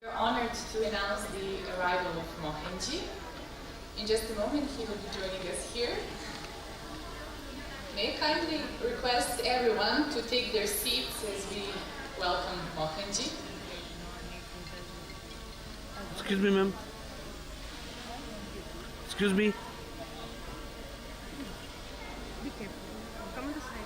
We're honored to announce the arrival of Mohanji. In just a moment, he will be joining us here. May I kindly request everyone to take their seats as we welcome Mohanji. Excuse me, ma'am. Excuse me. Be careful. Come on the side.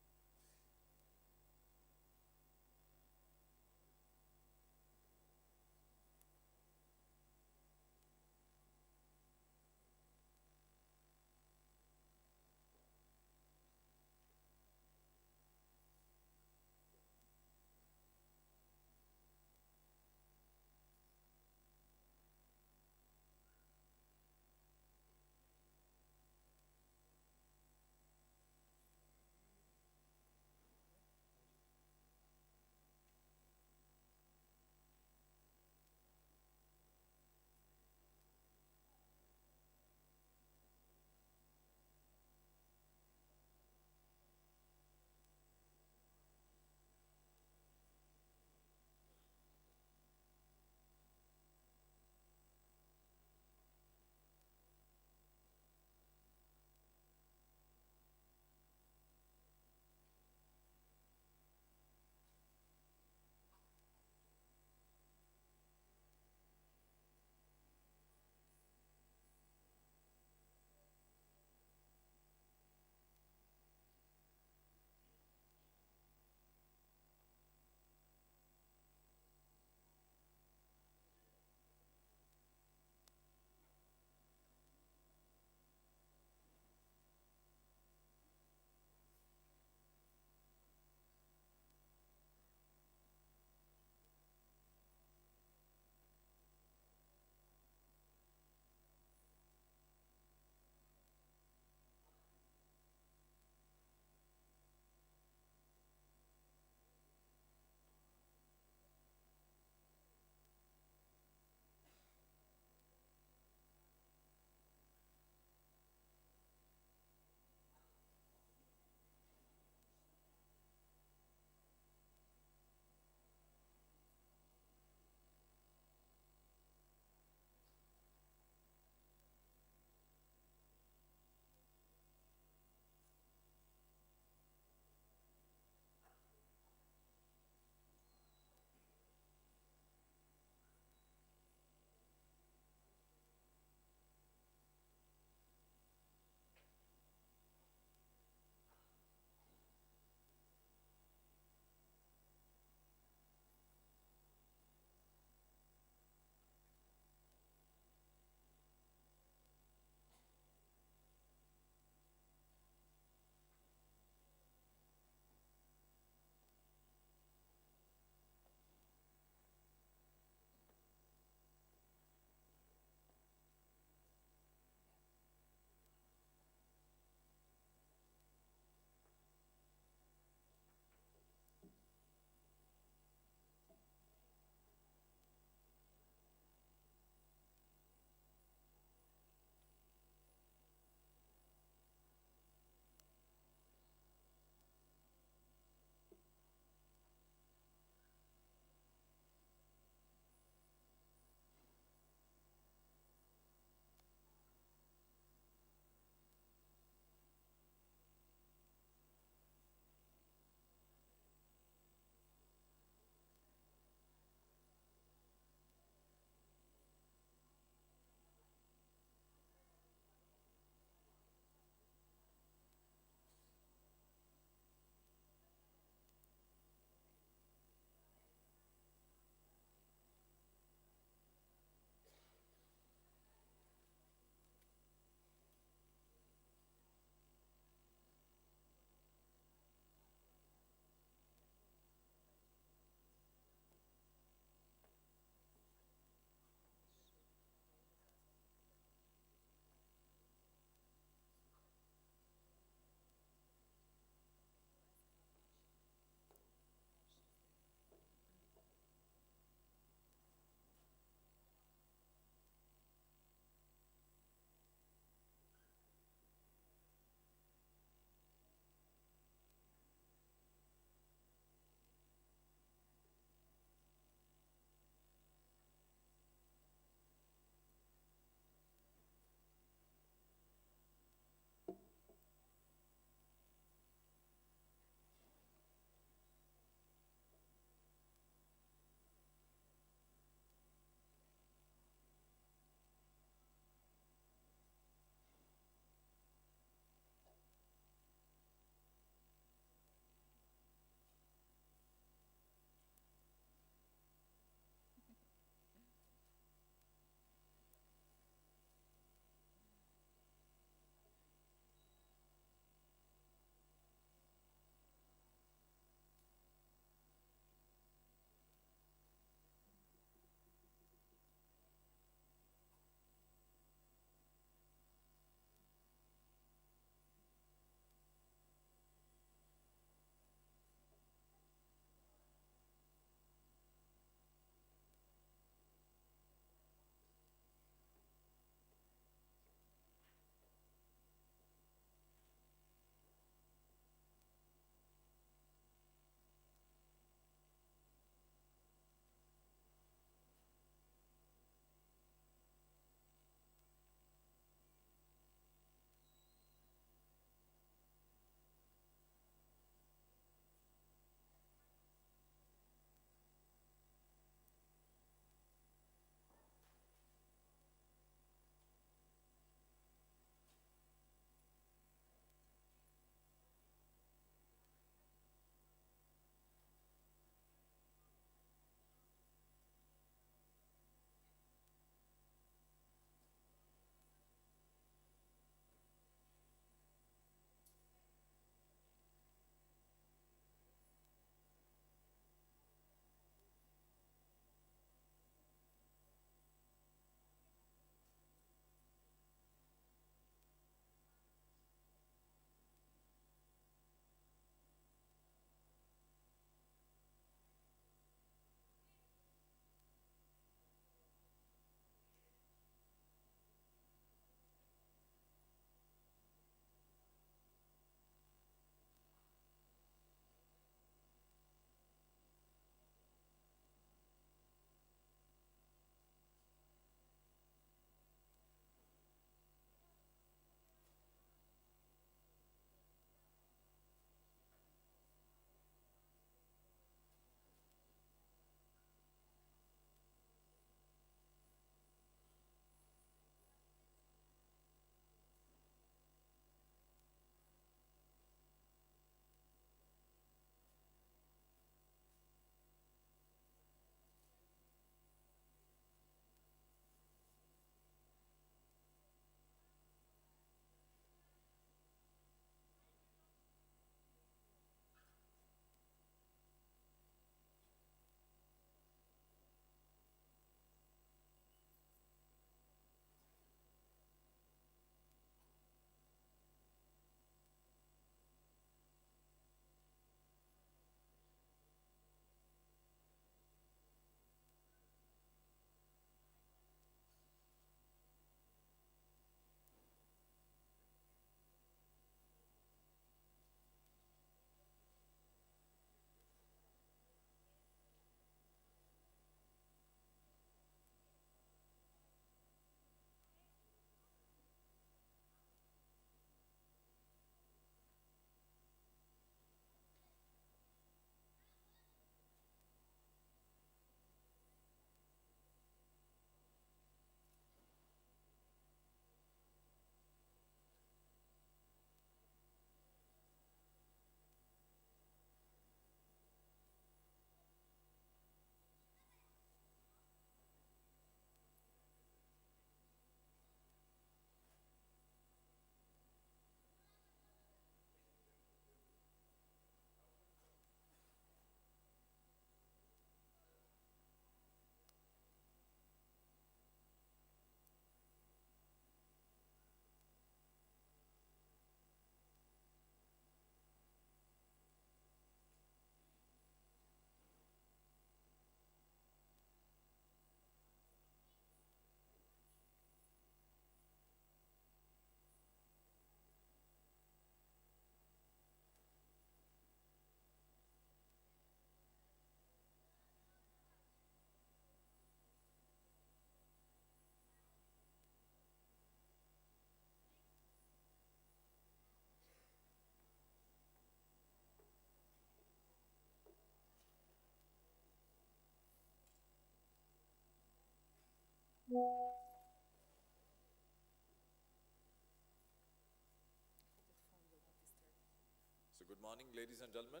morning, ladies and gentlemen.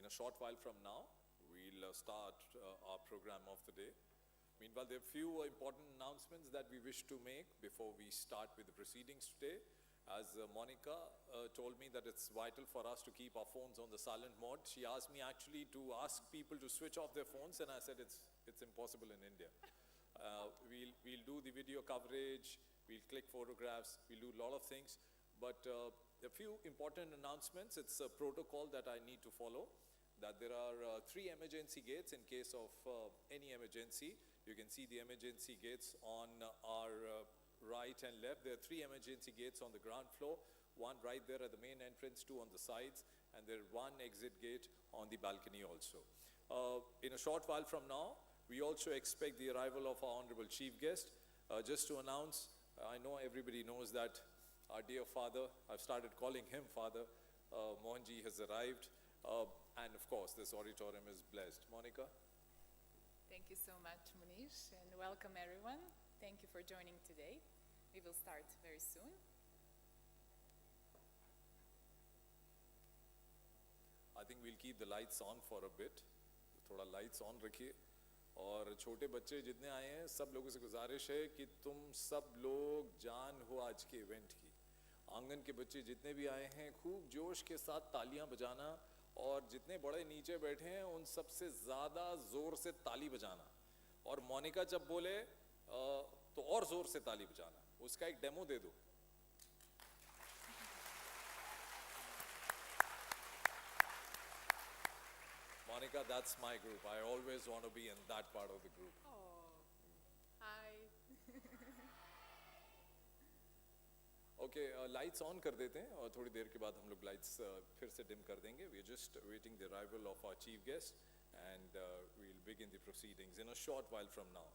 In a short while from now, we'll start our program of the day. Meanwhile, there are a few important announcements that we wish to make before we start with the proceedings today. As Monica told me that it's vital for us to keep our phones on the silent mode, she asked me actually to ask people to switch off their phones, and I said it's impossible in India. We'll do the video coverage, we'll click photographs, we'll do a lot of things, but a few important announcements. It's a protocol that I need to follow, that there are 3 emergency gates in case of any emergency. You can see the emergency gates on our right and left. There are 3 emergency gates on the ground floor, 1 right there at the main entrance, 2 on the sides, and there is 1 exit gate on the balcony also. In a short while from now, we also expect the arrival of our Honorable Chief Guest. Just to announce, I know everybody knows that our dear father, I've started calling him father, Mohanji has arrived, and of course this auditorium is blessed. Monica? Thank you so much, Munish, and welcome everyone. Thank you for joining today. We will start very soon. I think we'll keep the lights on for a bit. थोड़ा lights on रखिए. और छोटे बच्चे जितने आए हैं, सब लोगों से गुजारिश है कि तुम सब लोग जान हो आज के इवेंट की. आंगन के बच्चे जितने भी आए हैं, खूब जोश के साथ तालियां बजाना, और जितने बड़े नीचे बैठे हैं उन सबसे ज़्यादा ज़ोर से ताली बजाना. और मोनिका जब बोले तो और ज़ोर से ताली बजाना. उसका एक डेमो दे दो. Monica, that's my group. I always want to be in that part of the group. Oh, hi. Okay, lights on कर देते हैं और थोड़ी देर के बाद हम लोग lights फिर से dim कर देंगे. We're just waiting the arrival of our chief guest, and we'll begin the proceedings in a short while from now.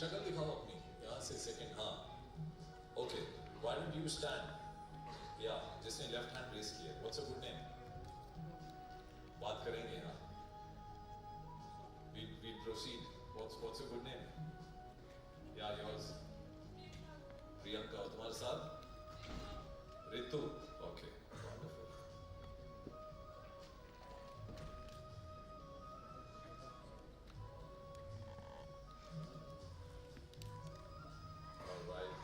शक्ल दिखाओ अपनी यहाँ से सेकंड हाँ okay why don't you stand या जिसने लेफ्ट हैंड रेस किया व्हाट्स अ गुड नेम बात करेंगे हाँ we proceed what's a good name yeah yours Priyanka और तुम्हारे साथ Ritu okay wonderful all right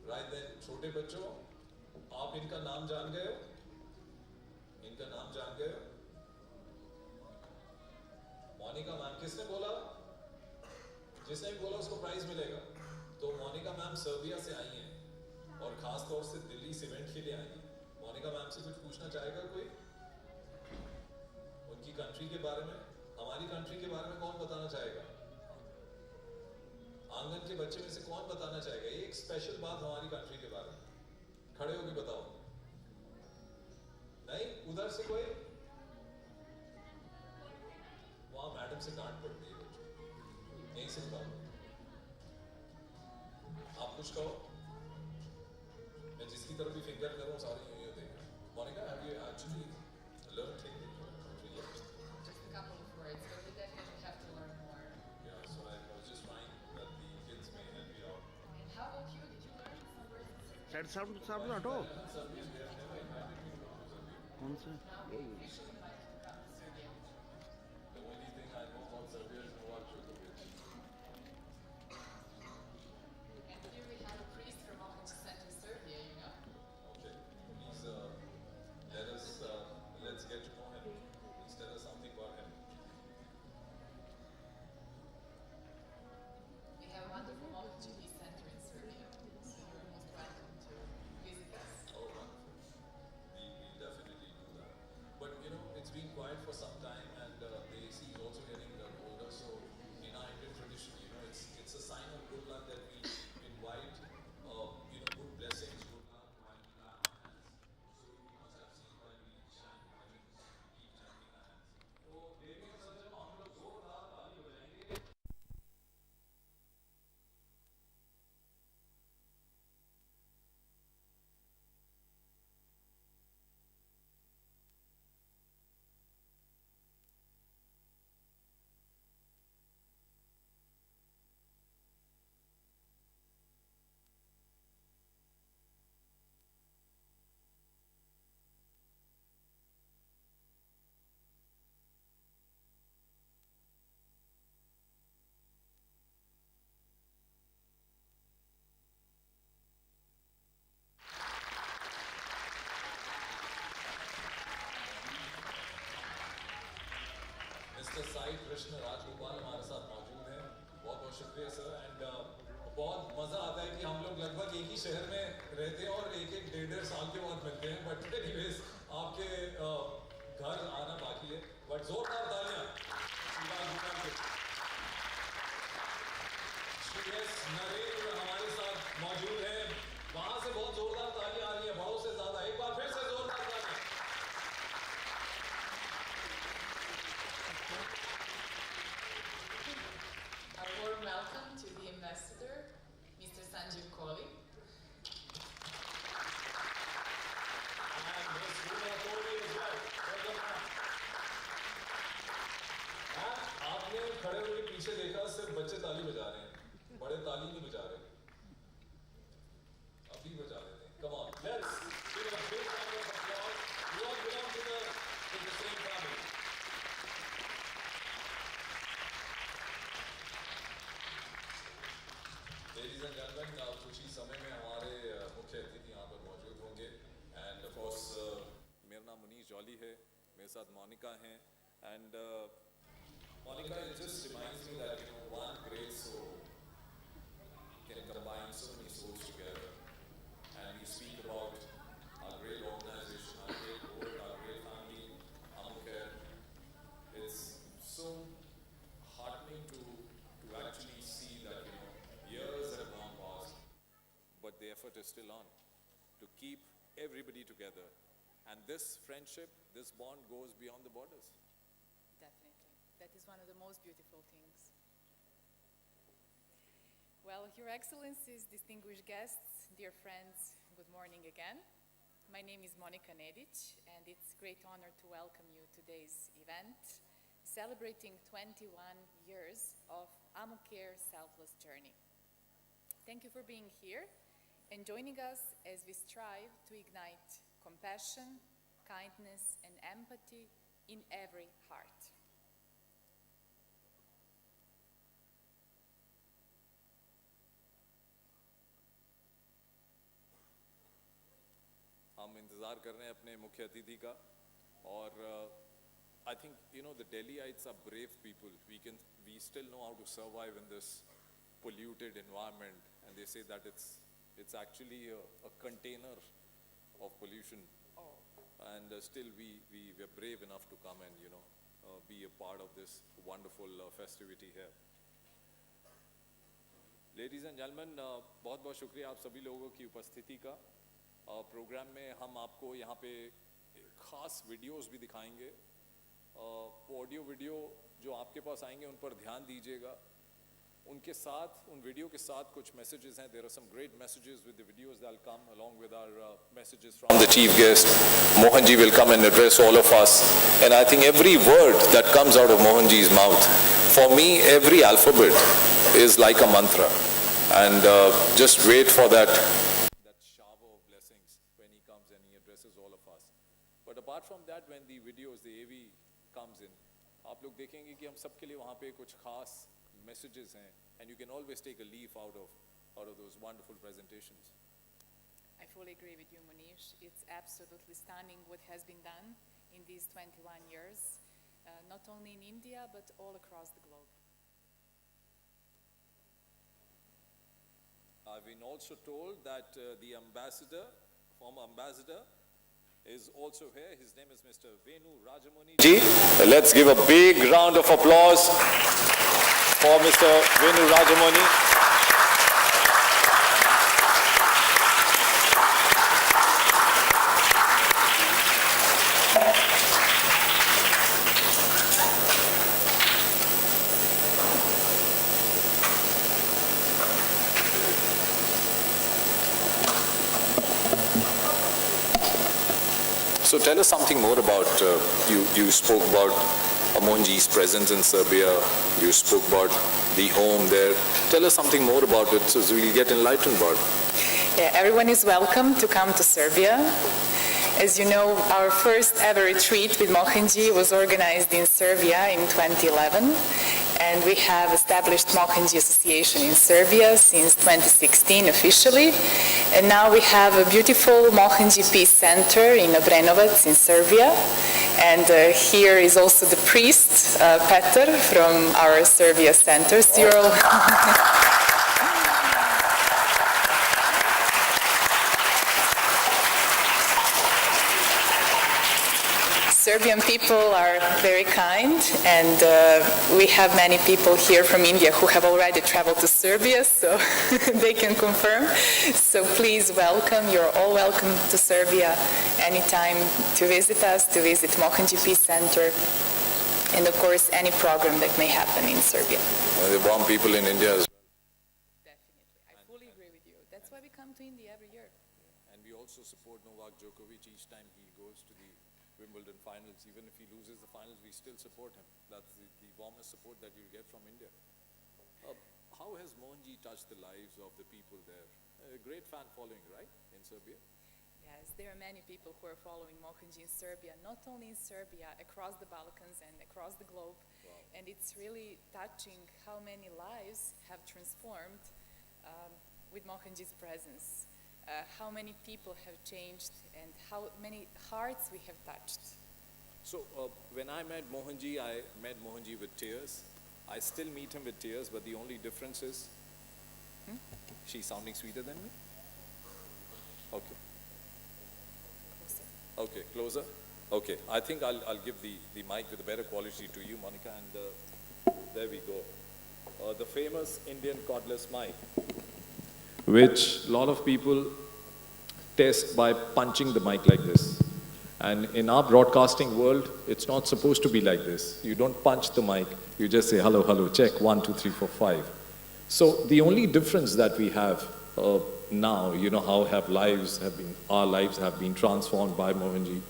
right then छोटे बच्चों आप इनका नाम जान गए हो इनका नाम जान गए हो मोनिका मैम किसने बोला जिसने भी बोला उसको प्राइज मिलेगा तो मोनिका मैम सर्बिया से आई हैं और खास तौर से दिल्ली सीमेंट के लिए आई हैं मोनिका मैम से कुछ पूछना चाहेगा कोई उनकी कंट्री के बारे में हमारी कंट्री के बारे में कौन बताना चाहेगा आंगन के बच्चे में से कौन बताना चाहेगा एक स्पेशल बात हमारी कंट्री के बारे में खड़े होके बताओ नहीं उधर से कोई वहां मैडम से डांट पड़ती है बच्चों यहीं से बताओ आप कुछ कहो मैं जिसकी तरफ भी फिंगर करूं सारे यूं देख Monika have you actually learn thing Just a couple of words, but we definitely have to learn more. yeah so I was just trying that the kids may help you out And how about you? Did you learn some words in Serbian? Side sound sound हटो Serbians they have never invited me to go to Serbia कौन से Now we officially invite you to come to Serbia. the only thing I know about Serbia is Novak Djokovic And here we have a priest from Mohanji Center, Serbia, you know. okay please let's get to know him please tell us something about him We have a wonderful Mohanji Center in Serbia, so you're most welcome to visit us. oh wonderful we'll definitely do that but you know it's been quiet for some time and the AC is also getting older so in our Indian tradition you know it's a sign of good luck that we invite you know good blessings good luck while we clap our hands so you must have seen when we chant bhajans we keep chanting our hands so devi और सज्जनों हम लोग जोरदार ताली बजाएंगे mister Sai Krishna Rajagopal हमारे साथ मौजूद हैं बहुत बहुत शुक्रिया सर एंड बहुत मज़ा आता है कि हम लोग लगभग एक ही शहर में रहते हैं और एक एक डेढ़ साल के बाद मिलते हैं बट एनीवेज आपके घर आना बाकी है बट जोरदार तालियां शिवाजी के श्री एस नरेंद्र हमारे साथ मौजूद हैं वहां से बहुत जोरदार तालियां आ रही है बड़ों से ज्यादा एक बार फिर से जोरदार तालियां A warm welcome to the ambassador, Mr. Sanjeev Kohli. And Miss Runa Kohli as well. Welcome, ma'am. Ma'am, आपने खड़े होकर पीछे देखा सिर्फ बच्चे ताली बजा रहे हैं बड़े ताली नहीं बजा रहे अभी बजा रहे थे come on let's give a big round of applause you all belong to the same family Ladies and gentlemen, कुछ ही समय में हमारे मुख्य अतिथि यहाँ पर मौजूद होंगे and of course मेरा नाम मुनीश जॉली है मेरे साथ मोनिका हैं and Monica it just reminds me that you know one great soul can combine so many souls together and we speak about our great organization, our great board, our great family is still on, to keep everybody together. And this friendship, this bond goes beyond the borders. Definitely. That is one of the most beautiful things. Well, Your Excellencies, distinguished guests, dear friends, good morning again. My name is Monica Nedic, and it's a great honor to welcome you to today's event, celebrating 21 years of Ammucare's selfless journey. Thank you for being here and joining us as we strive to ignite compassion, kindness, and empathy in every heart. हम इंतज़ार कर रहे हैं अपने मुख्य अतिथि का और I think the Delhiites are brave people. We still know how to survive in this polluted environment, and they say that it's actually a container of pollution. And still we were brave enough to come and be a part of this wonderful festivity here. Ladies and gentlemen, बहुत बहुत शुक्रिया आप सभी लोगों की उपस्थिति का. Programme में हम आपको यहाँ पे खास वीडियोस भी दिखाएंगे. ऑडियो वीडियो जो आपके पास आएंगे उन पर ध्यान दीजिएगा. उनके साथ उन वीडियो के साथ कुछ मैसेजेस हैं. There are some great messages with the videos that will come along with our messages from the chief guest. Mohanji will come and address all of us, and I think every word that comes out of Mohanji's mouth, for me every alphabet is like a mantra, and just wait for that shower of blessings when he comes and he addresses all of us. But apart from that, when the videos, the AV comes in, आप लोग देखेंगे कि हम सबके लिए वहाँ पे कुछ खास messages हैं, and you can always take a leaf out of those wonderful presentations. I fully agree with you, Munish. It's absolutely stunning what has been done in these 21 years, not only in India, but all across the globe. I've been also told that the former ambassador, is also here. His name is Mr. Venu Rajamani ji. Let's give a big round of applause for Mr. Venu Rajamani. So tell us something more about, you spoke about Mohanji's presence in Serbia, you spoke about the home there. Tell us something more about it so we'll get enlightened about it. Yeah, everyone is welcome to come to Serbia. As you know, our first ever retreat with Mohanji was organized in Serbia in 2011. And we have established Mohanji Association in Serbia since 2016 officially. And now we have a beautiful Mohanji Peace Center in Obrenovac in Serbia. And here is also the priest, Petar, from our Serbia Center. Cyril. Serbian people are very kind, and we have many people here from India who have already traveled to Serbia, so they can confirm. So please welcome, you're all welcome to Serbia anytime to visit us, to visit Mohanji Peace Center, and of course any program that may happen in Serbia. The warm people in India as well. Definitely, I fully agree with you. That's why we come to India every year. And we also support Novak Djokovic each time he goes to the Wimbledon finals. Even if he loses the finals, we still support him. That's the warmest support that you'll get from India. How has Mohanji touched the lives of the people there? A great fan following, right, in Serbia? Yes, there are many people who are following Mohanji in Serbia, not only in Serbia, across the Balkans and across the globe. Wow. And it's really touching how many lives have transformed with Mohanji's presence. How many people have changed and how many hearts we have touched. So when I met Mohanji with tears. I still meet him with tears, but the only difference is she's sounding sweeter than me. Okay. Closer. Okay, closer. Okay, I think I'll give the mic with a better quality to you, Monica, and there we go. The famous Indian cordless mic, which a lot of people test by punching the mic like this. And in our broadcasting world, it's not supposed to be like this. You don't punch the mic, you just say, hello, hello, check, 1, 2, 3, 4, 5. So the only difference that we have now, you know, how our lives have been transformed by Mohanji,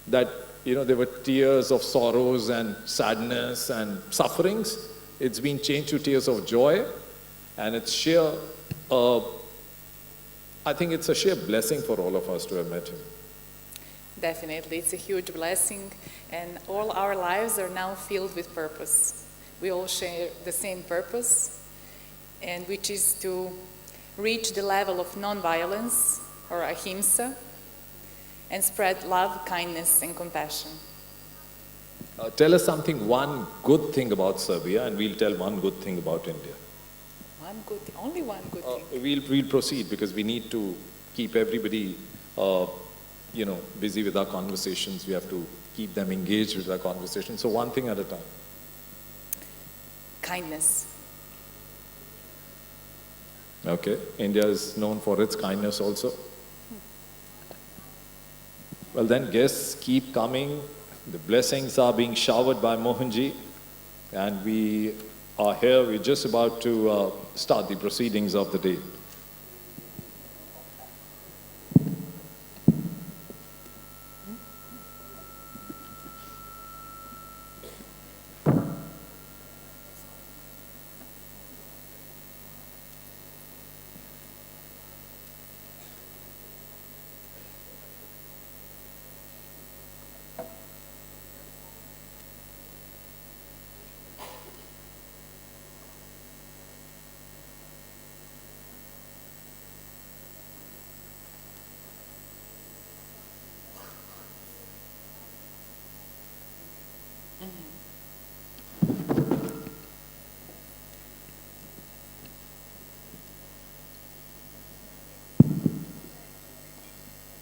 that, you know, there were tears of sorrows and sadness and sufferings. It's been changed to tears of joy, and it's sheer, I think it's a sheer blessing for all of us to have met him. Definitely, it's a huge blessing, and all our lives are now filled with purpose. We all share the same purpose, and which is to reach the level of non-violence, or ahimsa, and spread love, kindness, and compassion. Tell us something, one good thing about Serbia, and we'll tell one good thing about India. Only one good thing. We'll proceed because we need to keep everybody, you know, busy with our conversations. We have to keep them engaged with our conversations. So one thing at a time. Kindness. Okay, India is known for its kindness also. Well then, guests keep coming. The blessings are being showered by Mohanji, and we are here. We're just about to start the proceedings of the day.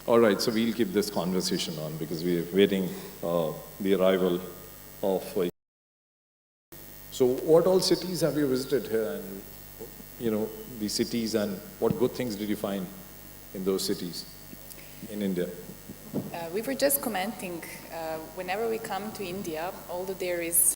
All right, so we'll keep this conversation on because we're waiting the arrival of. So, what all cities have you visited here, and you know the cities, and what good things did you find in those cities in India? We were just commenting. Whenever we come to India, although there is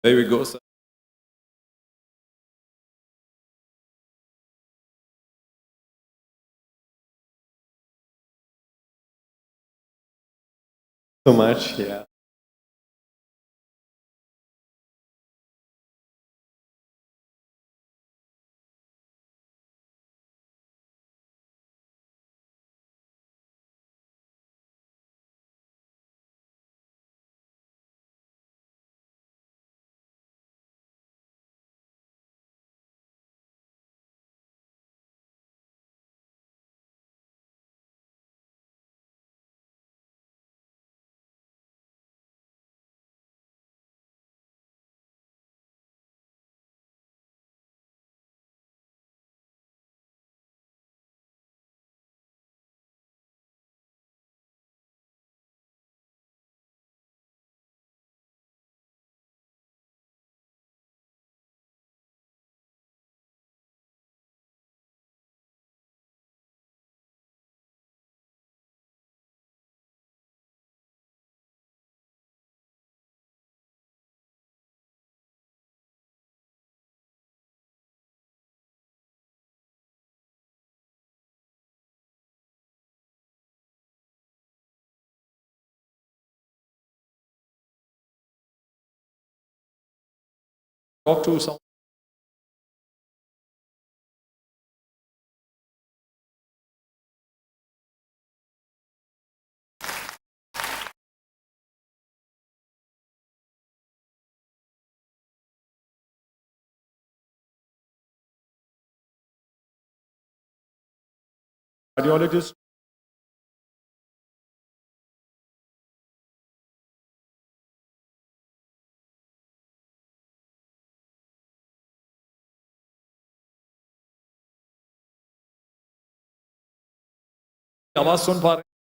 There we go, sir. So much, yeah. talk to some. Cardiologist. आवाज सुन पा रहे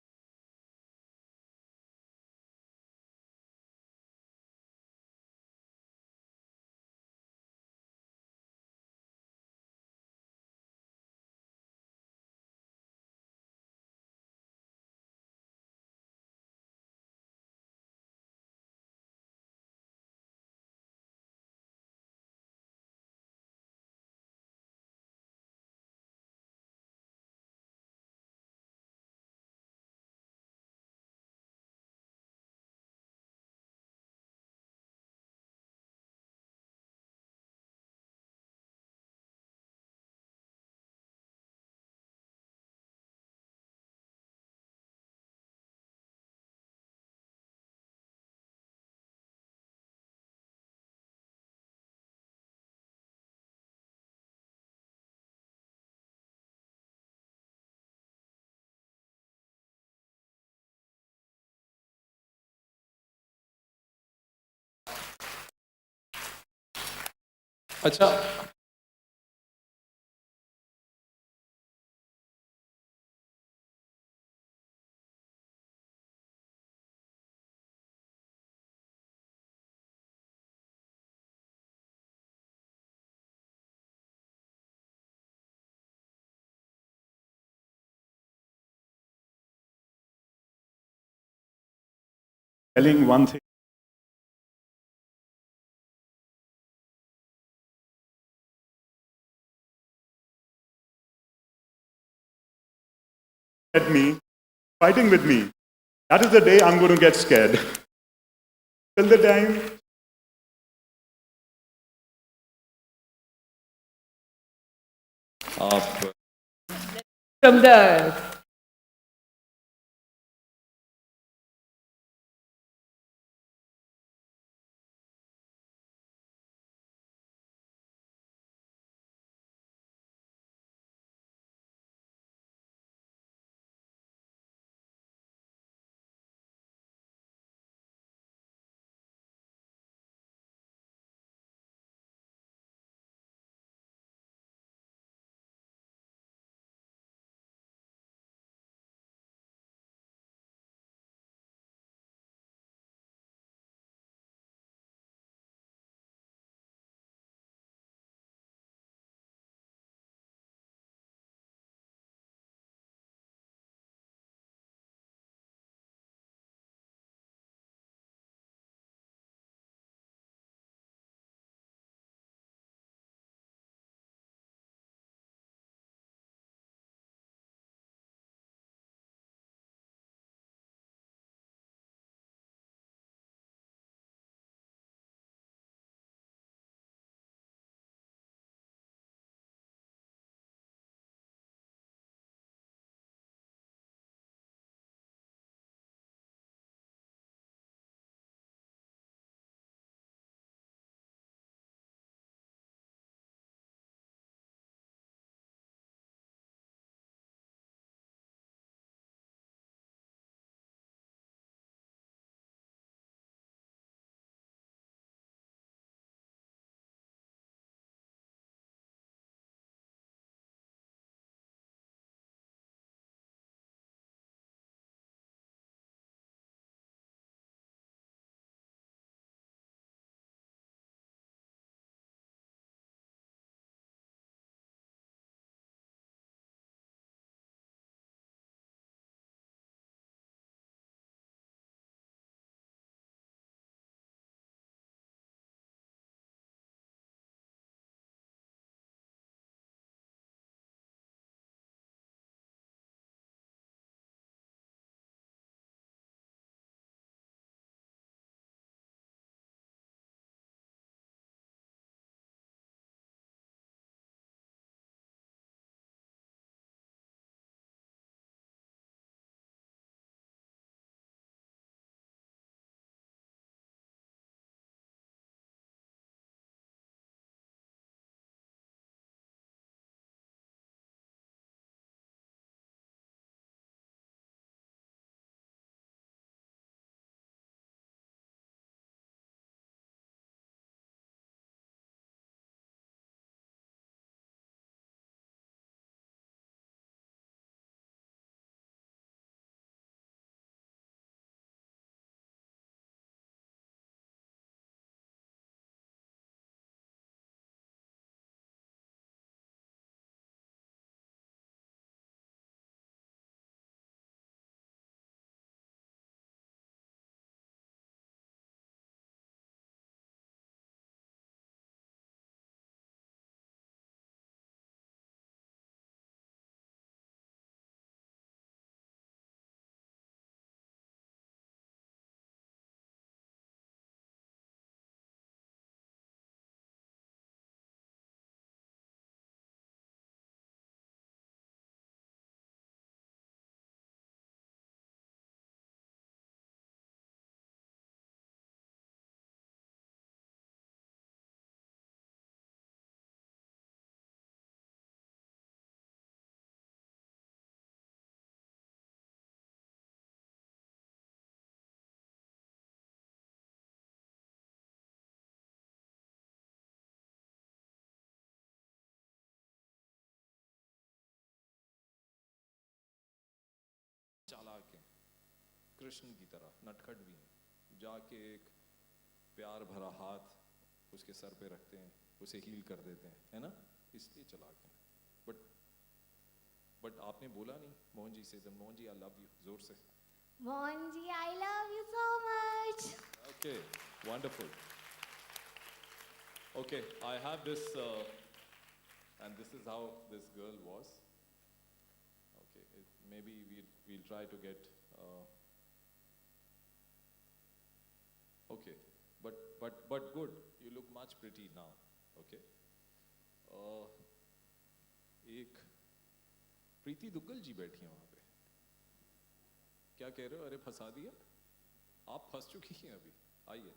अच्छा telling one thing. At me, fighting with me. That is the day I'm going to get scared. Till the time. From the Krishna की तरह, नटखट भी हैं, जाके एक प्यार भरा हाथ उसके सर पे रखते हैं, उसे हील कर देते हैं, है ना, इसलिए चला के। बट आपने बोला नहीं मोहन जी से, तो Mohan ji I love you जोर से। Mohanji, I love you so much. Okay, wonderful. Okay, I have this, and this is how this girl was. Okay, maybe we'll try to get. Okay, but good. You look much pretty now. Okay. एक प्रीति दुग्गल जी बैठी हैं वहां पे, क्या कह रहे हो? अरे फंसा दिया, आप फंस चुकी हैं अभी, आइए।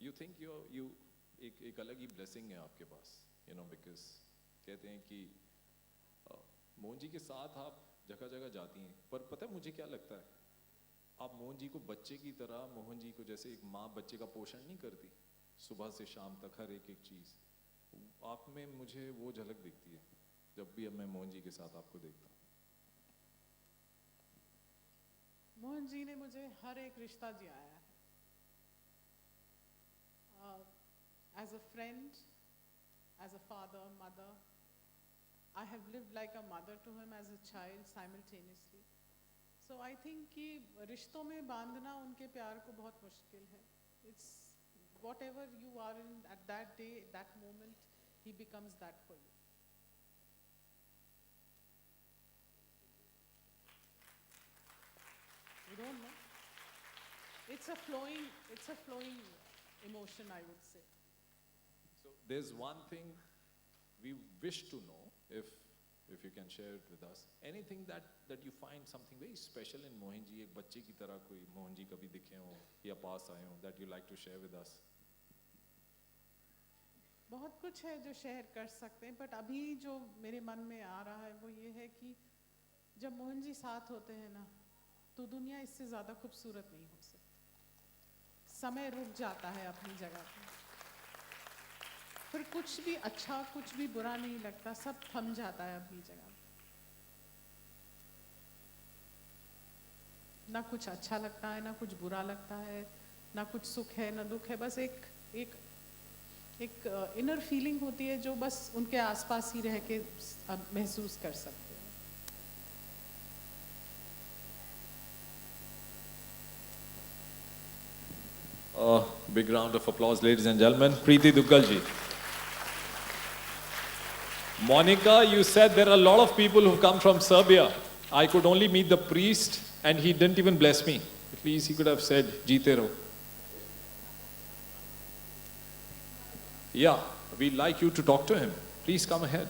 यू थिंक यू एक अलग ही ब्लेसिंग है आपके पास, यू नो, बिकॉज कहते हैं कि मोहन जी के साथ आप जगह जगह जाती हैं, पर पता है मुझे क्या लगता है, आप मोहन जी को बच्चे की तरह, मोहन जी को जैसे एक माँ बच्चे का पोषण नहीं करती सुबह से शाम तक हर एक चीज, आप में मुझे वो झलक दिखती है जब भी अब मैं मोहन जी के साथ आपको देखता हूँ। मोहन जी ने मुझे हर एक रिश्ता जियाया है, as a friend, as a father, mother. I have lived like a mother to him as a child simultaneously. So I think कि रिश्तों में बांधना उनके प्यार को बहुत मुश्किल है. It's whatever you are in at that day, that moment, he becomes that for you. You don't know? It's a flowing emotion, I would say. So there's one thing we wish to know, if you can share it with us, anything that you find something very special in Mohan ji, एक बच्चे की तरह कोई मोहन जी कभी दिखे हो या पास आए हो, that you like to share with us. बहुत कुछ है जो शेयर कर सकते हैं, बट अभी जो मेरे मन में आ रहा है वो ये है कि जब मोहन जी साथ होते हैं ना, तो दुनिया इससे ज़्यादा खूबसूरत नहीं हो सकती. समय रुक जाता है अपनी जगह पे, फिर कुछ भी अच्छा कुछ भी बुरा नहीं लगता, सब थम जाता है अपनी जगह. ना कुछ अच्छा लगता है, ना कुछ बुरा लगता है, ना कुछ सुख है ना दुख है, बस एक इनर फीलिंग होती है जो बस उनके आसपास ही रह के महसूस कर सकते हैं. Big round of applause, ladies and gentlemen. Preeti Duggal ji. Monica, you said there are a lot of people who've come from Serbia. I could only meet the priest and he didn't even bless me. At least he could have said, Jeete raho. Yeah, we'd like you to talk to him. Please come ahead.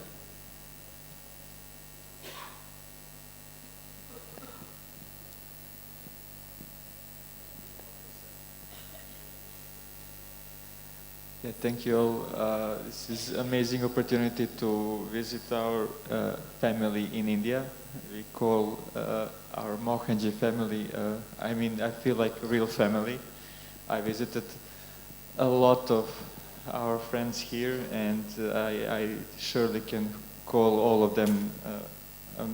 Yeah, thank you all. This is an amazing opportunity to visit our family in India. We call our Mohanji family, I feel like a real family. I visited a lot of our friends here, and I surely can call all of them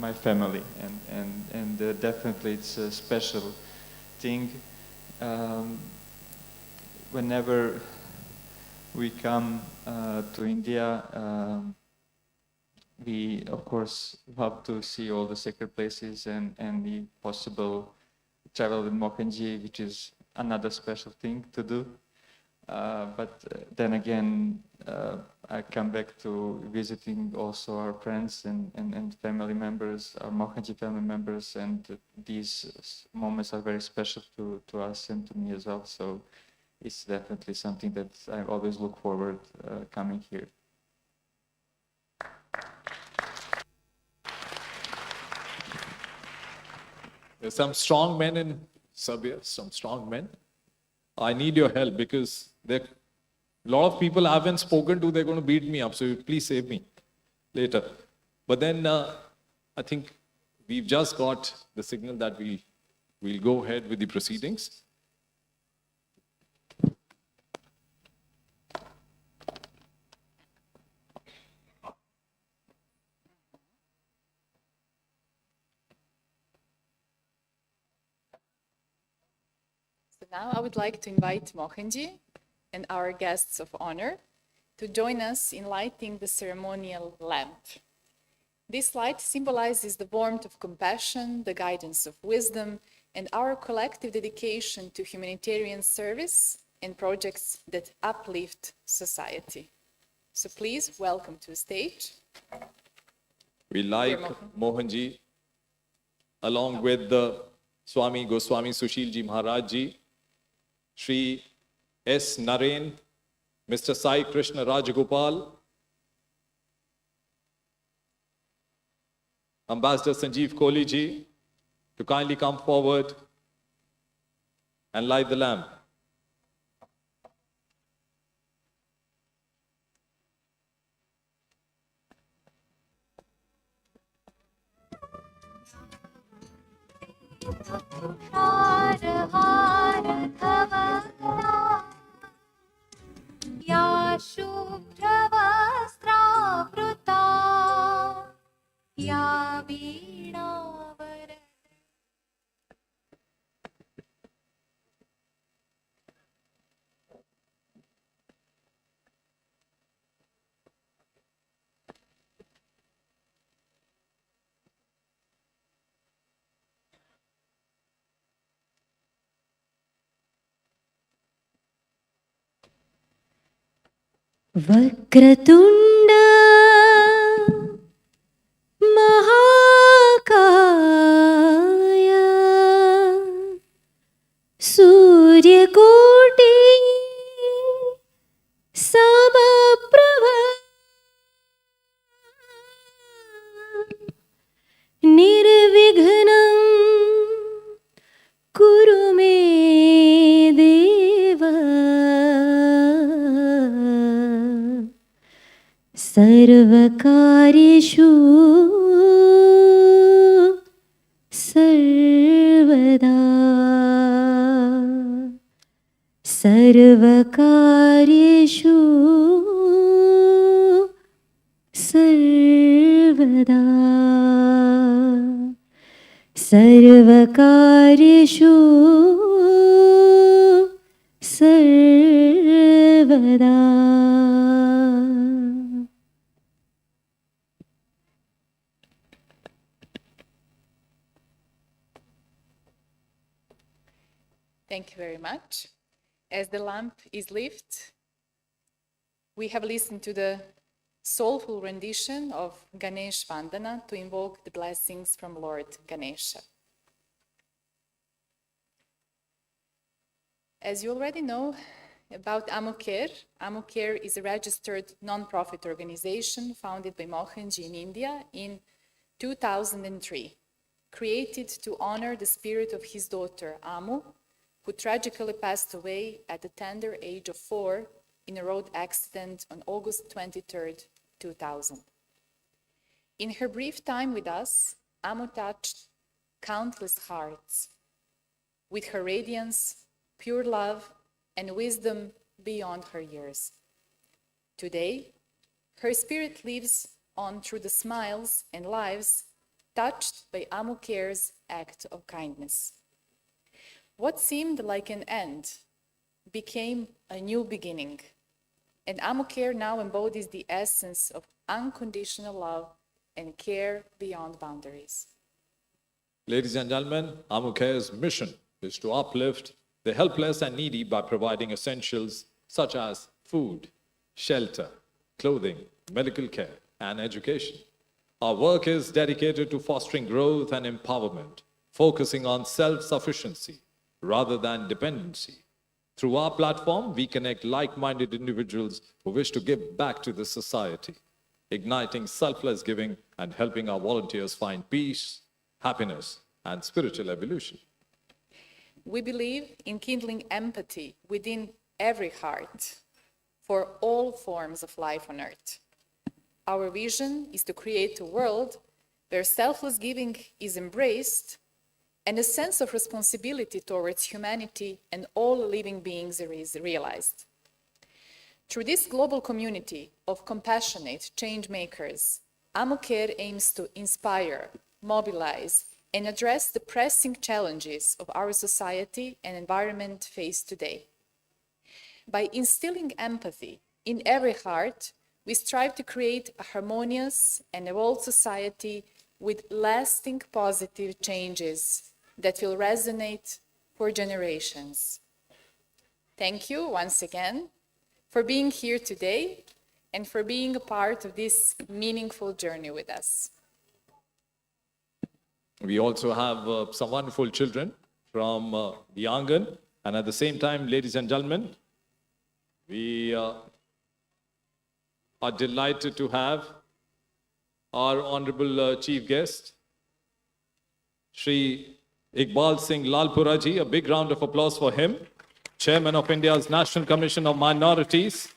my family, and definitely it's a special thing. Whenever we come to India, we of course love to see all the sacred places and the possible travel with Mohanji, which is another special thing to do. But then again, I come back to visiting also our friends and family members, our Mohanji family members, and these moments are very special to us and to me as well. So it's definitely something that I always look forward coming here. There's some strong men in Serbia, some strong men. I need your help because there a lot of people I haven't spoken to, they're going to beat me up, so please save me later. But then I think we've just got the signal that we'll go ahead with the proceedings. Now I would like to invite Mohanji and our guests of honor to join us in lighting the ceremonial lamp. This light symbolizes the warmth of compassion, the guidance of wisdom, and our collective dedication to humanitarian service and projects that uplift society. So please welcome to the stage. We like Mohanji, along with the Swami Goswami Sushilji Maharaj Ji, Shri S. Naren, Mr. Sai Krishna Rajagopal, Ambassador Sanjeev Kohli Ji, to kindly come forward and light the lamp. हार हार धवला या शुभ्रवस्त्रावृता या वीणावर वक्रतुंड महाकाय सूर्यकोटि समप्रभ निर्विघ्नं कुरु मे देव सर्वकार्येषु सर्वदा सर्वकार्येषु सर्वदा सर्वकार्येषु सर्वदा. Thank you very much. As the lamp is lit, we have listened to the soulful rendition of Ganesh Vandana to invoke the blessings from Lord Ganesha. As you already know about Ammucare, Ammucare is a registered non-profit organization founded by Mohanji in India in 2003, created to honor the spirit of his daughter Ammu, who tragically passed away at the tender age of 4 in a road accident on August 23, 2000. In her brief time with us, Ammu touched countless hearts with her radiance, pure love, and wisdom beyond her years. Today, her spirit lives on through the smiles and lives touched by Ammucare's act of kindness. What seemed like an end became a new beginning, and Ammucare now embodies the essence of unconditional love and care beyond boundaries. Ladies and gentlemen, Ammucare's mission is to uplift the helpless and needy by providing essentials such as food, shelter, clothing, medical care, and education. Our work is dedicated to fostering growth and empowerment, focusing on self-sufficiency rather than dependency. Through our platform, we connect like-minded individuals who wish to give back to the society, igniting selfless giving and helping our volunteers find peace, happiness, and spiritual evolution. We believe in kindling empathy within every heart for all forms of life on earth. Our vision is to create a world where selfless giving is embraced and a sense of responsibility towards humanity and all living beings is realized. Through this global community of compassionate change makers, Ammucare aims to inspire, mobilize, and address the pressing challenges of our society and environment face today. By instilling empathy in every heart, we strive to create a harmonious and evolved society with lasting positive changes that will resonate for generations. Thank you once again for being here today and for being a part of this meaningful journey with us. We also have some wonderful children from the Angan, and at the same time, ladies and gentlemen, we are delighted to have our honorable chief guest, Shri Iqbal Singh Lalpura ji. A big round of applause for him, Chairman of India's National Commission of Minorities.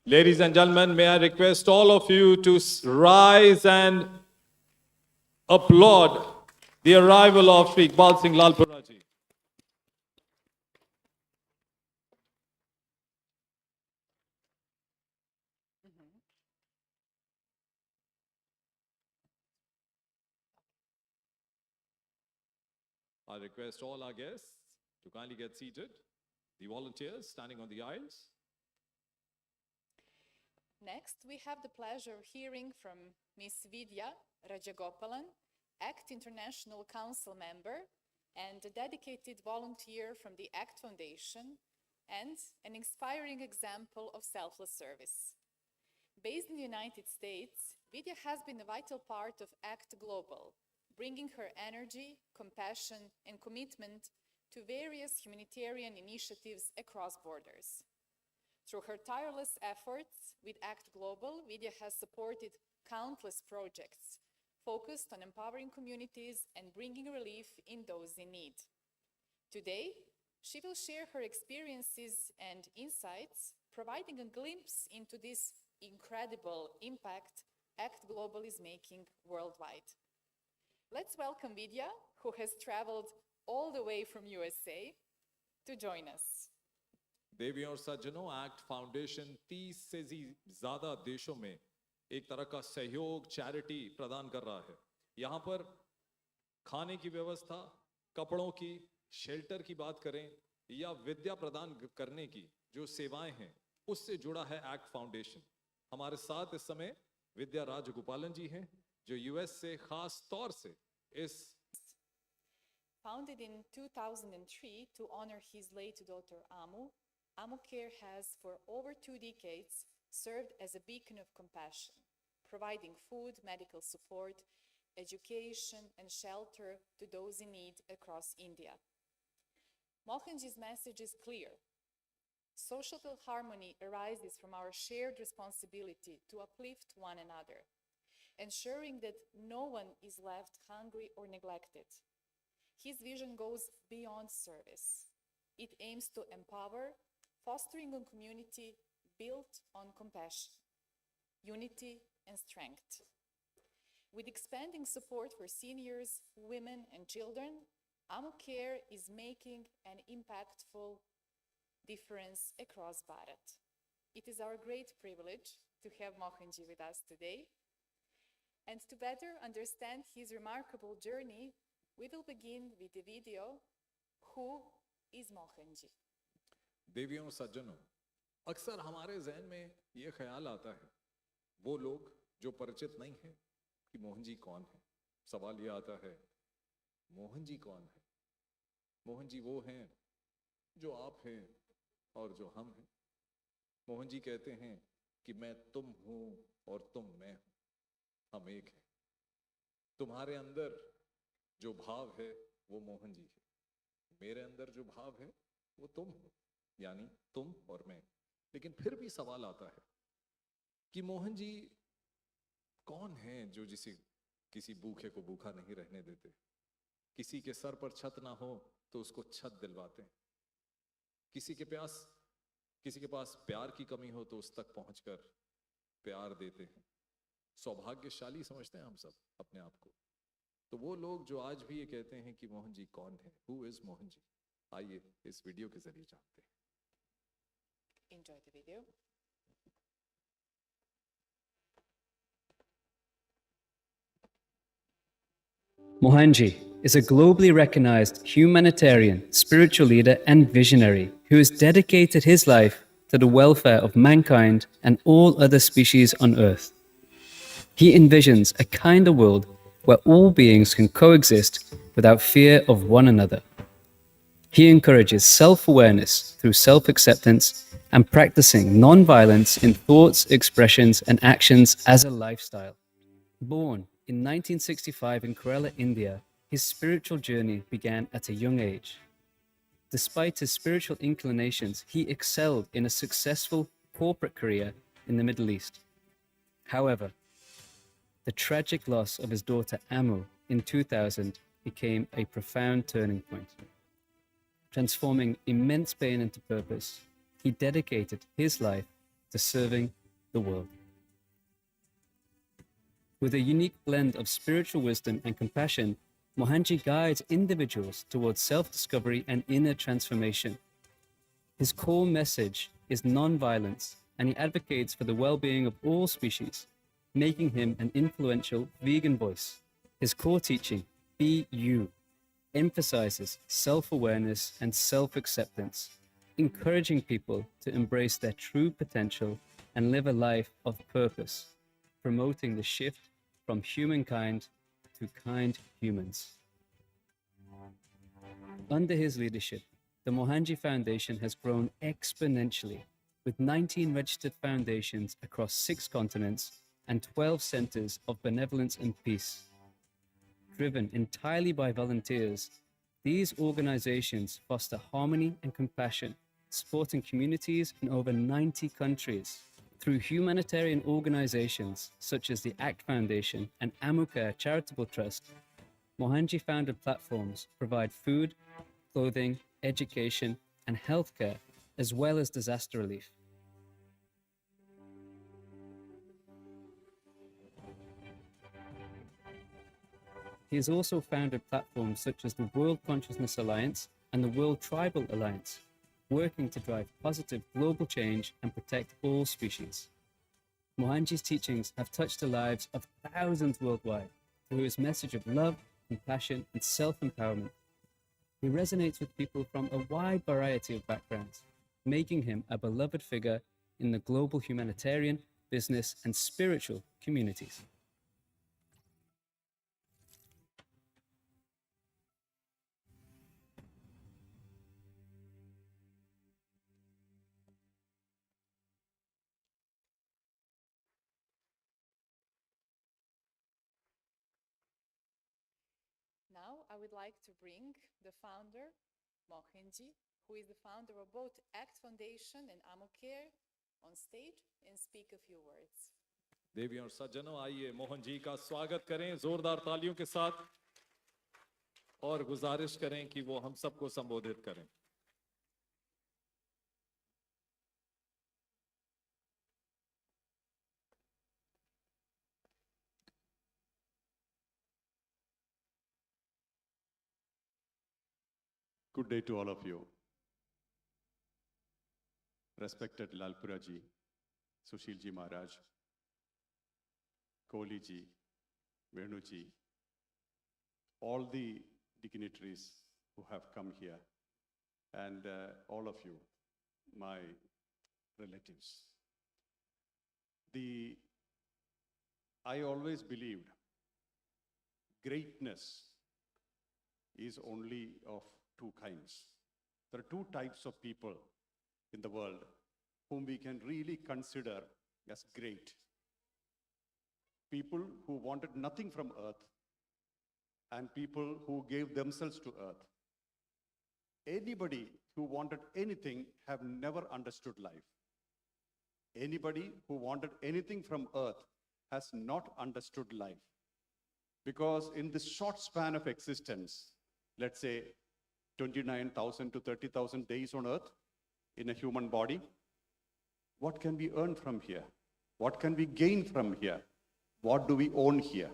Ladies and gentlemen, may I request all of you to rise and applaud the arrival of Shri Iqbal Singh Lalpura ji. I request all our guests to kindly get seated. The volunteers standing on the aisles. Next, we have the pleasure of hearing from Ms. Vidya Rajagopalan, ACT International Council member and a dedicated volunteer from the ACT Foundation and an inspiring example of selfless service. Based in the United States, Vidya has been a vital part of ACT Global, bringing her energy, compassion, and commitment to various humanitarian initiatives across borders. Through her tireless efforts with ACT Global, Vidya has supported countless projects focused on empowering communities and bringing relief in those in need. Today, she will share her experiences and insights, providing a glimpse into this incredible impact ACT Global is making worldwide. Let's welcome Vidya, who has traveled all the way from USA to join us. देवियों और सज्जनों, act foundation 30 से ज्यादा देशों में एक तरह का सहयोग चैरिटी प्रदान कर रहा है। यहाँ पर खाने की व्यवस्था, कपड़ों की, शेल्टर की बात करें या विद्या प्रदान करने की जो सेवाएं हैं, उससे जुड़ा है एक्ट फाउंडेशन। हमारे साथ इस समय विद्या राजगोपालन जी हैं, जो यूएस से खास तौर से इस Founded in 2003 to honor his late daughter Ammu, Ammucare has for over 2 decades served as a beacon of compassion, providing food, medical support, education, and shelter to those in need across India. Mohanji's message is clear. Social harmony arises from our shared responsibility to uplift one another, ensuring that no one is left hungry or neglected. His vision goes beyond service. It aims to empower, fostering a community built on compassion, unity, and strength. With expanding support for seniors, women, and children, Ammucare is making an impactful difference across Bharat. It is our great privilege to have Mohanji with us today. And to better understand his remarkable journey, we will begin with the video, Who is Mohanji? देवियों सज्जनों, अक्सर हमारे जहन में ये ख्याल आता है, वो लोग जो परिचित नहीं हैं कि मोहन जी कौन है। सवाल ये आता है, मोहन जी कौन है? मोहन जी वो हैं जो आप हैं और जो हम हैं। मोहन जी कहते हैं कि मैं तुम हूँ और तुम मैं हूँ, हम एक हैं। तुम्हारे अंदर जो भाव है वो मोहन जी है, मेरे अंदर जो भाव है वो तुम हो, यानी तुम और मैं। लेकिन फिर भी सवाल आता है कि मोहन जी कौन हैं जो किसी भूखे को भूखा नहीं रहने देते, किसी के सर पर छत ना हो तो उसको छत दिलवाते हैं, किसी के पास प्यार की कमी हो तो उस तक पहुंचकर प्यार देते हैं। सौभाग्यशाली समझते हैं हम सब अपने आप को। तो वो लोग जो आज भी ये कहते हैं कि मोहन जी कौन है, हु इज मोहन जी, आइए इस वीडियो के जरिए जानते हैं। Enjoy the video. Mohanji is a globally recognized humanitarian, spiritual leader, and visionary who has dedicated his life to the welfare of mankind and all other species on Earth. He envisions a kinder world where all beings can coexist without fear of one another. He encourages self-awareness through self-acceptance and practicing non-violence in thoughts, expressions, and actions as a lifestyle. Born in 1965 in Kerala, India, his spiritual journey began at a young age. Despite his spiritual inclinations, he excelled in a successful corporate career in the Middle East. However, the tragic loss of his daughter Ammu in 2000 became a profound turning point. Transforming immense pain into purpose, he dedicated his life to serving the world. With a unique blend of spiritual wisdom and compassion, Mohanji guides individuals towards self-discovery and inner transformation. His core message is non-violence, and he advocates for the well-being of all species, making him an influential vegan voice. His core teaching, Be You, emphasizes self-awareness and self-acceptance, encouraging people to embrace their true potential and live a life of purpose, promoting the shift from humankind to kind humans. Under his leadership, the Mohanji Foundation has grown exponentially, with 19 registered foundations across 6 continents and 12 centers of benevolence and peace. Driven entirely by volunteers, these organizations foster harmony and compassion, supporting communities in over 90 countries. Through humanitarian organizations such as the ACT Foundation and Ammucare Charitable Trust, Mohanji founded platforms provide food, clothing, education, and healthcare, as well as disaster relief. He has also founded platforms such as the World Consciousness Alliance and the World Tribal Alliance, working to drive positive global change and protect all species. Mohanji's teachings have touched the lives of thousands worldwide through his message of love, compassion, and self-empowerment. He resonates with people from a wide variety of backgrounds, making him a beloved figure in the global humanitarian, business, and spiritual communities. Now I would like to bring the founder, Mohanji, who is the founder of both ACT Foundation and Ammucare, on stage and speak a few words. देवियों और सज्जनों, आइए मोहन जी का स्वागत करें जोरदार तालियों के साथ और गुजारिश करें कि वो हम सबको संबोधित करें. Good day to all of you. Respected Lalpura ji, Sushil ji Maharaj, Kohli ji, Venu ji, all the dignitaries who have come here, and all of you, my relatives. I always believed greatness is only of 2 kinds. There are 2 types of people in the world whom we can really consider as great. People who wanted nothing from earth and people who gave themselves to earth. Anybody who wanted anything have never understood life. Anybody who wanted anything from earth has not understood life. Because in this short span of existence, let's say 29,000 to 30,000 days on earth in a human body, what can we earn from here? What can we gain from here? What do we own here?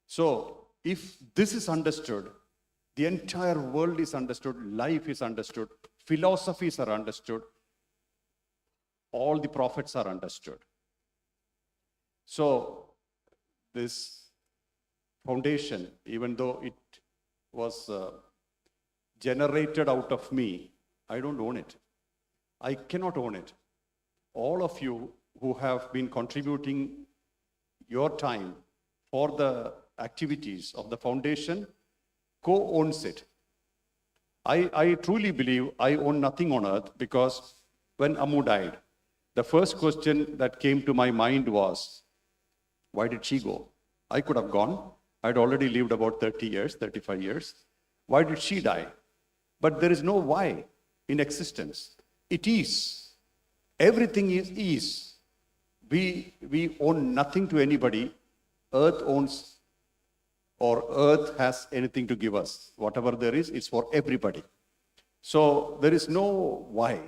So if this is understood, the entire world is understood, life is understood, philosophies are understood, all the prophets are understood. So this foundation, even though it was generated out of me, I don't own it. I cannot own it. All of you who have been contributing your time for the activities of the foundation co-owns it. I truly believe I own nothing on earth, because when Ammu died, the first question that came to my mind was, why did she go? I could have gone. I'd already lived about 30 years, 35 years. Why did she die? But there is no why in existence. It is. Everything is. We own nothing to anybody. Earth owns, or earth has anything to give us. Whatever there is, it's for everybody. So there is no why.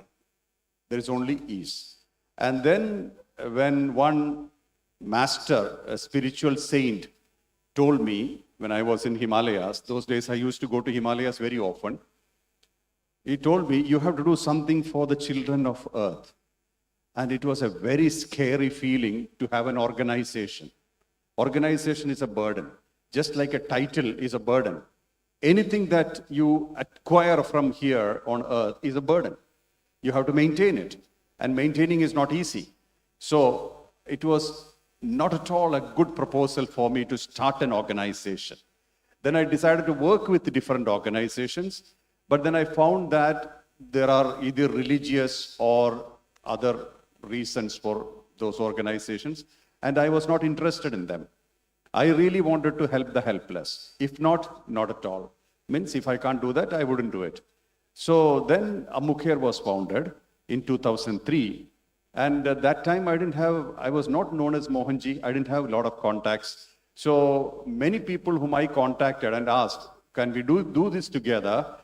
There is only is. And then when one master, a spiritual saint, told me when I was in Himalayas, those days I used to go to Himalayas very often, he told me, you have to do something for the children of earth. And it was a very scary feeling to have an organization. Organization is a burden, just like a title is a burden. Anything that you acquire from here on earth is a burden. You have to maintain it, and maintaining is not easy. So it was not at all a good proposal for me to start an organization. Then I decided to work with different organizations, but then I found that there are either religious or other reasons for those organizations, and I was not interested in them. I really wanted to help the helpless. If not, not at all. Means if I can't do that, I wouldn't do it. So then Ammukare was founded in 2003. And at that time, I was not known as Mohanji. I didn't have a lot of contacts. So many people whom I contacted and asked, can we do this together?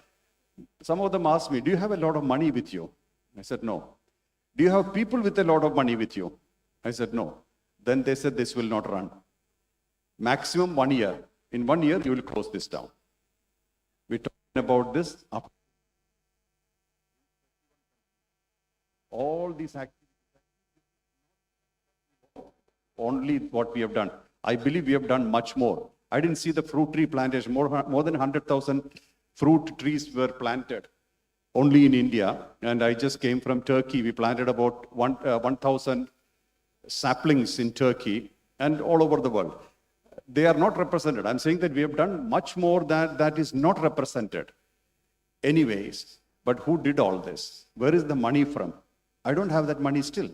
Some of them asked me, do you have a lot of money with you? I said, no. Do you have people with a lot of money with you? I said, no. Then they said, this will not run. Maximum 1 year. In 1 year, you will close this down. We're talking about this. All these activities, only what we have done. I believe we have done much more. I didn't see the fruit tree plantation. More than 100,000 fruit trees were planted only in India. And I just came from Turkey. We planted about 1,000 saplings in Turkey and all over the world. They are not represented. I'm saying that we have done much more that is not represented. Anyways, but who did all this? Where is the money from? I don't have that money still.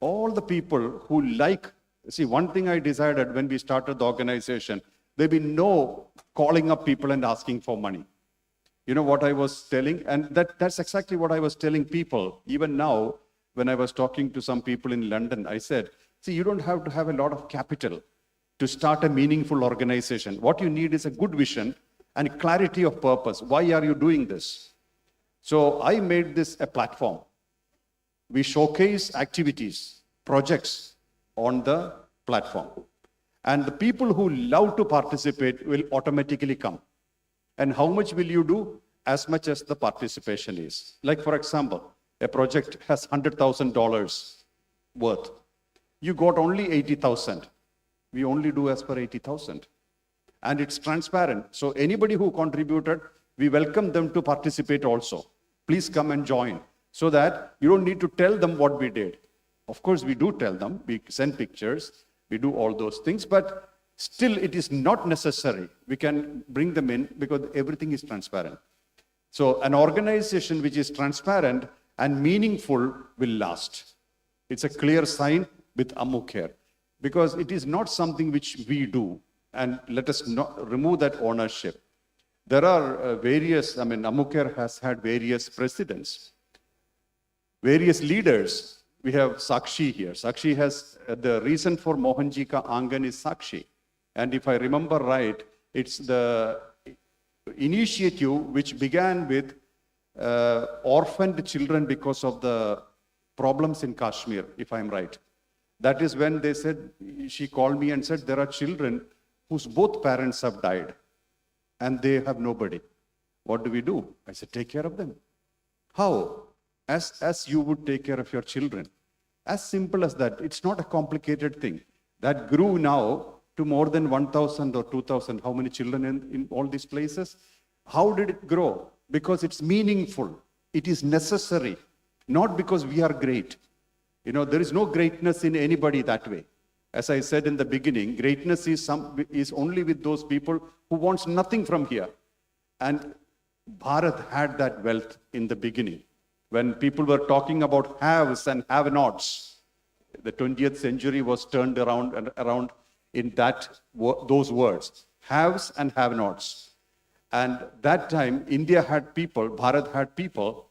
All the people who see, one thing I decided when we started the organization, there'll be no calling up people and asking for money. You know what I was telling? And that's exactly what I was telling people. Even now, when I was talking to some people in London, I said, see, you don't have to have a lot of capital to start a meaningful organization. What you need is a good vision and clarity of purpose. Why are you doing this? So I made this a platform. We showcase activities, projects on the platform. And the people who love to participate will automatically come. And how much will you do? As much as the participation is. Like, for example, a project has $100,000 worth. You got only 80,000. We only do as per 80,000. And it's transparent. So anybody who contributed, we welcome them to participate also. Please come and join, so that you don't need to tell them what we did. Of course, we do tell them, we send pictures, we do all those things, but still it is not necessary. We can bring them in because everything is transparent. So an organization which is transparent and meaningful will last. It's a clear sign with Ammukare, because it is not something which we do, and let us not remove that ownership. There are Ammukare has had various presidents, various leaders. We have Sakshi here. Sakshi has, the reason for Mohanji ka Angan is Sakshi. And if I remember right, it's the initiative which began with orphaned children because of the problems in Kashmir, if I'm right. That is when they said, she called me and said, there are children whose both parents have died and they have nobody. What do we do? I said, take care of them. How? As you would take care of your children. As simple as that. It's not a complicated thing. That grew now to more than 1,000 or 2,000. How many children in all these places? How did it grow? Because it's meaningful. It is necessary. Not because we are great. You know, there is no greatness in anybody that way. As I said in the beginning, greatness is only with those people who wants nothing from here. And Bharat had that wealth in the beginning. When people were talking about haves and have-nots, the 20th century was turned around in those words, haves and have-nots. And that time, India had people, Bharat had people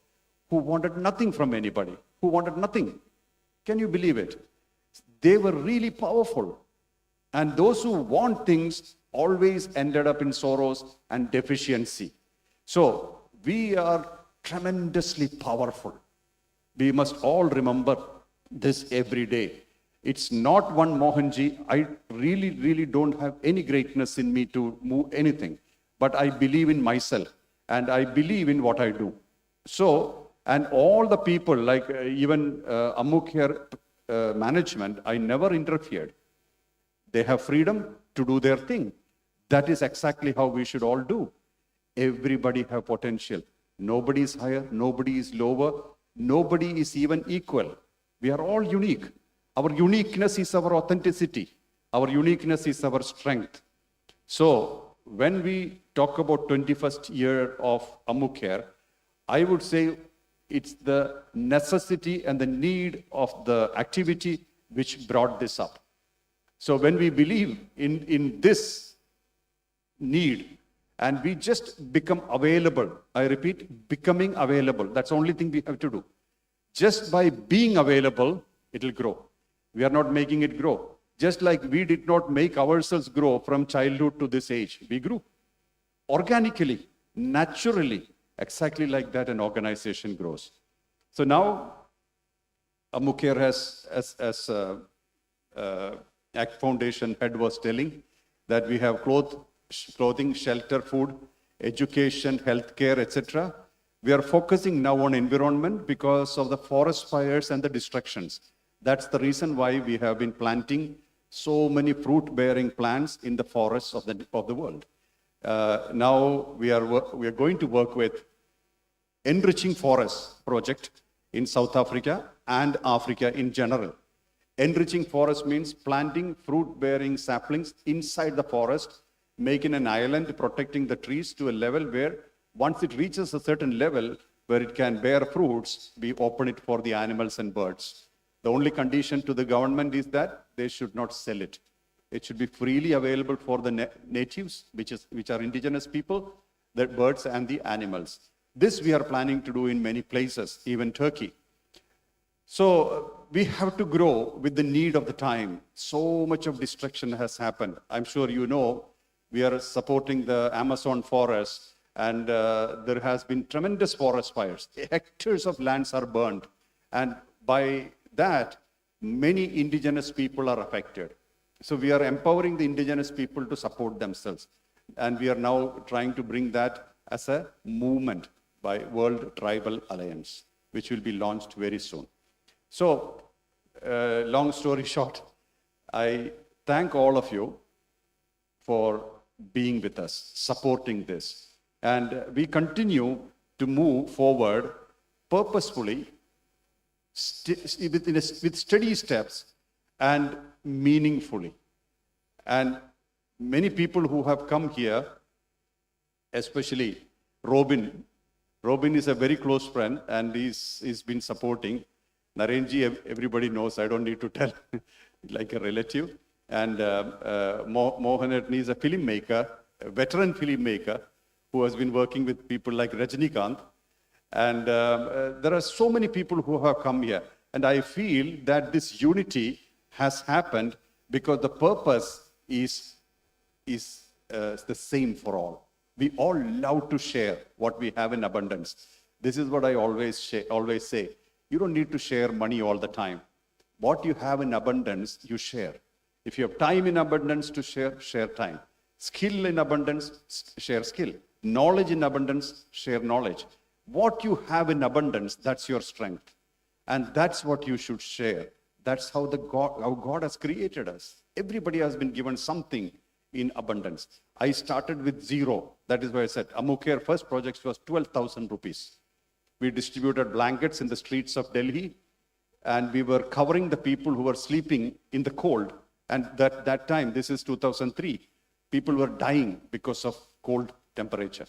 who wanted nothing from anybody, who wanted nothing. Can you believe it? They were really powerful. And those who want things always ended up in sorrows and deficiency. So we are tremendously powerful. We must all remember this every day. It's not one Mohanji. I really don't have any greatness in me to move anything. But I believe in myself and I believe in what I do. So, and all the people, like even Ammucare management, I never interfered. They have freedom to do their thing. That is exactly how we should all do. Everybody have potential. Nobody is higher, nobody is lower, nobody is even equal. We are all unique. Our uniqueness is our authenticity. Our uniqueness is our strength. So when we talk about 21st year of Ammucare, I would say it's the necessity and the need of the activity which brought this up. So when we believe in this need and we just become available, I repeat, becoming available, that's the only thing we have to do. Just by being available, it will grow. We are not making it grow. Just like we did not make ourselves grow from childhood to this age, we grew organically, naturally, exactly like that an organization grows. So now, Ammucare has, as ACT Foundation head was telling, that we have clothing, shelter, food, education, healthcare, etc. We are focusing now on environment because of the forest fires and the destructions. That's the reason why we have been planting so many fruit-bearing plants in the forests of the world. Now we are going to work with Enriching Forests project in South Africa and Africa in general. Enriching forest means planting fruit-bearing saplings inside the forest, making an island, protecting the trees to a level where once it reaches a certain level where it can bear fruits, we open it for the animals and birds. The only condition to the government is that they should not sell it. It should be freely available for the natives, which are indigenous people, the birds and the animals. This we are planning to do in many places, even Turkey. So we have to grow with the need of the time. So much of destruction has happened. I'm sure you know, we are supporting the Amazon forest, and there has been tremendous forest fires. Hectares of lands are burned. And by that, many indigenous people are affected. So we are empowering the indigenous people to support themselves. And we are now trying to bring that as a movement by World Tribal Alliance, which will be launched very soon. So, long story short, I thank all of you for being with us, supporting this. And we continue to move forward purposefully, with steady steps and meaningfully. And many people who have come here, especially Robin is a very close friend and he's been supporting. Narenji, everybody knows, I don't need to tell, like a relative. And Mohanji is a filmmaker, a veteran filmmaker who has been working with people like Rajnikant. And there are so many people who have come here. And I feel that this unity has happened because the purpose is the same for all. We all love to share what we have in abundance. This is what I always say. You don't need to share money all the time. What you have in abundance, you share. If you have time in abundance to share, share time. Skill in abundance, share skill. Knowledge in abundance, share knowledge. What you have in abundance, that's your strength. And that's what you should share. That's how God has created us. Everybody has been given something in abundance. I started with zero. That is why I said Ammucare's first project was 12,000 rupees. We distributed blankets in the streets of Delhi, and we were covering the people who were sleeping in the cold. And that time, this is 2003, people were dying because of cold temperature.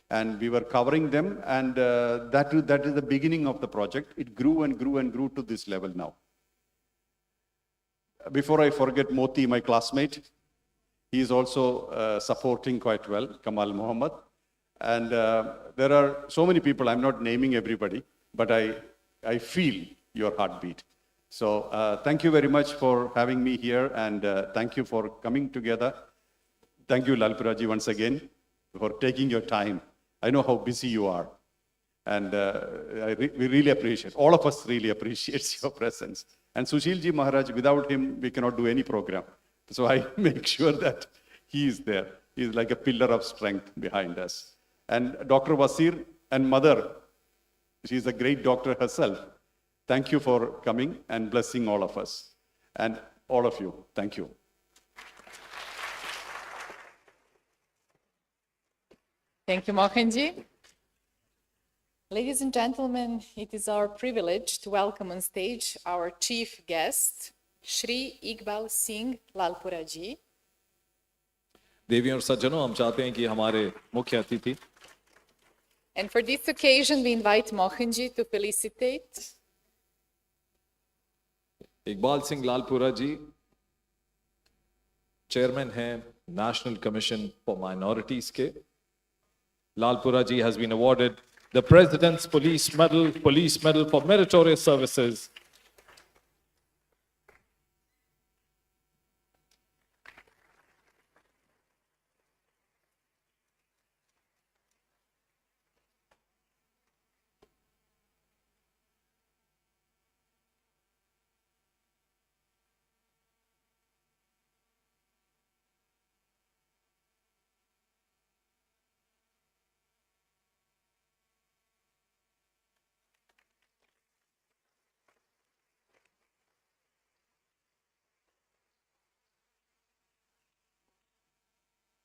And we were covering them, and that is the beginning of the project. It grew and grew and grew to this level now. Before I forget Moti, my classmate, he is also supporting quite well, Kamal Muhammad. And there are so many people, I'm not naming everybody, but I feel your heartbeat. So thank you very much for having me here, and thank you for coming together. Thank you, Lalpuraji, once again, for taking your time. I know how busy you are, and we really appreciate, all of us really appreciate your presence. And Sushilji Maharaj, without him, we cannot do any program. So I make sure that he is there. He is like a pillar of strength behind us. And Dr. Wasir and Mother, she is a great doctor herself. Thank you for coming and blessing all of us. And all of you, thank you. Thank you, Mohanji. Ladies and gentlemen, it is our privilege to welcome on stage our chief guest, Shri Iqbal Singh Lalpuraji. देवियों और सज्जनों, हम चाहते हैं कि हमारे मुख्य अतिथि And for this occasion, we invite Mohanji to felicitate. Iqbal Singh Lalpura ji chairman हैं नेशनल कमीशन फॉर माइनॉरिटीज के. Lalpura ji has been awarded the President's Police Medal for meritorious services.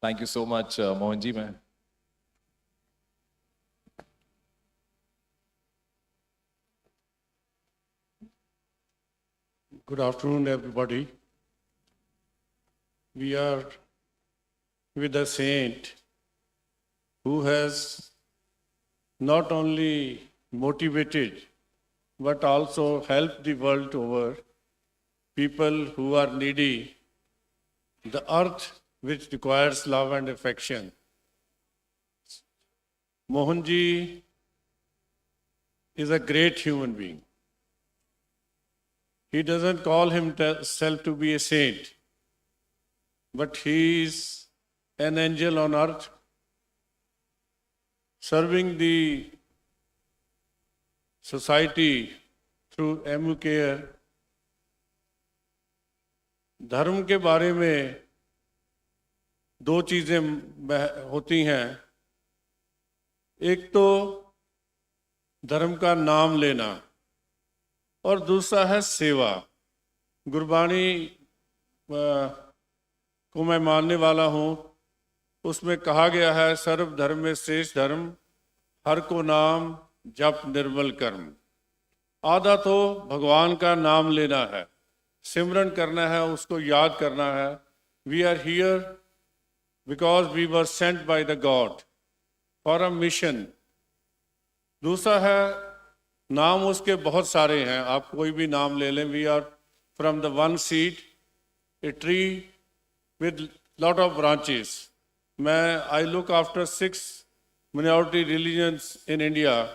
Thank you so much, Mohanji. Good afternoon, everybody. We are with a saint who has not only motivated but also helped the world over, people who are needy, the earth which requires love and affection. Mohanji is a great human being. He doesn't call himself to be a saint, but he is an angel on earth, serving the society through Ammucare. धर्म के बारे में दो चीज़ें होती हैं. एक तो धर्म का नाम लेना और दूसरा है सेवा. गुरबाणी को मैं मानने वाला हूँ. उसमें कहा गया है, सर्व धर्म में श्रेष्ठ धर्म, हर को नाम जप निर्मल कर्म. आधा तो भगवान का नाम लेना है, सिमरन करना है, उसको याद करना है. We are here because we were sent by the God for a mission. दूसरा है, नाम उसके बहुत सारे हैं, आप कोई भी नाम ले लें. We are from the one seed, a tree with lot of branches. I look after 6 minority religions in India,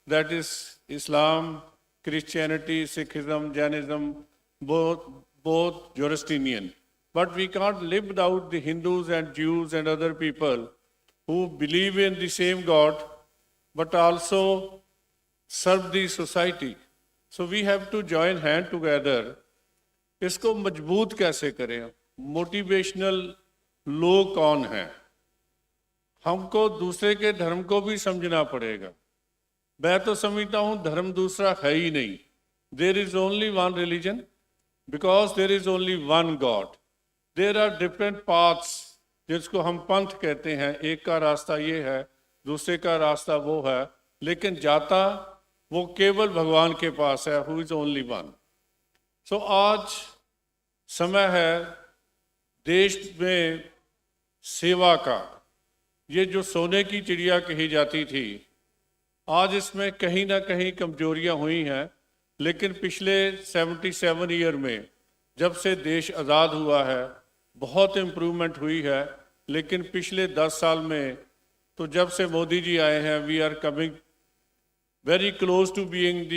that is Islam, Christianity, Sikhism, Jainism, both Zoroastrian. But we can't live without the Hindus and Jews and other people who believe in the same God, but also serve the society. So we have to join hand together. इसको मजबूत कैसे करें? Motivational लोग कौन हैं? हमको दूसरे के धर्म को भी समझना पड़ेगा. मैं तो समझता हूँ धर्म दूसरा है ही नहीं. There is only one religion because there is only one God. There are different paths, जिसको हम पंथ कहते हैं. एक का रास्ता ये है, दूसरे का रास्ता वो है, लेकिन जाता वो केवल भगवान के पास है, who is only one. So आज समय है देश में सेवा का. ये जो सोने की चिड़िया कही जाती थी, आज इसमें कहीं ना कहीं कमजोरियां हुई हैं, लेकिन पिछले 77 ईयर में जब से देश आज़ाद हुआ है बहुत इम्प्रूवमेंट हुई है. लेकिन पिछले 10 साल में तो जब से मोदी जी आए हैं, we are coming very close to being the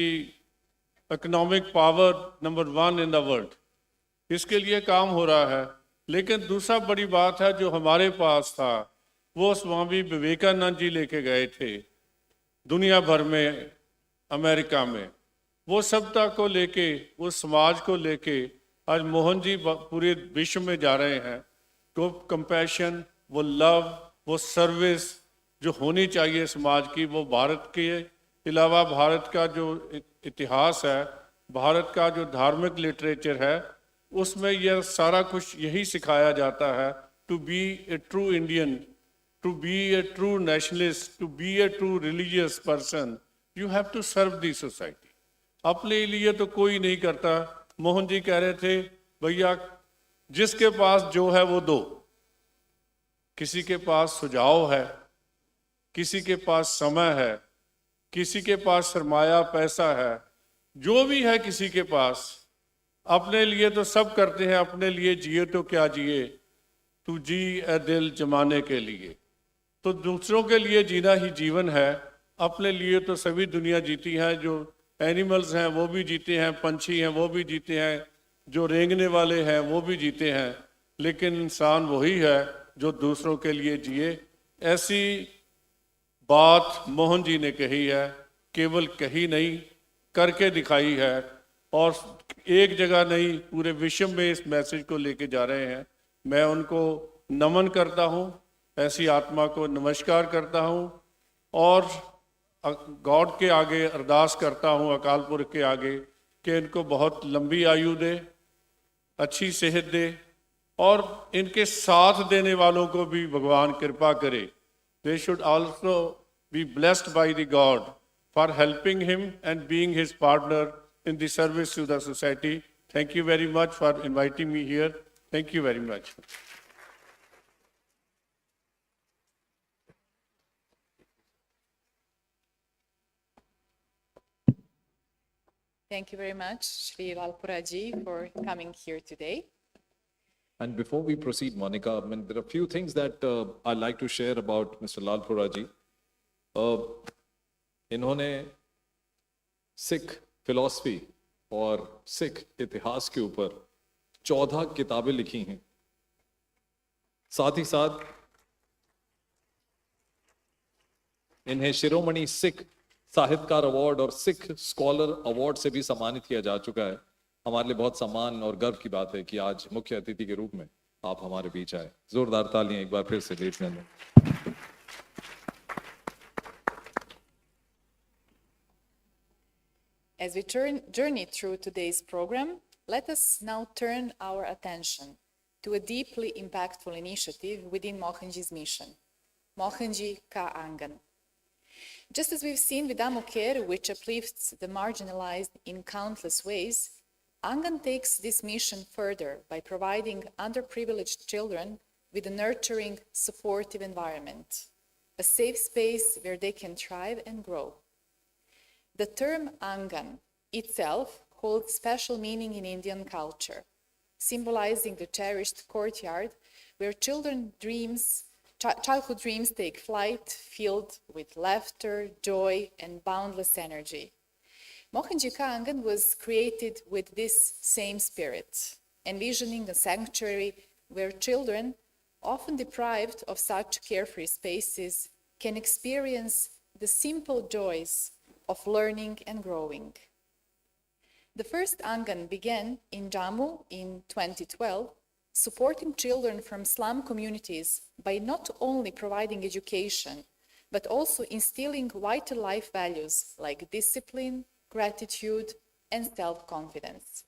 economic power number 1 in the world. इसके लिए काम हो रहा है. लेकिन दूसरा बड़ी बात है जो हमारे पास था, वो स्वामी विवेकानंद जी लेके गए थे दुनिया भर में, अमेरिका में. वो सभ्यता को लेके, वो समाज को लेके आज मोहन जी पूरे विश्व में जा रहे हैं. तो कंपैशन, वो लव, वो सर्विस जो होनी चाहिए समाज की, वो भारत के अलावा भारत का जो इतिहास है, भारत का जो धार्मिक लिटरेचर है, उसमें यह सारा कुछ यही सिखाया जाता है. To be a true Indian, to be a true nationalist, to be a true religious person, you have to serve the society. अपने लिए तो कोई नहीं करता. मोहन जी कह रहे थे, भैया जिसके पास जो है वो दो. किसी के पास सुझाव है, किसी के पास समय है, किसी के पास सरमाया पैसा है, जो भी है किसी के पास, अपने लिए तो सब करते हैं. अपने लिए जिए तो क्या जिए, तू जी ए दिल जमाने के लिए. तो दूसरों के लिए जीना ही जीवन है. अपने लिए तो सभी दुनिया जीती है. जो एनिमल्स हैं वो भी जीते हैं, पंछी हैं वो भी जीते हैं, जो रेंगने वाले हैं वो भी जीते हैं. लेकिन इंसान वही है जो दूसरों के लिए जिए. ऐसी बात मोहन जी ने कही है, केवल कही नहीं, करके दिखाई है. और एक जगह नहीं, पूरे विश्व में इस मैसेज को लेके जा रहे हैं. मैं उनको नमन करता हूँ, ऐसी आत्मा को नमस्कार करता हूँ, और गॉड के आगे अरदास करता हूँ, अकाल पुरख के आगे, कि इनको बहुत लंबी आयु दे, अच्छी सेहत दे, और इनके साथ देने वालों को भी भगवान कृपा करे. They should also be blessed by the God for helping him and being his partner in the service to the society. Thank you very much for inviting me here. Thank you very much. Thank you very much, Shri Lalpuraji, for coming here today. And before we proceed, Monica, I mean, there are a few things that I'd like to share about Mr. Lalpuraji. इन्होंने Sikh philosophy और सिख इतिहास के ऊपर 14 किताबें लिखी हैं. साथ ही साथ इन्हें शिरोमणि सिख साहित्यकार अवार्ड और सिख स्कॉलर अवार्ड से भी सम्मानित किया जा चुका है. हमारे लिए बहुत सम्मान और गर्व की बात है कि आज मुख्य अतिथि के रूप में आप हमारे बीच आए. जोरदार तालियां एक बार फिर से देश में. As we journey through today's program, let us now turn our attention to a deeply impactful initiative within Mohanji's mission, Mohanji Ka Angan. Just as we've seen with Ammukare, which uplifts the marginalized in countless ways, Angan takes this mission further by providing underprivileged children with a nurturing, supportive environment, a safe space where they can thrive and grow. The term Angan itself holds special meaning in Indian culture, symbolizing the cherished courtyard where childhood dreams take flight, filled with laughter, joy, and boundless energy. Mohanji Ka Angan was created with this same spirit, envisioning a sanctuary where children, often deprived of such carefree spaces, can experience the simple joys of learning and growing. The first Angan began in Jammu in 2012, supporting children from slum communities by not only providing education, but also instilling vital life values like discipline, gratitude, and self-confidence.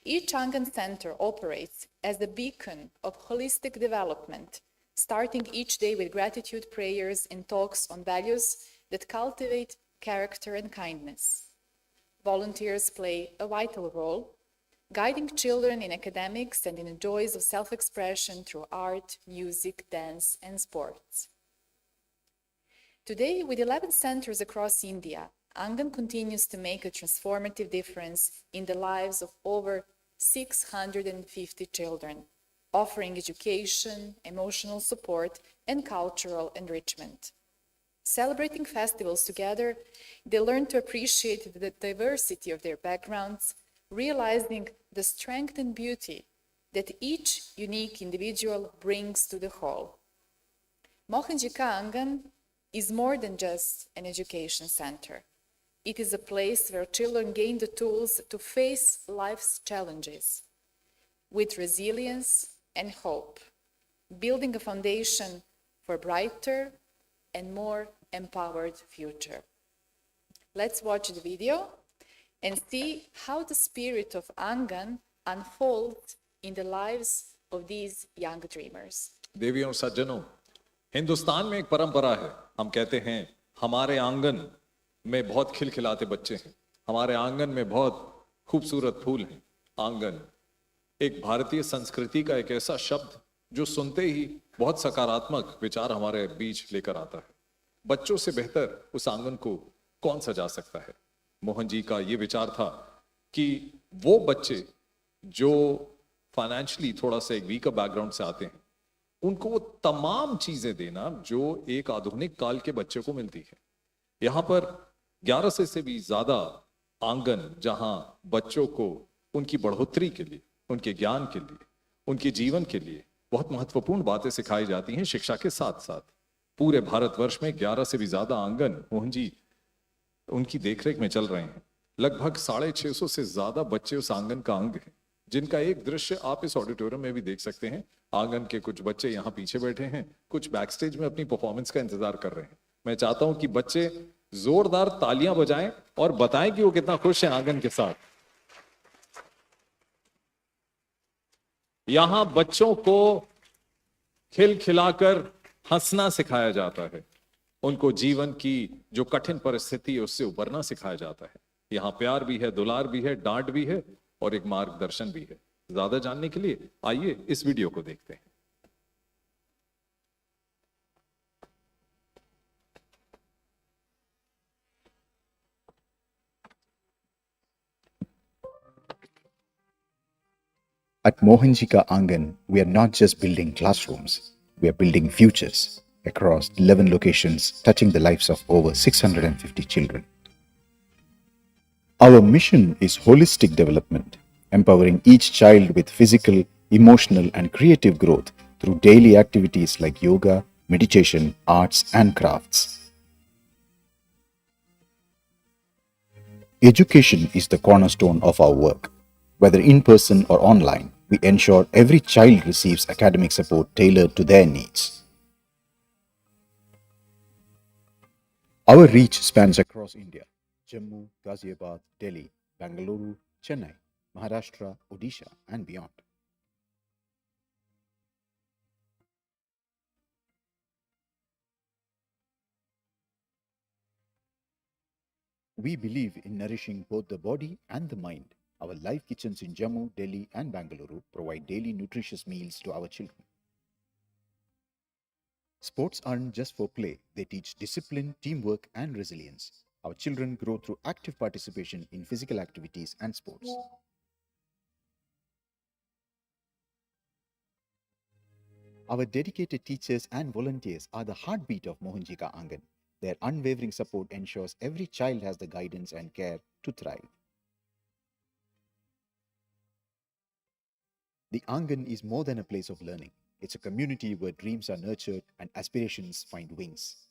Each Angan center operates as the beacon of holistic development, starting each day with gratitude prayers and talks on values that cultivate character and kindness. Volunteers play a vital role, guiding children in academics and in the joys of self-expression through art, music, dance, and sports. Today, with 11 centers across India, Angan continues to make a transformative difference in the lives of over 650 children, offering education, emotional support, and cultural enrichment. Celebrating festivals together, they learn to appreciate the diversity of their backgrounds, realizing the strength and beauty that each unique individual brings to the whole. Mohanji Angan is more than just an education center. It is a place where children gain the tools to face life's challenges with resilience and hope, building a foundation for a brighter and more empowered future. Let's watch the video and see how the spirit of Angan unfolds in the lives of these young dreamers. देवियों और सज्जनों, हिंदुस्तान में एक परंपरा है। हम कहते हैं हमारे आंगन में बहुत खिलखिलाते बच्चे हैं, हमारे आंगन में बहुत खूबसूरत फूल हैं। आंगन एक भारतीय संस्कृति का एक ऐसा शब्द जो सुनते ही बहुत सकारात्मक विचार हमारे बीच लेकर आता है। बच्चों से बेहतर उस आंगन को कौन सजा सकता है। मोहन जी का ये विचार था कि वो बच्चे जो फाइनेंशियली थोड़ा सा एक वीकर बैकग्राउंड से आते हैं, उनको वो तमाम चीजें देना जो एक आधुनिक काल के बच्चे को मिलती है। यहाँ पर 1100 से भी ज्यादा आंगन जहां बच्चों को उनकी बढ़ोतरी के लिए, उनके ज्ञान के लिए, उनके जीवन के लिए बहुत महत्वपूर्ण बातें सिखाई जाती हैं शिक्षा के साथ साथ। पूरे भारतवर्ष में 11 से भी ज्यादा आंगन मोहन जी उनकी देखरेख में चल रहे हैं। लगभग 650 से ज्यादा बच्चे उस आंगन का अंग हैं, जिनका एक दृश्य आप इस ऑडिटोरियम में भी देख सकते हैं। आंगन के कुछ बच्चे यहाँ पीछे बैठे हैं, कुछ बैक स्टेज में अपनी परफॉर्मेंस का इंतजार कर रहे हैं। मैं चाहता हूं कि बच्चे जोरदार तालियां बजाएं और बताएं कि वो कितना खुश हैं आंगन के साथ। यहां बच्चों को खिलखिलाकर हंसना सिखाया जाता है, उनको जीवन की जो कठिन परिस्थिति है उससे उबरना सिखाया जाता है। यहाँ प्यार भी है, दुलार भी है, डांट भी है और एक मार्गदर्शन भी है। ज्यादा जानने के लिए आइए इस वीडियो को देखते हैं। At Mohanji Angan, we are not just building classrooms, we are building futures across 11 locations touching the lives of over 650 children. Our mission is holistic development, empowering each child with physical, emotional, and creative growth through daily activities like yoga, meditation, arts, and crafts. Education is the cornerstone of our work. Whether in person or online, we ensure every child receives academic support tailored to their needs. Our reach spans across India: Jammu, Ghaziabad, Delhi, Bangalore, Chennai, Maharashtra, Odisha, and beyond. We believe in nourishing both the body and the mind. Our live kitchens in Jammu, Delhi, and Bangalore provide daily nutritious meals to our children. Sports aren't just for play, they teach discipline, teamwork, and resilience. Our children grow through active participation in physical activities and sports. Our dedicated teachers and volunteers are the heartbeat of Mohanji Angan. Their unwavering support ensures every child has the guidance and care to thrive. The Angan is more than a place of learning. It's a community where dreams are nurtured and aspirations find wings.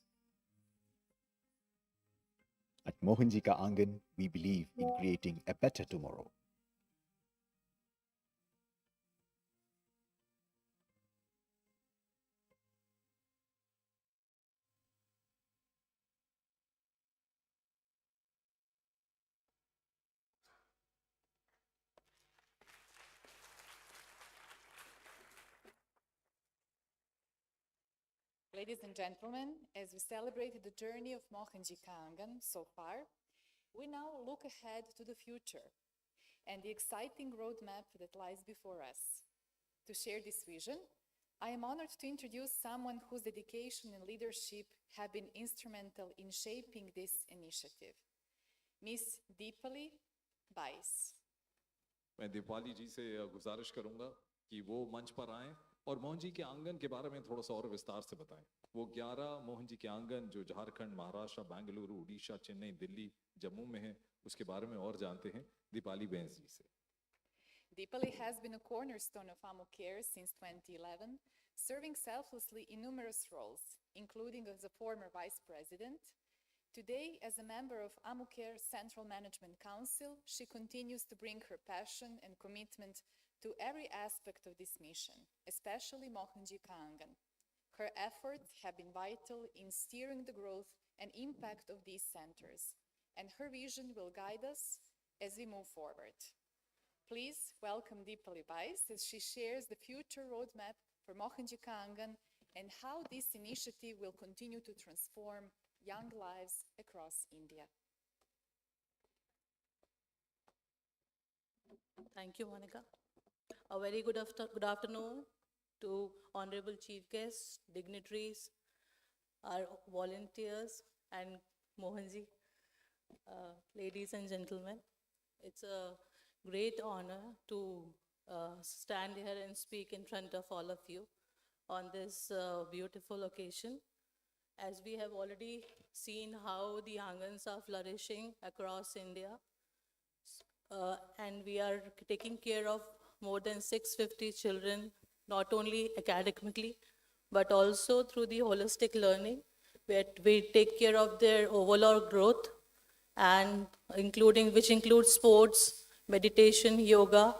At Mohanji Angan, we believe in creating a better tomorrow. Ladies and gentlemen, as we celebrated the journey of Mohanji Angan so far, we now look ahead to the future and the exciting roadmap that lies before us. To share this vision, I am honored to introduce someone whose dedication and leadership have been instrumental in shaping this initiative, Miss Deepali Bais. मैं दीपाली जी से गुजारिश करूंगा कि वो मंच पर आएं और मोहन जी के आंगन के बारे में थोड़ा सा और विस्तार से बताएं। वो 11 मोहन जी के आंगन जो झारखंड, महाराष्ट्र, बेंगलुरु, उड़ीसा, चेन्नई, दिल्ली, जम्मू में है, उसके बारे में और जानते हैं दीपाली बैंस जी से। Deepali has been a cornerstone of Ammucare since 2011, serving selflessly in numerous roles, including as a former vice president. Today, as a member of Ammucare's Central Management Council, she continues to bring her passion and commitment to every aspect of this mission, especially Mohanji Angan. Her efforts have been vital in steering the growth and impact of these centers, and her vision will guide us as we move forward. Please welcome Deepali Bais as she shares the future roadmap for Mohanji Angan and how this initiative will continue to transform young lives across India. Thank you, Monica. A very good afternoon to honorable chief guests, dignitaries, our volunteers, and Mohanji, ladies and gentlemen. It's a great honor to stand here and speak in front of all of you on this beautiful occasion. As we have already seen how the Angans are flourishing across India, and we are taking care of more than 650 children, not only academically, but also through the holistic learning, where we take care of their overall growth, and which includes sports, meditation, yoga,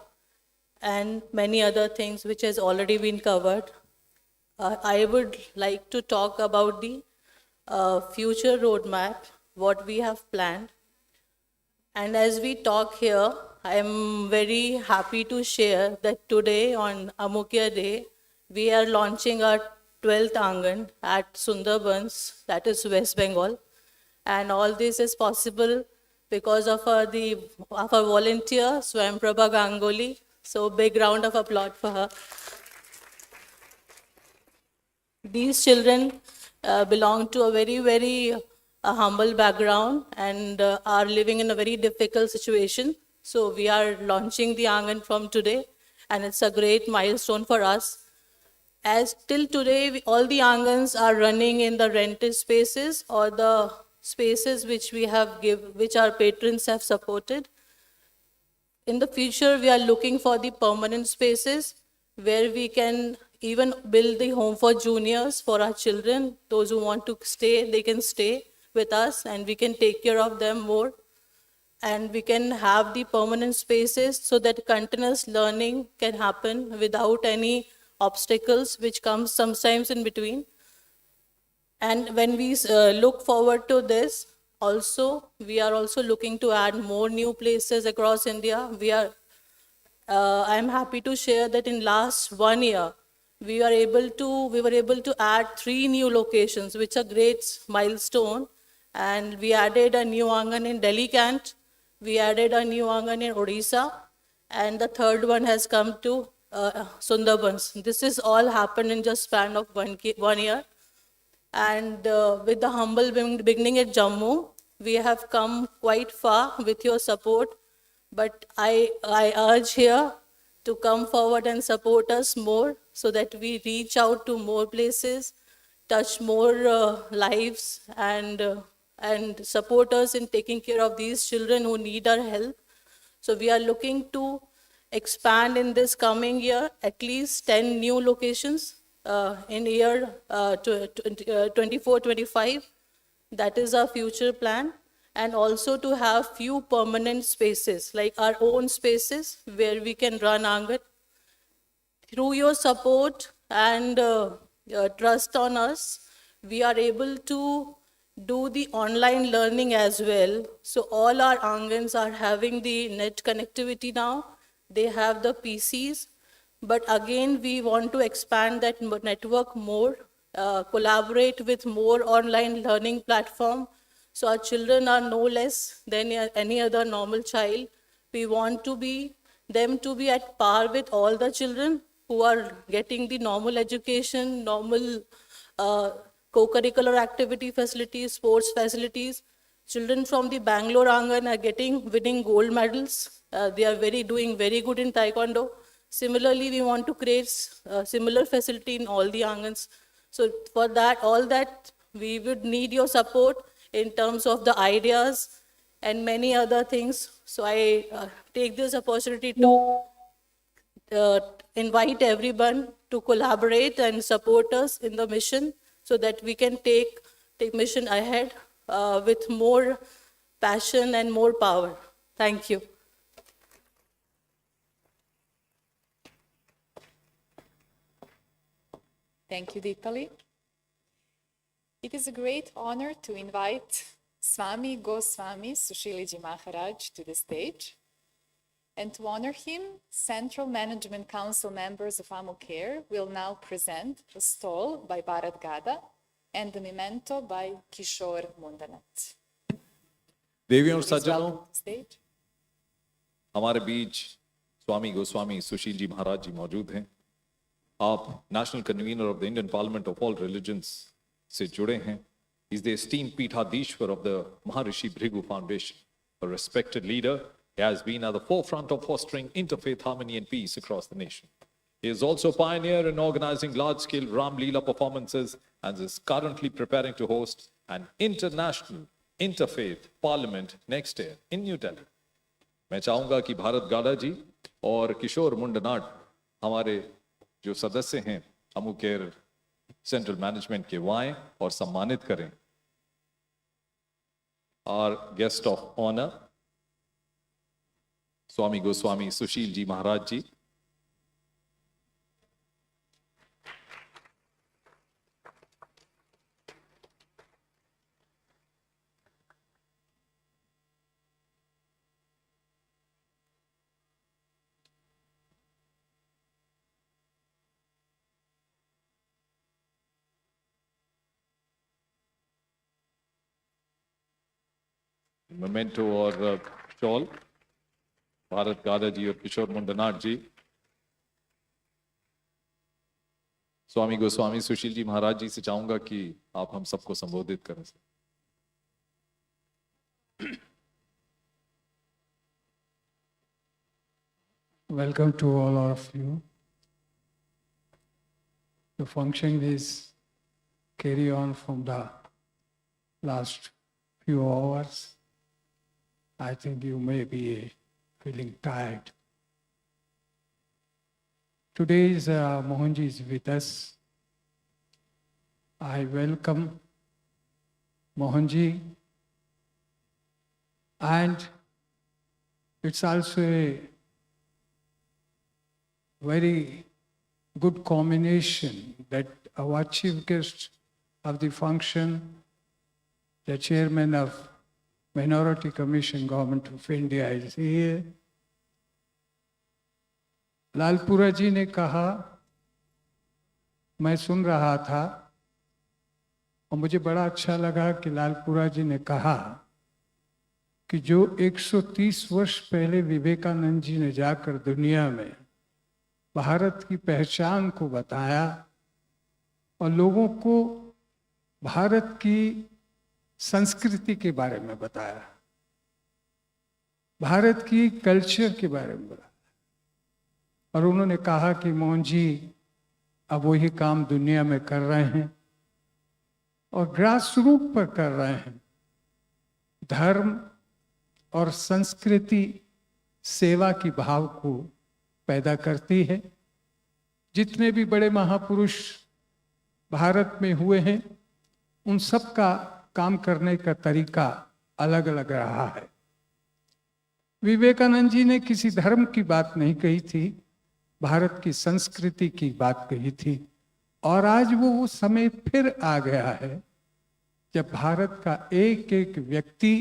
and many other things which has already been covered. I would like to talk about the future roadmap, what we have planned. And as we talk here, I am very happy to share that today on Ammucare Day, we are launching our 12th Angan at Sundarbans, that is West Bengal. And all this is possible because of our volunteer, Swayamprabha Ganguly. So big round of applause for her. These children belong to a very, very humble background and are living in a very difficult situation. So we are launching the Angan from today, and it's a great milestone for us. As till today, all the Angans are running in the rented spaces or the spaces which which our patrons have supported. In the future, we are looking for the permanent spaces where we can even build the home for juniors for our children. Those who want to stay, they can stay with us and we can take care of them more. And we can have the permanent spaces so that continuous learning can happen without any obstacles which comes sometimes in between. And when we look forward to this, we are also looking to add more new places across India. I am happy to share that in last 1 year, we were able to add 3 new locations, which are great milestone. And we added a new Angan in Delhi Cant, we added a new Angan in Odisha, and the third one has come to Sundarbans. This is all happened in just span of 1 year. And with the humble beginning at Jammu, we have come quite far with your support. But I urge here to come forward and support us more so that we reach out to more places, touch more lives, and support us in taking care of these children who need our help. So we are looking to expand in this coming year at least 10 new locations in year 24-25. That is our future plan. And also to have few permanent spaces, like our own spaces where we can run Angan. Through your support and trust on us, we are able to do the online learning as well. So all our Angans are having the net connectivity now. They have the PCs. But again, we want to expand that network more collaborate with more online learning platform. So our children are no less than any other normal child. We want them to be at par with all the children who are getting the normal education, normal co-curricular activity facilities, sports facilities. Children from the Bangalore Angan are winning gold medals. They are doing very good in Taekwondo. Similarly, we want to create similar facility in all the Angans. So for all that, we would need your support in terms of the ideas and many other things. So I take this opportunity to invite everyone to collaborate and support us in the mission so that we can take mission ahead with more passion and more power. Thank you. Thank you, Deepali. It is a great honor to invite Swami Goswami Sushiliji Maharaj to the stage. And to honor him, Central Management Council members of Ammucare will now present a stole by Bharat Gada and the memento by Kishore Mundanat. देवियों और सज्जनों, Welcome to the stage. हमारे बीच स्वामी गोस्वामी सुशील जी महाराज जी मौजूद हैं। आप national convener of the Indian parliament of all religions से जुड़े हैं। He's the esteemed Pithadishwar of the Maharishi Bhrigu Foundation, a respected leader. He has been at the forefront of fostering interfaith harmony and peace across the nation. He is also a pioneer in organizing large-scale Ram Leela performances and is currently preparing to host an international interfaith parliament next year in New Delhi. मैं चाहूंगा कि भारत गाड़ा जी और किशोर मुंडनाट हमारे जो सदस्य हैं अमुकेयर central management के वो आएं और सम्मानित करें। Our guest of honor, Swami Goswami Sushil Ji Maharaj Ji. Memento और शॉल भारत गादा जी और किशोर मुंडनाट जी। स्वामी गोस्वामी सुशील जी महाराज जी से चाहूंगा कि आप हम सबको संबोधित करें। Welcome to all of you. The function is carry on from the last few hours. I think you may be feeling tired. Today is Mohanji is with us. I welcome Mohanji, and it's also a very good combination that our chief guest of the function, the chairman of Minority Commission, Government of India is here. Lalpura जी ने कहा, मैं सुन रहा था और मुझे बड़ा अच्छा लगा कि लालपुरा जी ने कहा कि जो 130 वर्ष पहले विवेकानंद जी ने जाकर दुनिया में भारत की पहचान को बताया और लोगों को भारत की संस्कृति के बारे में बताया, भारत की कल्चर के बारे में बताया, और उन्होंने कहा कि मोहन जी अब वही काम दुनिया में कर रहे हैं और ग्रास रूट पर कर रहे हैं। धर्म और संस्कृति सेवा की भाव को पैदा करती है। जितने भी बड़े महापुरुष भारत में हुए हैं, उन सब का काम करने का तरीका अलग अलग रहा है। विवेकानंद जी ने किसी धर्म की बात नहीं कही थी, भारत की संस्कृति की बात कही थी, और आज वो समय फिर आ गया है जब भारत का एक एक व्यक्ति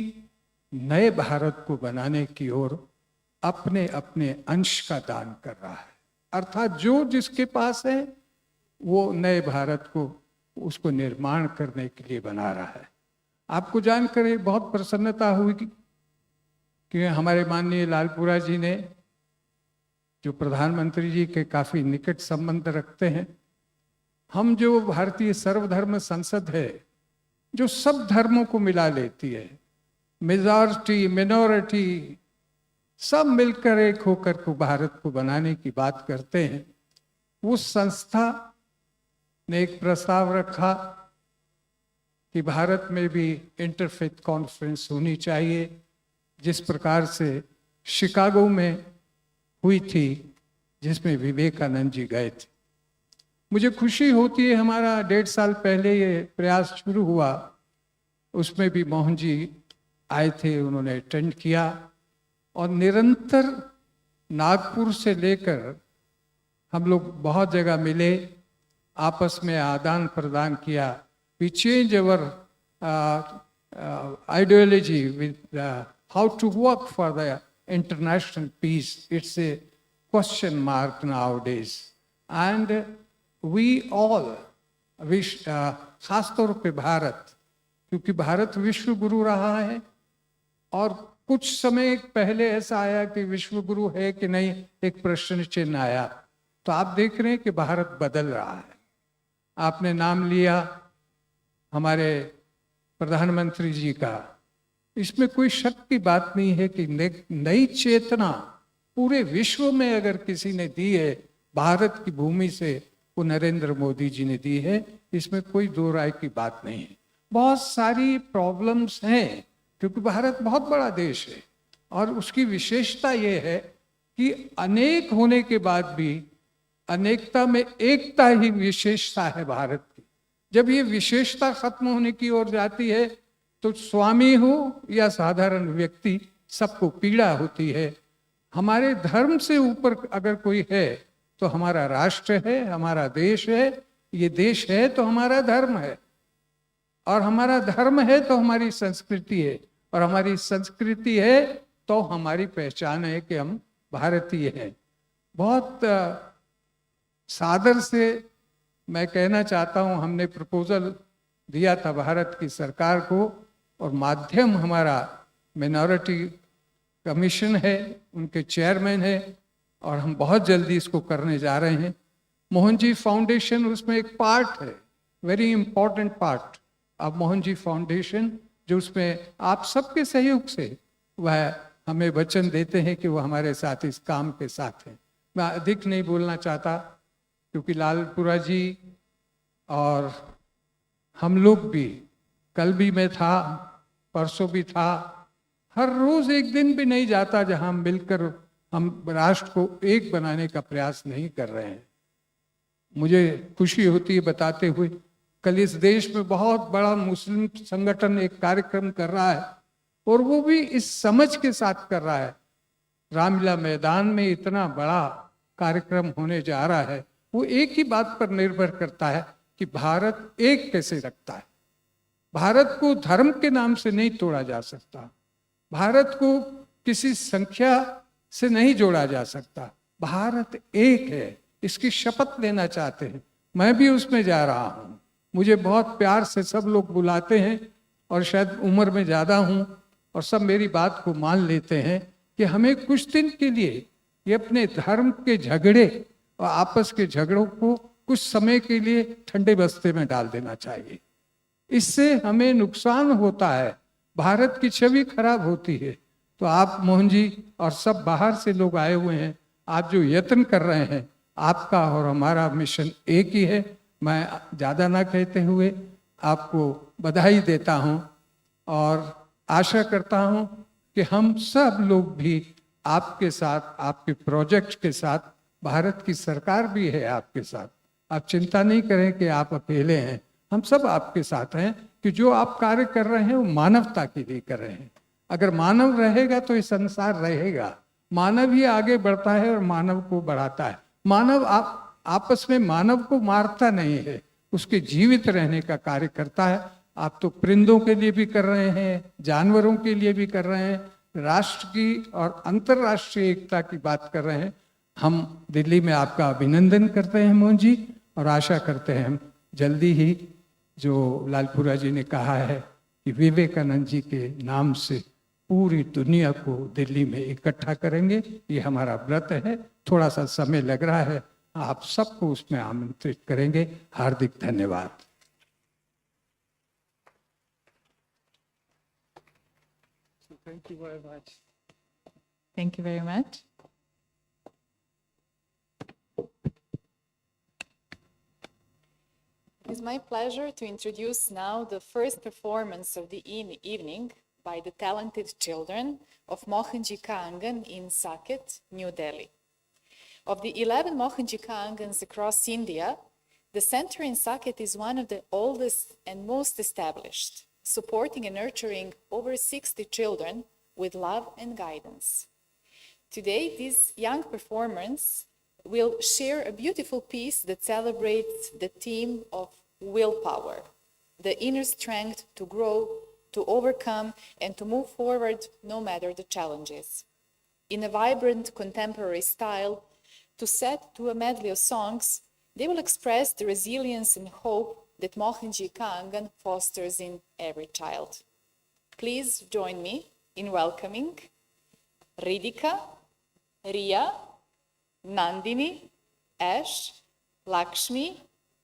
नए भारत को बनाने की ओर अपने अपने अंश का दान कर रहा है। अर्थात जो जिसके पास है वो नए भारत को उसको निर्माण करने के लिए बना रहा है। आपको जानकर एक बहुत प्रसन्नता हुई कि हमारे माननीय लालपुरा जी ने, जो प्रधानमंत्री जी के काफ़ी निकट संबंध रखते हैं, हम जो भारतीय सर्वधर्म संसद है जो सब धर्मों को मिला लेती है, मेजॉरिटी मिनॉरिटी सब मिलकर एक होकर को भारत को बनाने की बात करते हैं, उस संस्था ने एक प्रस्ताव रखा कि भारत में भी इंटरफेथ कॉन्फ्रेंस होनी चाहिए, जिस प्रकार से शिकागो में हुई थी, जिसमें विवेकानंद जी गए थे। मुझे खुशी होती है, हमारा 1.5 साल पहले ये प्रयास शुरू हुआ, उसमें भी मोहन जी आए थे, उन्होंने अटेंड किया और निरंतर नागपुर से लेकर हम लोग बहुत जगह मिले, आपस में आदान प्रदान किया। We change our ideology with how to work for the international peace. It's a question mark nowadays and we all wish, खासतौर पे भारत, क्योंकि भारत विश्व गुरु रहा है और कुछ समय पहले ऐसा आया कि विश्व गुरु है कि नहीं, एक प्रश्न चिन्ह आया। तो आप देख रहे हैं कि भारत बदल रहा है। आपने नाम लिया हमारे प्रधानमंत्री जी का, इसमें कोई शक की बात नहीं है कि नई चेतना पूरे विश्व में अगर किसी ने दी है भारत की भूमि से, वो नरेंद्र मोदी जी ने दी है, इसमें कोई दो राय की बात नहीं है। बहुत सारी प्रॉब्लम्स हैं क्योंकि भारत बहुत बड़ा देश है और उसकी विशेषता ये है कि अनेक होने के बाद भी अनेकता में एकता ही विशेषता है भारत की। जब ये विशेषता खत्म होने की ओर जाती है तो स्वामी हो या साधारण व्यक्ति, सबको पीड़ा होती है। हमारे धर्म से ऊपर अगर कोई है तो हमारा राष्ट्र है, हमारा देश है। ये देश है तो हमारा धर्म है और हमारा धर्म है तो हमारी संस्कृति है और हमारी संस्कृति है तो हमारी पहचान है कि हम भारतीय हैं। बहुत सादर से मैं कहना चाहता हूँ, हमने प्रपोजल दिया था भारत की सरकार को और माध्यम हमारा मिनॉरिटी कमीशन है, उनके चेयरमैन है और हम बहुत जल्दी इसको करने जा रहे हैं। मोहनजी फाउंडेशन उसमें एक पार्ट है, वेरी इंपॉर्टेंट पार्ट। अब मोहनजी फाउंडेशन जो उसमें आप सबके सहयोग से वह हमें वचन देते हैं कि वो हमारे साथ इस काम के साथ हैं। मैं अधिक नहीं बोलना चाहता क्योंकि लालपुरा जी और हम लोग भी, कल भी मैं था, परसों भी था, हर रोज एक दिन भी नहीं जाता जहां हम मिलकर हम राष्ट्र को एक बनाने का प्रयास नहीं कर रहे हैं। मुझे खुशी होती है बताते हुए, कल इस देश में बहुत बड़ा मुस्लिम संगठन एक कार्यक्रम कर रहा है और वो भी इस समझ के साथ कर रहा है। रामलीला मैदान में इतना बड़ा कार्यक्रम होने जा रहा है, वो एक ही बात पर निर्भर करता है कि भारत एक कैसे रखता है। भारत को धर्म के नाम से नहीं तोड़ा जा सकता, भारत को किसी संख्या से नहीं जोड़ा जा सकता। भारत एक है, इसकी शपथ लेना चाहते हैं। मैं भी उसमें जा रहा हूँ। मुझे बहुत प्यार से सब लोग बुलाते हैं और शायद उम्र में ज़्यादा हूँ और सब मेरी बात को मान लेते हैं कि हमें कुछ दिन के लिए ये अपने धर्म के झगड़े और आपस के झगड़ों को कुछ समय के लिए ठंडे बस्ते में डाल देना चाहिए। इससे हमें नुकसान होता है, भारत की छवि खराब होती है। तो आप मोहन जी और सब बाहर से लोग आए हुए हैं, आप जो यत्न कर रहे हैं, आपका और हमारा मिशन एक ही है। मैं ज़्यादा ना कहते हुए आपको बधाई देता हूँ और आशा करता हूँ कि हम सब लोग भी आपके साथ, आपके प्रोजेक्ट के साथ, भारत की सरकार भी है आपके साथ। आप चिंता नहीं करें कि आप अकेले हैं, हम सब आपके साथ हैं कि जो आप कार्य कर रहे हैं वो मानवता के लिए कर रहे हैं। अगर मानव रहेगा तो ये संसार रहेगा। मानव ही आगे बढ़ता है और मानव को बढ़ाता है। मानव आपस में मानव को मारता नहीं है, उसके जीवित रहने का कार्य करता है। आप तो परिंदों के लिए भी कर रहे हैं, जानवरों के लिए भी कर रहे हैं, राष्ट्र की और अंतर्राष्ट्रीय एकता की बात कर रहे हैं। हम दिल्ली में आपका अभिनंदन करते हैं मोहन जी और आशा करते हैं हम जल्दी ही जो लालपुरा जी ने कहा है कि विवेकानंद जी के नाम से पूरी दुनिया को दिल्ली में इकट्ठा करेंगे, ये हमारा व्रत है। थोड़ा सा समय लग रहा है, आप सबको उसमें आमंत्रित करेंगे। हार्दिक धन्यवाद। Thank you very much. Thank you very much. It is my pleasure to introduce now the first performance of the evening by the talented children of Mohanji Angan in Saket, New Delhi. Of the 11 Mohanji Angans across India, the center in Saket is one of the oldest and most established, supporting and nurturing over 60 children with love and guidance. Today, these young performers will share a beautiful piece that celebrates the theme of willpower, the inner strength to grow, to overcome, and to move forward no matter the challenges. In a vibrant contemporary style, to set to a medley of songs, they will express the resilience and hope that Mohanji Angan fosters in every child. Please join me in welcoming Ridika, Ria, Nandini, Ash, Lakshmi,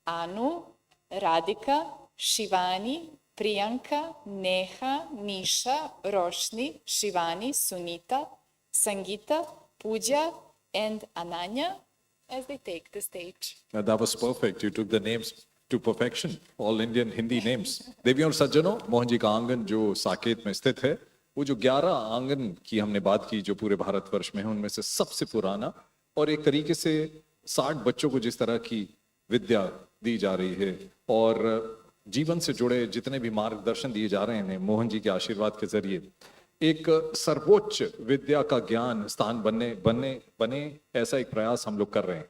Anu, Radhika, Shivani, Priyanka, Neha, Nisha, Roshni, Shivani, Sunita, Sangeeta, Pooja, and Ananya as they take the stage. That was perfect. You took the names to perfection. All Indian Hindi names. देवियों और सज्जनों, मोहनजी का आंगन जो साकेत में स्थित है, वो जो 11 आंगन की हमने बात की जो पूरे भारतवर्ष में है, उनमें से सबसे पुराना और एक तरीके से 60 बच्चों को जिस तरह की विद्या दी जा रही है और जीवन से जुड़े जितने भी मार्गदर्शन दिए जा रहे हैं मोहन जी के आशीर्वाद के जरिए, एक सर्वोच्च विद्या का ज्ञान स्थान बने ऐसा एक प्रयास हम लोग कर रहे हैं।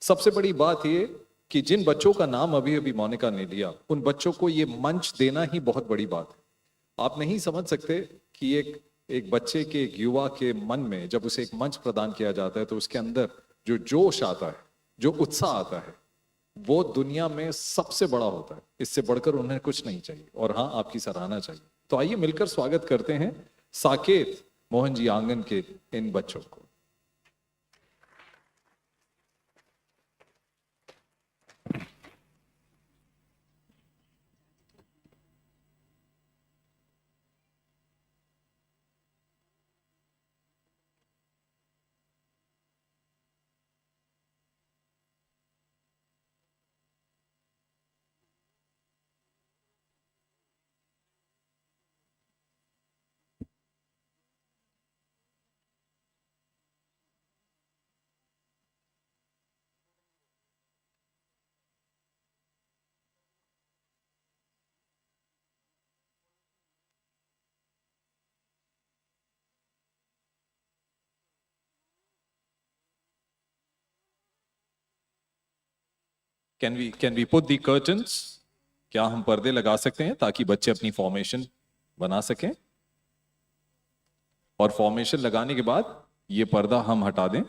सबसे बड़ी बात ये कि जिन बच्चों का नाम अभी अभी मोनिका ने लिया, उन बच्चों को ये मंच देना ही बहुत बड़ी बात है। आप नहीं समझ सकते कि एक बच्चे के, एक युवा के मन में जब उसे एक मंच प्रदान किया जाता है तो उसके अंदर जो जोश आता है, जो उत्साह आता है, वो दुनिया में सबसे बड़ा होता है। इससे बढ़कर उन्हें कुछ नहीं चाहिए और हाँ, आपकी सराहना चाहिए। तो आइए मिलकर स्वागत करते हैं साकेत मोहनजी आंगन के इन बच्चों को। Can we put the curtains? क्या हम पर्दे लगा सकते हैं ताकि बच्चे अपनी फॉर्मेशन बना सकें? और फॉर्मेशन लगाने के बाद ये पर्दा हम हटा दें।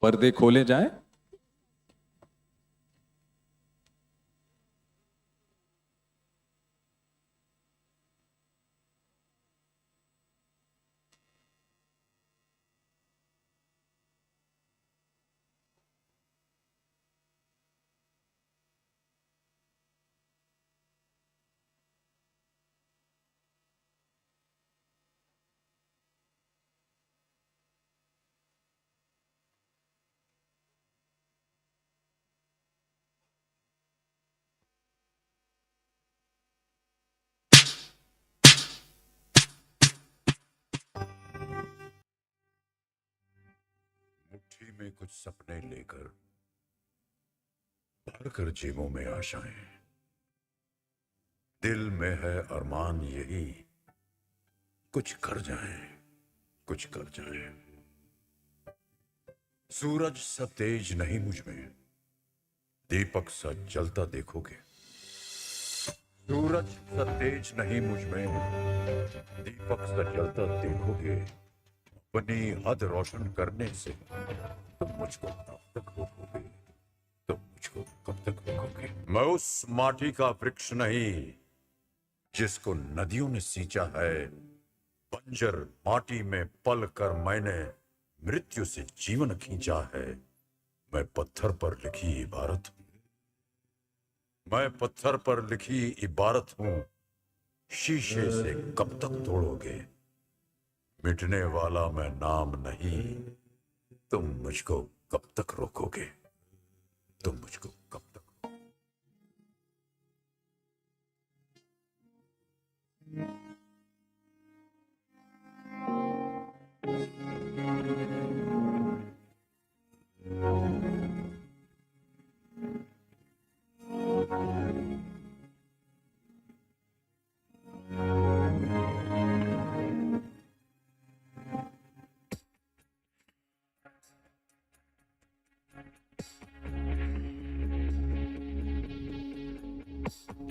पर्दे खोले जाएं। मुट्ठी में कुछ सपने लेकर भरकर जेबों में आशाएं, दिल में है अरमान यही कुछ कर जाएं, कुछ कर जाएं। सूरज सा तेज नहीं मुझ में, दीपक सा जलता देखोगे। सूरज सा तेज नहीं मुझ में, दीपक सा जलता देखोगे। अपनी हद रोशन करने से तुम मुझको कब तक रोकोगे? तुम मुझको कब तक रोकोगे? मैं उस माटी का वृक्ष नहीं जिसको नदियों ने सींचा है। बंजर माटी में पल कर मैंने मृत्यु से जीवन खींचा है। मैं पत्थर पर लिखी इबारत हूं। मैं पत्थर पर लिखी इबारत हूं। शीशे से कब तक तोड़ोगे? मिटने वाला मैं नाम नहीं। तुम मुझको कब तक रोकोगे? तुम मुझको कब तक?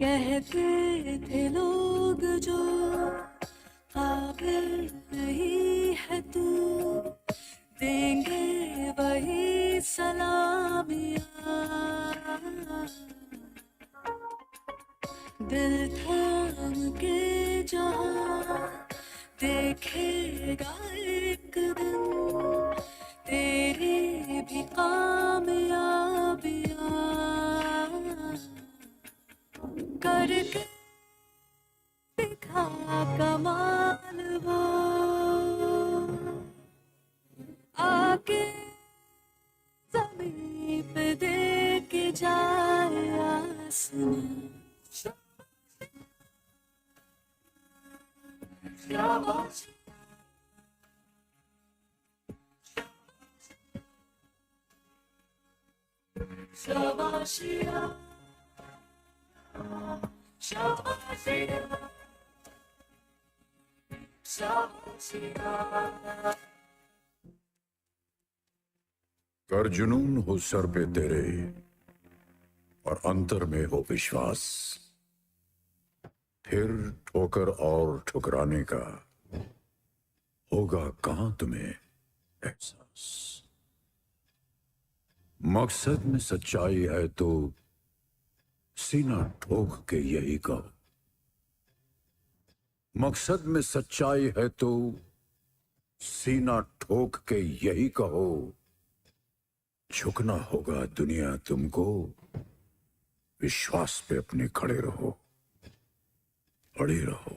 कहते थे लोग जो काबिल नहीं है तू, देंगे वही सलामियाँ। दिल थाम के जहाँ देखेगा एक दिन तेरी भी कामयाबियाँ। करके दिखा कमाल वो, आके ज़मीं पे दे के जाए आसमां। शाबाश शाबाशिया शाबाशिया शाबाशिया। कर जुनून हो सर पे तेरे और अंतर में हो विश्वास, फिर ठोकर और ठुकराने का होगा कहां तुम्हें एहसास। मकसद में सच्चाई है तो सीना ठोक के यही कहो। मकसद में सच्चाई है तो सीना ठोक के यही कहो। झुकना होगा दुनिया तुमको, विश्वास पे अपने खड़े रहो, अड़े रहो।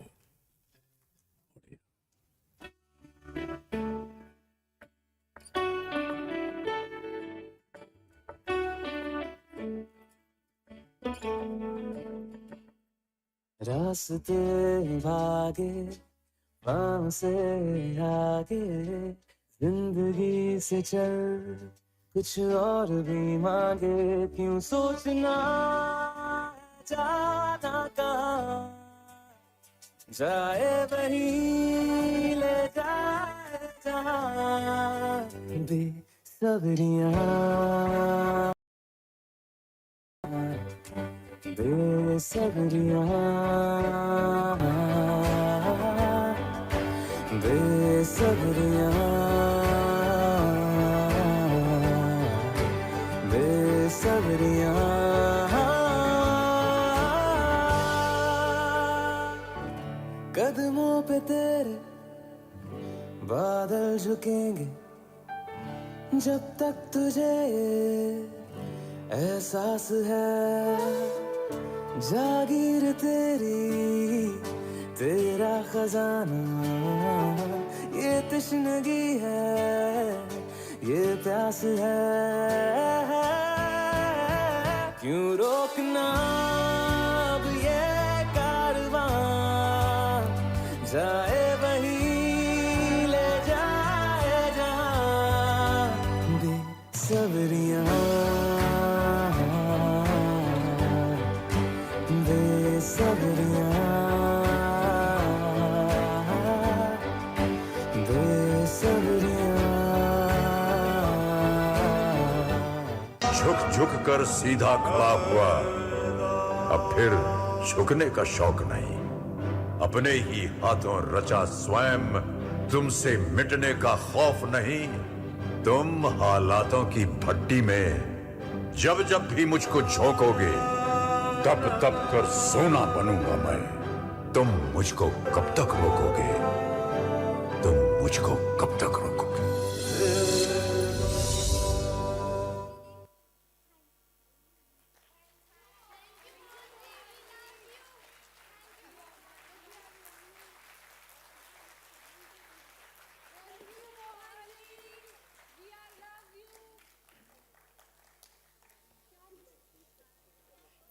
रास्ते भागे पाँव से आगे, जिंदगी से चल कुछ और भी मांगे। क्यों सोचना जाना कहाँ, जाए वही ले जाए जहाँ। बेसब्रियाँ बेसब्रियाँ बेसब्रियाँ कदमों पे तेरे बादल झुकेंगे जब तक तुझे एहसास है जागीर तेरी तेरा खजाना ये तश्नगी है ये प्यास है क्यों रोकना अब ये कारवां जाए वहीं ले जाए जहां बेसब्रियां झुक झुक कर सीधा खड़ा हुआ, अब फिर झुकने का शौक नहीं। अपने ही हाथों रचा स्वयं, तुमसे मिटने का खौफ नहीं। तुम हालातों की भट्टी में जब जब भी मुझको झोंकोगे, तब तब कर सोना बनूंगा मैं। तुम मुझको कब तक रोकोगे? तुम मुझको कब तक रोकोगे?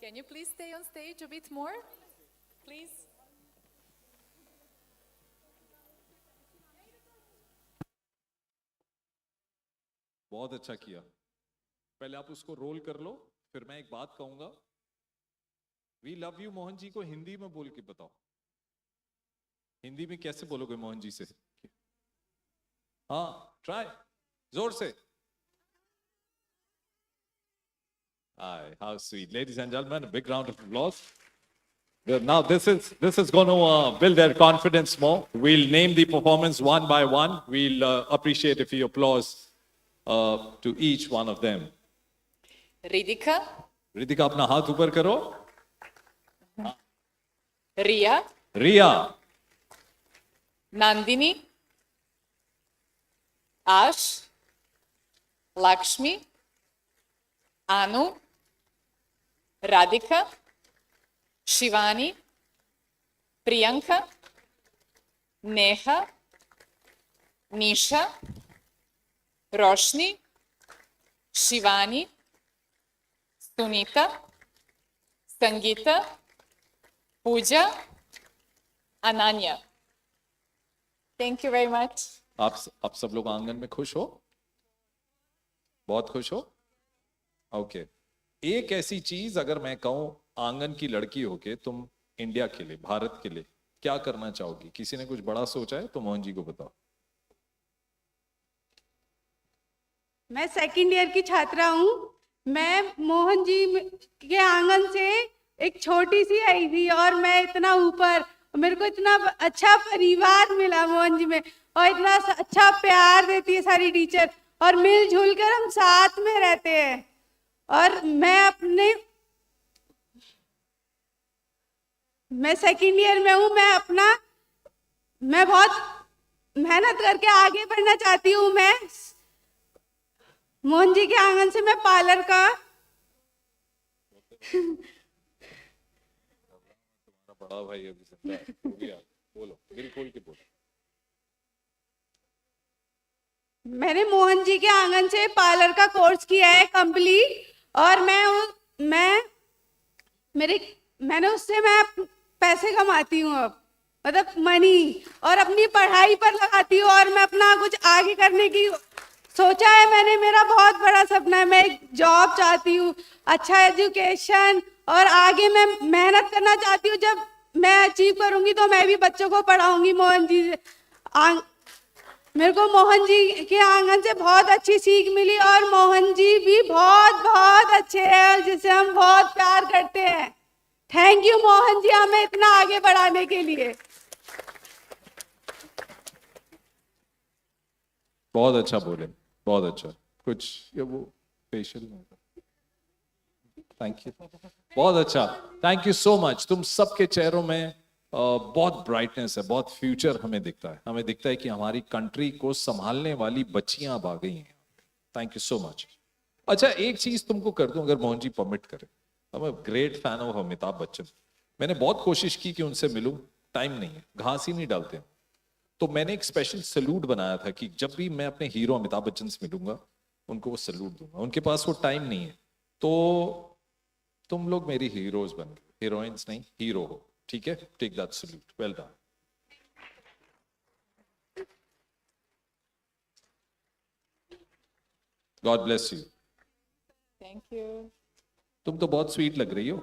Can you please stay on stage a bit more? Please. बहुत अच्छा किया। पहले आप उसको रोल कर लो, फिर मैं एक बात कहूंगा। We love you Mohan ji को हिंदी में बोल के बताओ। हिंदी में कैसे बोलोगे मोहन जी से? हाँ, ट्राई जोर से। Hi, how sweet. Ladies and gentlemen, a big round of applause. Now this is going to build their confidence more. We'll name the performance one by one. We'll appreciate if you applause to each one of them. Ridika. Ridika, अपना हाथ ऊपर करो. Riya. Riya. Nandini. Ash. Lakshmi. Anu. Radhika, Shivani, Priyanka, Neha, Nisha, Roshni, Shivani, Sunita, Sangeeta, Pooja, Ananya. Thank you very much. आप सब लोग आंगन में खुश हो? बहुत खुश हो? ओके। एक ऐसी चीज अगर मैं कहूं आंगन की लड़की होके तुम इंडिया के लिए, भारत के लिए क्या करना चाहोगी? किसी ने कुछ बड़ा सोचा है तो मोहन जी को बताओ। मैं सेकंड ईयर की छात्रा हूँ। मैं मोहन जी के आंगन से एक छोटी सी आई थी और मैं इतना ऊपर, मेरे को इतना अच्छा परिवार मिला मोहन जी में और इतना अच्छा प्यार देती है सारी टीचर और मिलजुल कर हम साथ में रहते हैं। और मैं सेकंड ईयर में हूँ। मैं बहुत मेहनत करके आगे बढ़ना चाहती हूँ। मैं मोहन जी के आंगन से मैं पार्लर का बड़ा भाई अभी सकता है, बोलो, बिल्कुल की बोलो। मैंने मोहन जी के आंगन से पार्लर का कोर्स किया है कंप्लीट और मैंने उससे मैं पैसे कमाती हूँ अब, मतलब मनी, और अपनी पढ़ाई पर लगाती हूँ और मैं अपना कुछ आगे करने की सोचा है मैंने। मेरा बहुत बड़ा सपना है, मैं एक जॉब चाहती हूँ, अच्छा एजुकेशन, और आगे मैं मेहनत करना चाहती हूँ। जब मैं अचीव करूँगी तो मैं भी बच्चों को पढ़ाऊँगी मोहन जी से। मेरे को मोहन जी के आंगन से बहुत अच्छी सीख मिली और मोहन जी भी बहुत बहुत अच्छे हैं जिसे हम बहुत प्यार करते हैं। थैंक यू मोहन जी हमें इतना आगे बढ़ाने के लिए। बहुत अच्छा बोले, बहुत अच्छा। कुछ ये वो फेशियल, थैंक यू, बहुत अच्छा, थैंक यू सो मच। तुम सबके चेहरों में बहुत ब्राइटनेस है, बहुत फ्यूचर हमें दिखता है। हमें दिखता है कि हमारी कंट्री को संभालने वाली बच्चियां अब आ गई हैं। Thank you so much. अच्छा, एक चीज तुमको कर दूं, अगर मोहन जी परमिट करे। I am great fan of Amitabh Bachchan. मैंने बहुत कोशिश की कि उनसे मिलूं, टाइम नहीं है, घास ही नहीं डालते हैं। तो मैंने एक स्पेशल सैल्यूट बनाया था कि जब भी मैं अपने हीरो अमिताभ बच्चन से मिलूंगा, उनको वो सैल्यूट दूंगा। उनके पास वो टाइम नहीं है, तो तुम लोग मेरी हीरोज बन गए, हीरोइंस नहीं, हीरो हो, ठीक है? Take that salute, well done. God bless you. Thank you. तुम तो बहुत स्वीट लग रही हो।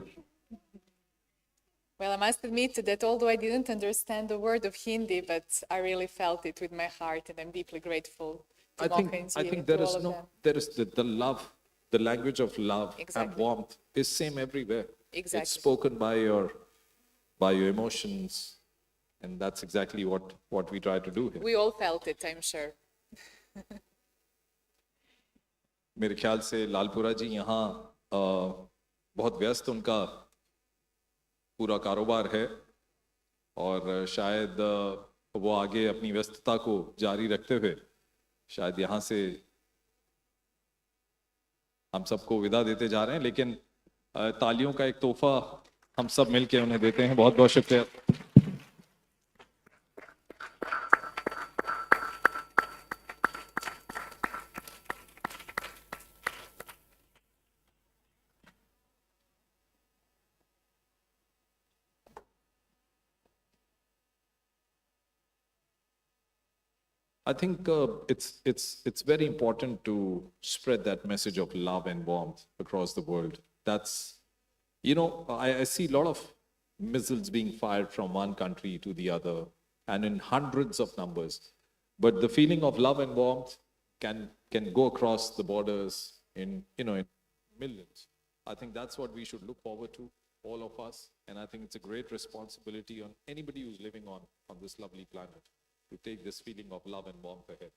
Well, I must admit that although I didn't understand a word of Hindi, but I really felt it with my heart, and I'm deeply grateful to Mohanji I think and to all of them. there is the love, the language of love and Exactly. warmth is same everywhere. Exactly. It's spoken by your emotions, and that's exactly what we try to do here. We all felt it, I'm sure. मेरे ख्याल से लालपुरा जी यहाँ बहुत व्यस्त उनका पूरा कारोबार है, और शायद वो आगे अपनी व्यस्तता को जारी रखते हुए शायद यहाँ से हम सबको विदा देते जा रहे हैं। लेकिन तालियों का एक तोहफा हम सब मिलके उन्हें देते हैं। बहुत बहुत शुक्रिया। I think it's very important to spread that message of love and warmth across the world. That's, you know, I see a lot of missiles being fired from one country to the other, and in hundreds of numbers. But the feeling of love and warmth can go across the borders in millions. I think that's what we should look forward to, all of us. And I think it's a great responsibility on anybody who's living on this lovely planet to take this feeling of love and warmth ahead.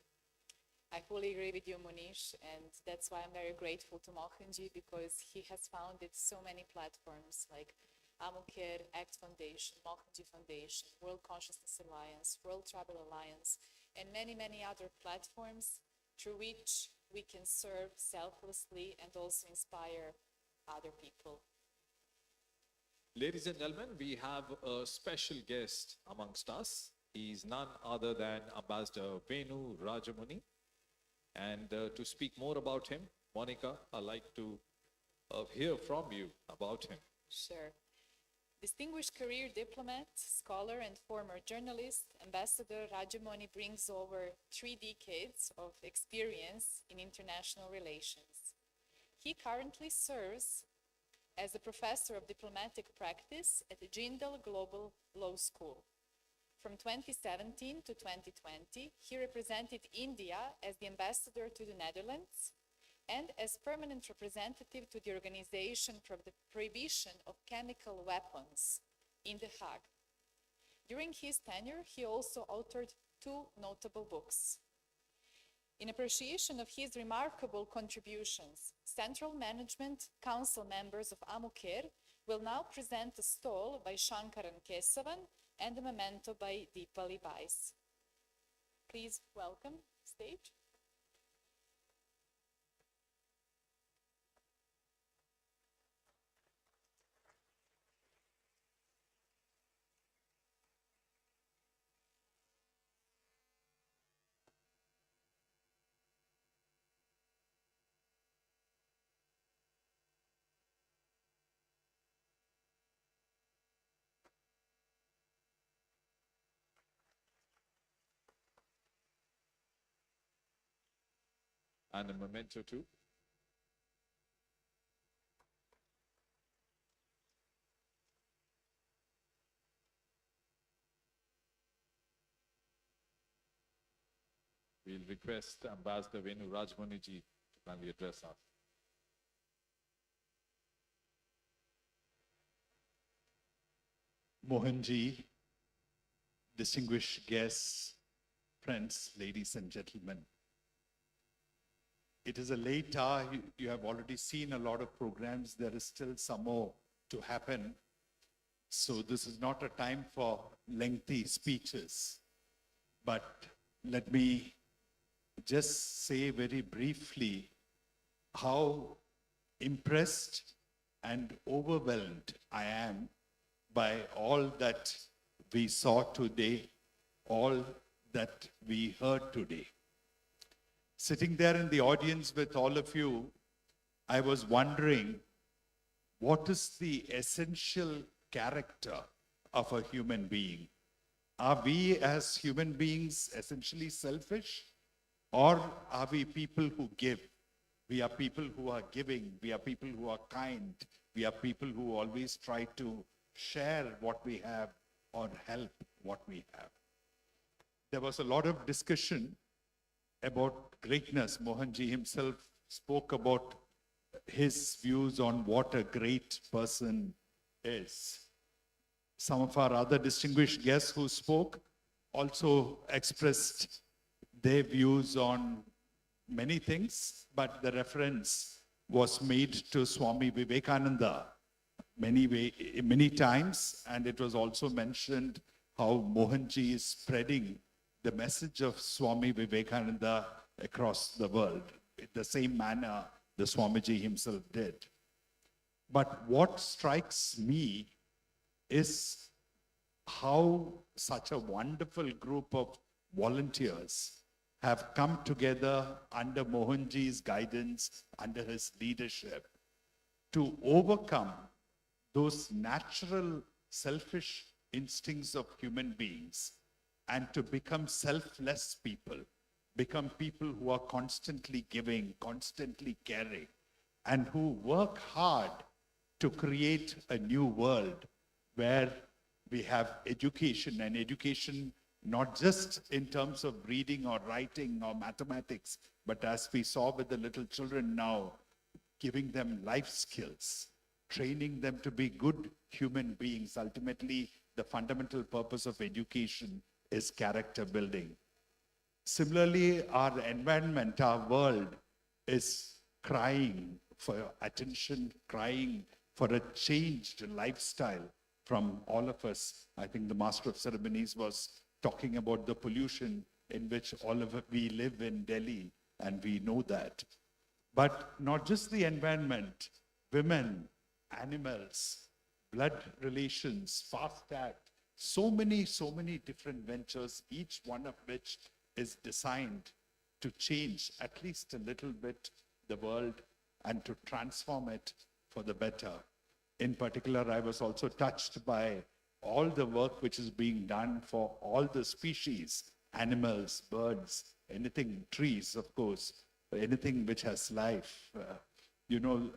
I fully agree with you, Monish, and that's why I'm very grateful to Mohanji, because he has founded so many platforms like Ammucare'S Foundation, Mohanji Foundation, World Consciousness Alliance, World Tribal Alliance, and many, many other platforms through which we can serve selflessly and also inspire other people. Ladies and gentlemen, we have a special guest amongst us. He's none other than Ambassador Venu Rajamuni. And to speak more about him, Monica, I'd like to hear from you about him. Sure. Distinguished career diplomat, scholar, and former journalist, Ambassador Rajamuni brings over 3 decades of experience in international relations. He currently serves as a professor of diplomatic practice at the Jindal Global Law School. From 2017 to 2020, he represented India as the ambassador to the Netherlands and as permanent representative to the Organization for the Prohibition of Chemical Weapons in The Hague. During his tenure, he also authored 2 notable books. In appreciation of his remarkable contributions, Central Management Council members of Ammucare will now present a stole by Shankaran Kesavan and a memento by Deepali Bais. Please welcome stage. And a memento too. We'll request Ambassador Venu Rajamuni ji to kindly address us. Mohanji, distinguished guests, friends, ladies and gentlemen. It is a late hour. You have already seen a lot of programs. There is still some more to happen. So this is not a time for lengthy speeches, but let me just say very briefly how impressed and overwhelmed I am by all that we saw today, all that we heard today. Sitting there in the audience with all of you, I was wondering, what is the essential character of a human being? Are we as human beings essentially selfish? Or are we people who give? We are people who are giving. We are people who are kind. We are people who always try to share what we have or help what we have. There was a lot of discussion about greatness. Mohanji himself spoke about his views on what a great person is. Some of our other distinguished guests who spoke also expressed their views on many things, but the reference was made to Swami Vivekananda many times, and it was also mentioned how Mohanji is spreading the message of Swami Vivekananda across the world in the same manner the Swamiji himself did. But what strikes me is how such a wonderful group of volunteers have come together under Mohanji's guidance, under his leadership, to overcome those natural selfish instincts of human beings and to become selfless people, become people who are constantly giving, constantly caring, and who work hard to create a new world where we have education, and education not just in terms of reading or writing or mathematics, but as we saw with the little children now, giving them life skills, training them to be good human beings. Ultimately, the fundamental purpose of education is character building. Similarly, our environment, our world is crying for attention, crying for a changed lifestyle from all of us. I think the Master of Ceremonies was talking about the pollution in which all of we live in Delhi, and we know that. But not just the environment, women, animals, blood relations, fast act, so many different ventures, each one of which is designed to change at least a little bit the world and to transform it for the better. In particular, I was also touched by all the work which is being done for all the species, animals, birds, anything, trees, of course, anything which has life.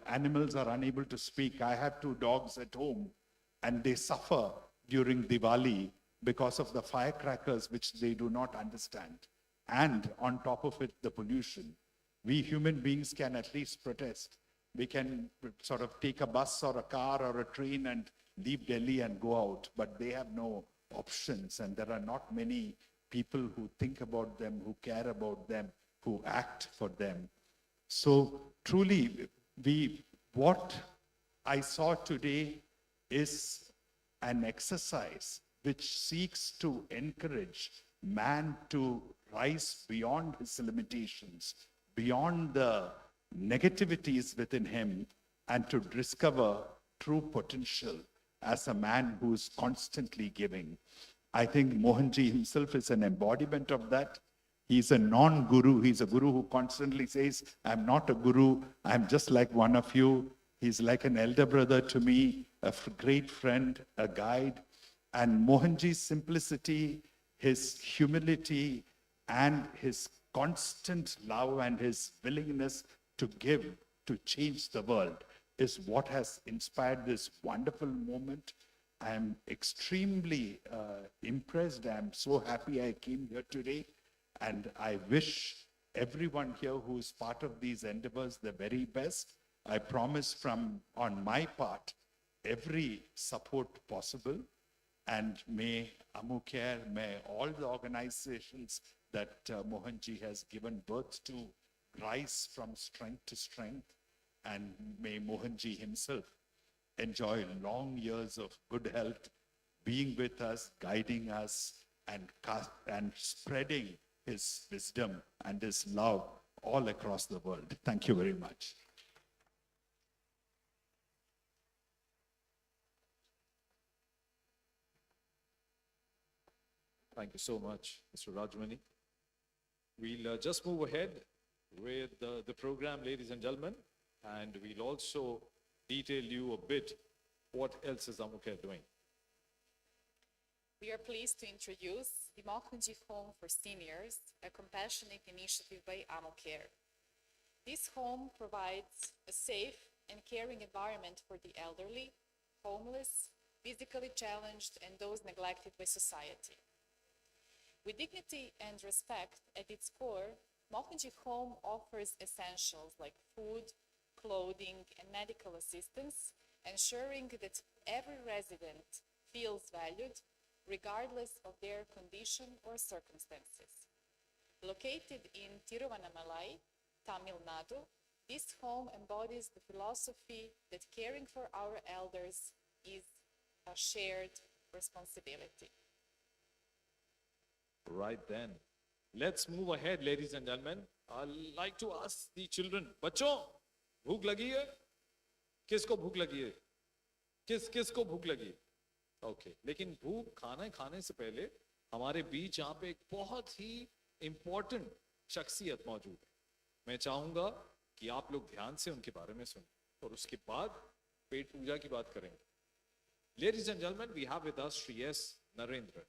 Animals are unable to speak. I have 2 dogs at home, and they suffer during Diwali because of the firecrackers which they do not understand. And on top of it, the pollution. We human beings can at least protest. We can sort of take a bus or a car or a train and leave Delhi and go out, but they have no options, and there are not many people who think about them, who care about them, who act for them. So truly, what I saw today is an exercise which seeks to encourage man to rise beyond his limitations, beyond the negativities within him, and to discover true potential as a man who is constantly giving. I think Mohanji himself is an embodiment of that. He's a non-guru. He's a guru who constantly says, I'm not a guru. I'm just like one of you. He's like an elder brother to me, a great friend, a guide. And Mohanji's simplicity, his humility, and his constant love and his willingness to give, to change the world, is what has inspired this wonderful moment. I am extremely impressed. I'm so happy I came here today. And I wish everyone here who is part of these endeavors the very best. I promise on my part, every support possible. And may Ammucare, may all the organizations that Mohanji has given birth to rise from strength to strength. And may Mohanji himself enjoy long years of good health, being with us, guiding us, and spreading his wisdom and his love all across the world. Thank you very much. Thank you so much, Mr. Rajmani. We'll just move ahead with the program, ladies and gentlemen, and we'll also detail you a bit what else is Ammucare doing. We are pleased to introduce the Mohanji Home for Seniors, a compassionate initiative by Ammucare. This home provides a safe and caring environment for the elderly, homeless, physically challenged, and those neglected by society. With dignity and respect at its core, Mohanji Home offers essentials like food, clothing, and medical assistance, ensuring that every resident feels valued, regardless of their condition or circumstances. Located in Tiruvannamalai, Tamil Nadu, this home embodies the philosophy that caring for our elders is a shared responsibility. Right then, let's move ahead, ladies and gentlemen. I'd like to ask the children, बच्चों, भूख लगी है? किसको भूख लगी है? किसको भूख लगी है? Okay, लेकिन भूख खाने से पहले हमारे बीच यहाँ पे एक बहुत ही important शख्सियत मौजूद है. मैं चाहूँगा कि आप लोग ध्यान से उनके बारे में सुनें और उसके बाद पेट पूजा की बात करेंगे. Ladies and gentlemen, we have with us Shri S. Narendra.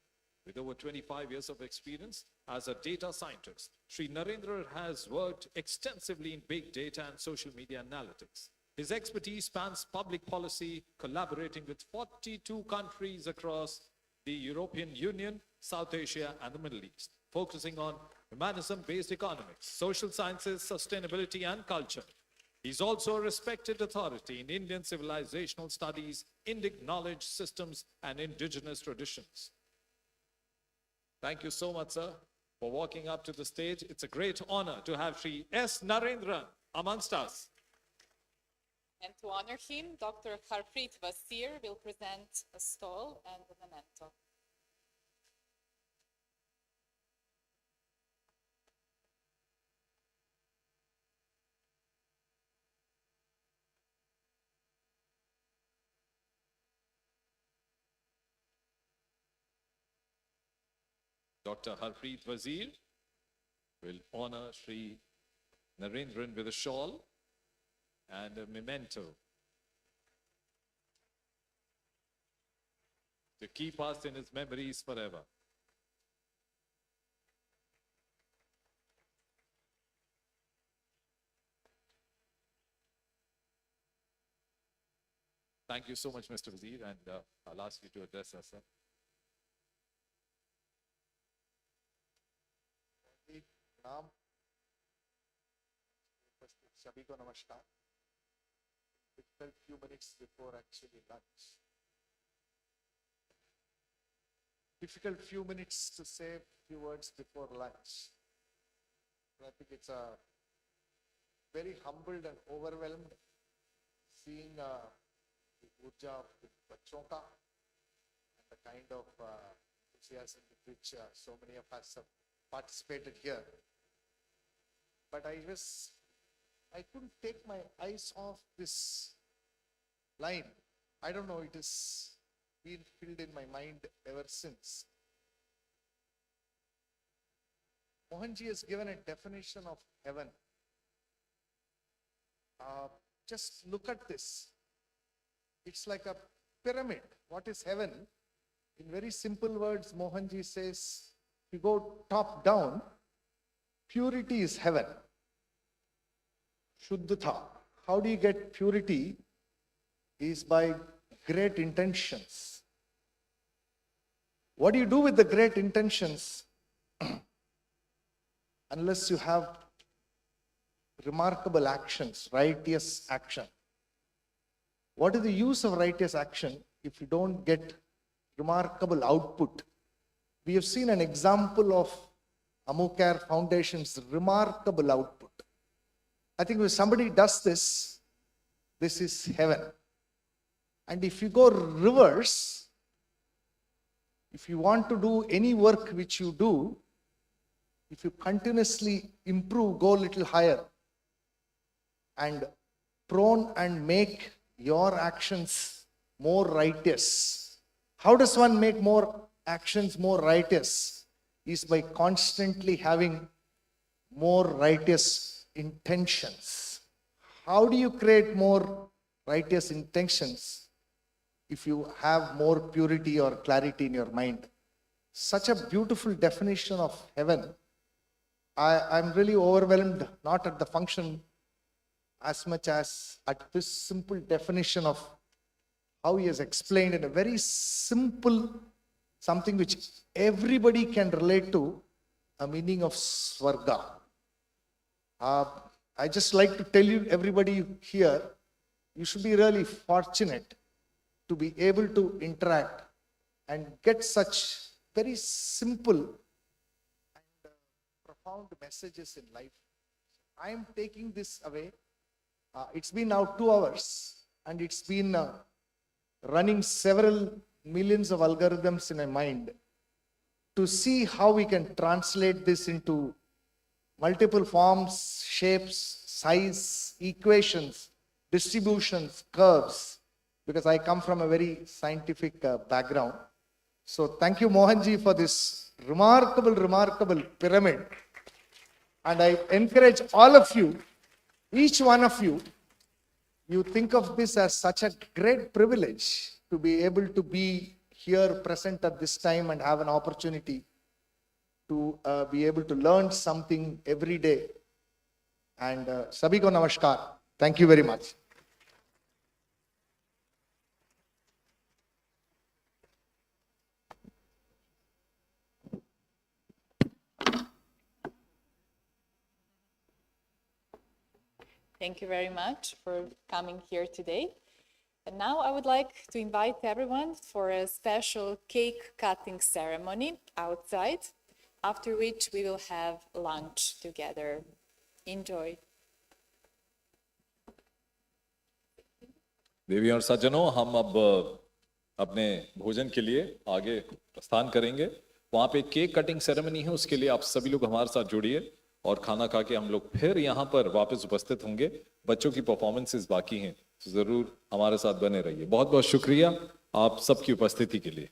With over 25 years of experience as a data scientist, Sri Narendra has worked extensively in big data and social media analytics. His expertise spans public policy, collaborating with 42 countries across the European Union, South Asia, and the Middle East, focusing on humanism-based economics, social sciences, sustainability, and culture. He's also a respected authority in Indian civilizational studies, Indic knowledge systems, and indigenous traditions. Thank you so much, sir, for walking up to the stage. It's a great honor to have Sri S. Narendran amongst us. And to honor him, Dr. Harpreet Vasir will present a stole and a memento. Dr. Harpreet Vasir will honor Sri Narendran with a shawl and a memento to keep us in his memories forever. Thank you so much, Mr. Vasir, and I'll ask you to address us, sir. नाम सभी को नमस्कार. It fell few minutes before actually lunch. Difficult few minutes to say few words before lunch. I think it's a very humbled and overwhelmed seeing the urja of the bachon ka and the kind of enthusiasm with which so many of us have participated here. But I couldn't take my eyes off this line. I don't know, it has been filled in my mind ever since. Mohanji has given a definition of heaven. Just look at this. It's like a pyramid. What is heaven? In very simple words, Mohanji says, if you go top down, purity is heaven. Shuddhata. How do you get purity? Is by great intentions. What do you do with the great intentions? Unless you have remarkable actions, righteous action. What is the use of righteous action if you don't get remarkable output? We have seen an example of Ammucare Foundation's remarkable output. I think if somebody does this, this is heaven. And if you go reverse, if you want to do any work which you do, if you continuously improve, go a little higher, and prone and make your actions more righteous. How does one make more actions more righteous? Is by constantly having more righteous intentions. How do you create more righteous intentions? If you have more purity or clarity in your mind. Such a beautiful definition of heaven. I'm really overwhelmed, not at the function as much as at this simple definition of how he has explained in a very simple, something which everybody can relate to, a meaning of Swarga. I just like to tell you, everybody here, you should be really fortunate to be able to interact and get such very simple and profound messages in life. I am taking this away. It's been now 2 hours and it's been running several millions of algorithms in my mind to see how we can translate this into multiple forms, shapes, size, equations, distributions, curves, because I come from a very scientific background. So thank you, Mohanji, for this remarkable pyramid. And I encourage all of you, each one of you, you think of this as such a great privilege to be able to be here present at this time and have an opportunity to be able to learn something every day. And Sabhi ko namaskar. Thank you very much. Thank you very much for coming here today. And now I would like to invite everyone for a special cake cutting ceremony outside, after which we will have lunch together. Enjoy. देवी और सज्जनों, हम अब अपने भोजन के लिए आगे प्रस्थान करेंगे। वहाँ पे केक कटिंग सेरेमनी है, उसके लिए आप सभी लोग हमारे साथ जुड़िए और खाना खा के हम लोग फिर यहाँ पर वापस उपस्थित होंगे। बच्चों की परफॉर्मेंसेस बाकी हैं, तो जरूर हमारे साथ बने रहिए। बहुत बहुत शुक्रिया आप सबकी उपस्थिति के लिए।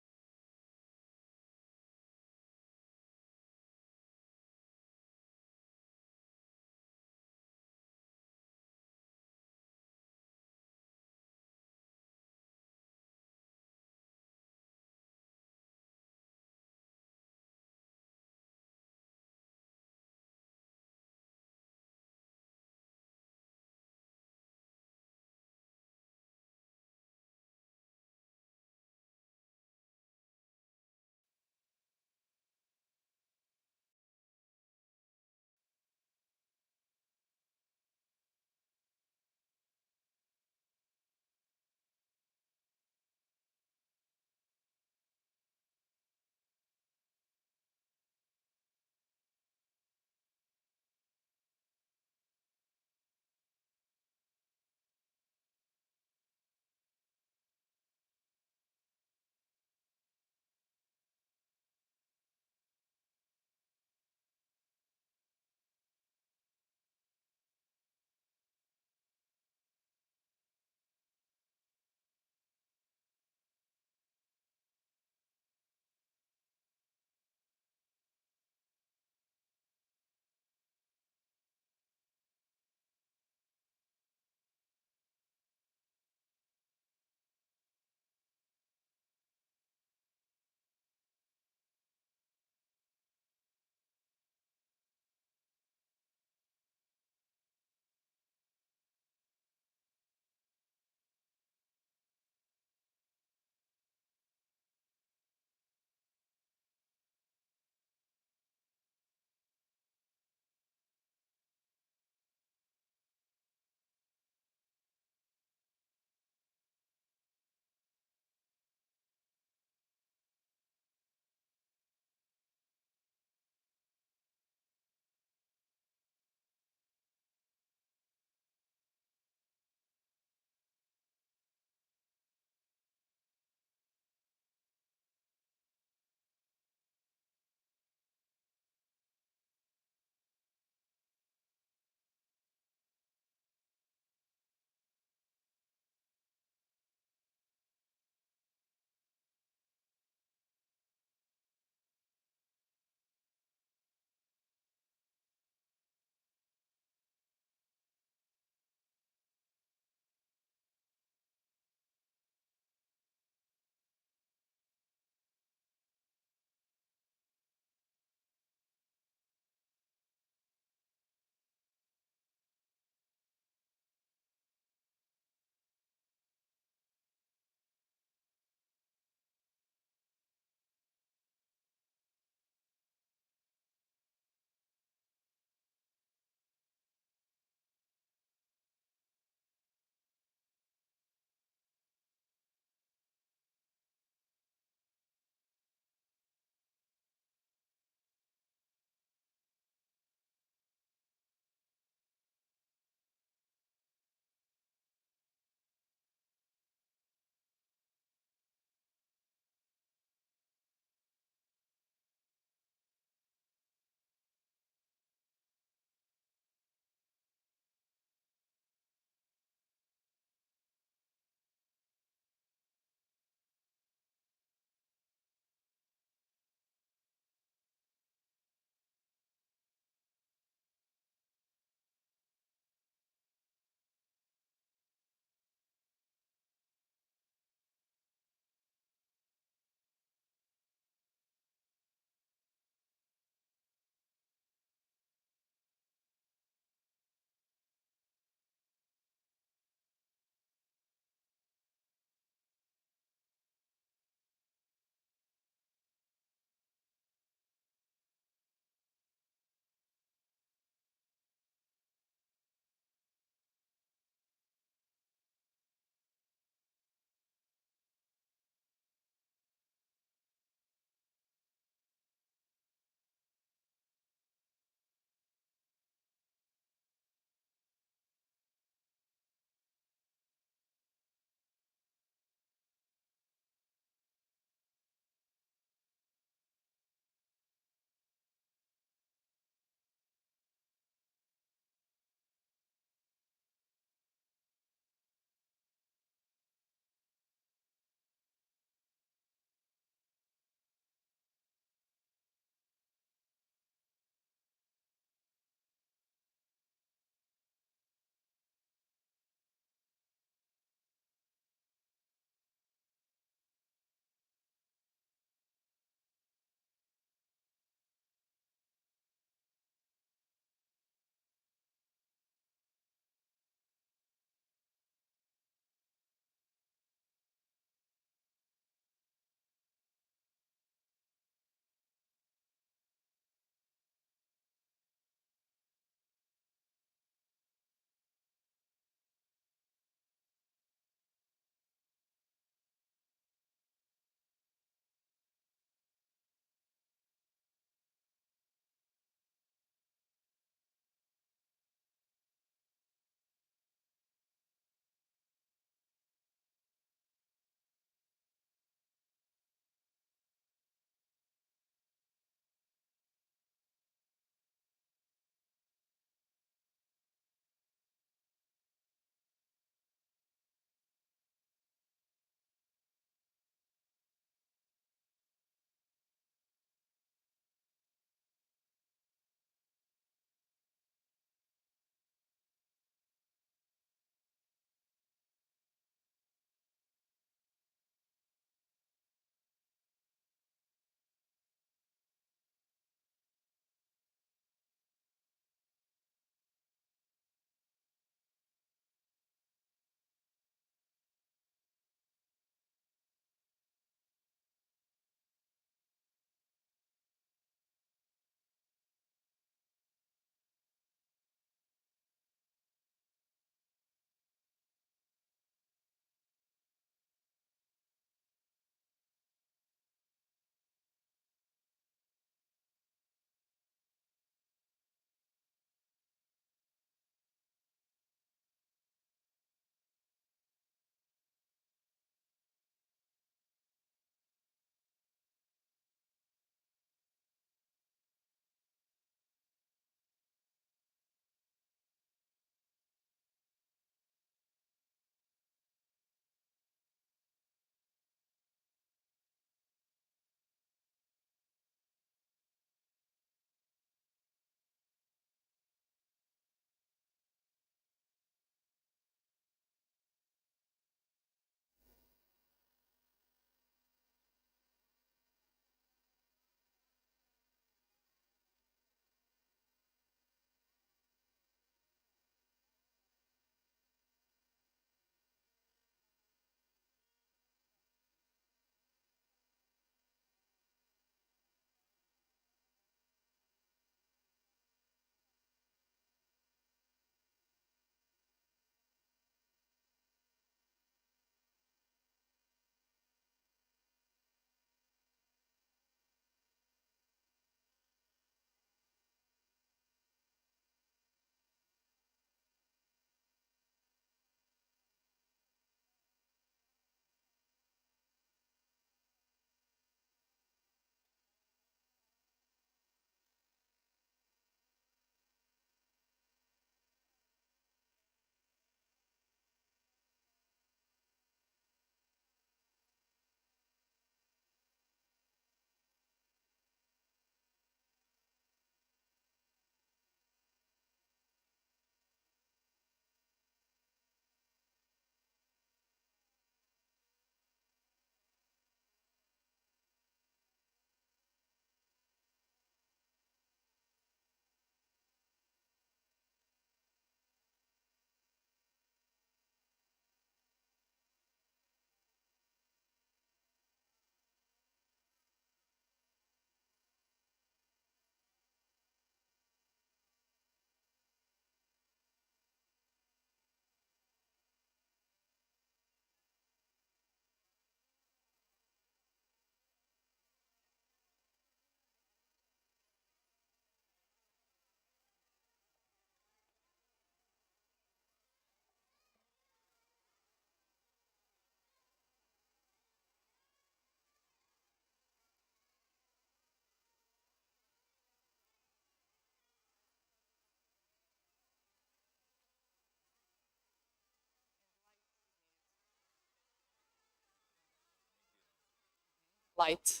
light.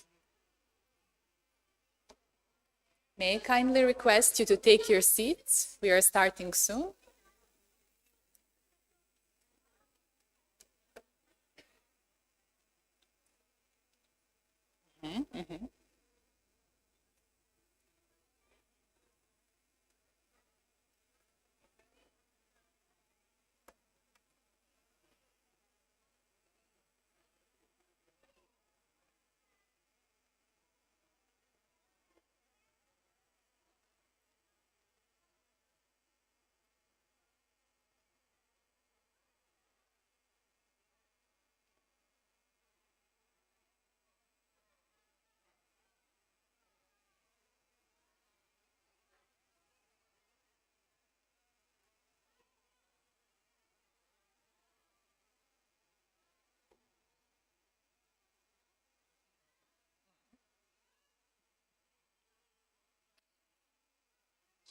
May I kindly request you to take your seats? We are starting soon. Mm-hmm.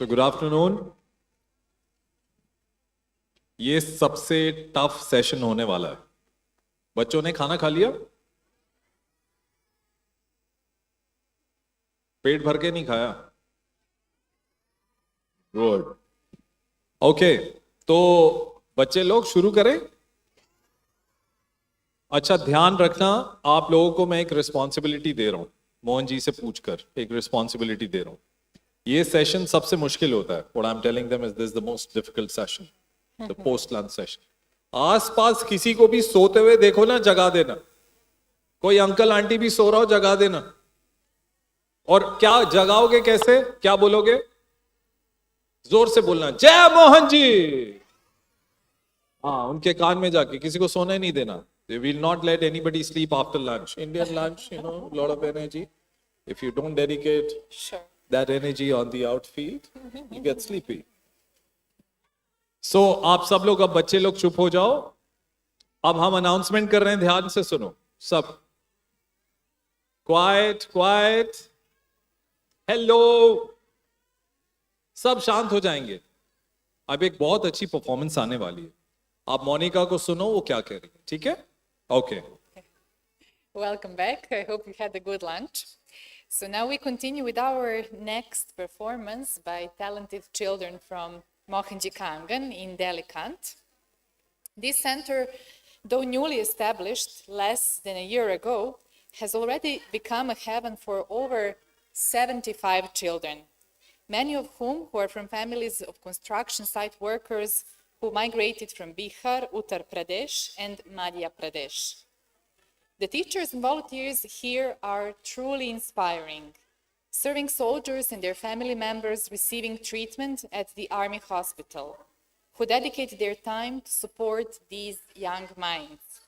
So good afternoon. ये सबसे टफ सेशन होने वाला है. बच्चों ने खाना खा लिया? पेट भर के नहीं खाया? गुड. ओके, तो बच्चे लोग शुरू करें. अच्छा, ध्यान रखना, आप लोगों को मैं एक रिस्पॉन्सिबिलिटी दे रहा हूं. मोहन जी से पूछकर एक रिस्पॉन्सिबिलिटी दे रहा हूं. ये सेशन सबसे मुश्किल होता है. What I'm telling them is this is the most difficult session, the post lunch session. आसपास किसी को भी सोते हुए देखो ना, जगा देना. कोई अंकल आंटी भी सो रहा हो, जगा देना. और क्या जगाओगे, कैसे, क्या बोलोगे? जोर से बोलना, जय मोहन जी. हाँ, उनके कान में जाके. किसी को सोने नहीं देना. They will not let anybody sleep after lunch. Indian lunch, you know, a lot of energy. If you don't dedicate that energy on the outfield, you get sleepy. So, आप सब लोग, अब बच्चे लोग चुप हो जाओ. अब हम अनाउंसमेंट कर रहे हैं, ध्यान से सुनो सब. Quite quite. हेलो. सब शांत हो जाएंगे. अब एक बहुत अच्छी परफॉर्मेंस आने वाली है. आप मोनिका को सुनो, वो क्या कह रही है. ठीक है? Okay. Welcome back. I hope you had a good lunch. So now we continue with our next performance by talented children from Mohanji Angan in Delhi, Kant. This center, though newly established less than a year ago, has already become a haven for over 75 children, many of whom who are from families of construction site workers who migrated from Bihar, Uttar Pradesh, and Madhya Pradesh. The teachers and volunteers here are truly inspiring, serving soldiers and their family members receiving treatment at the Army Hospital, who dedicate their time to support these young minds.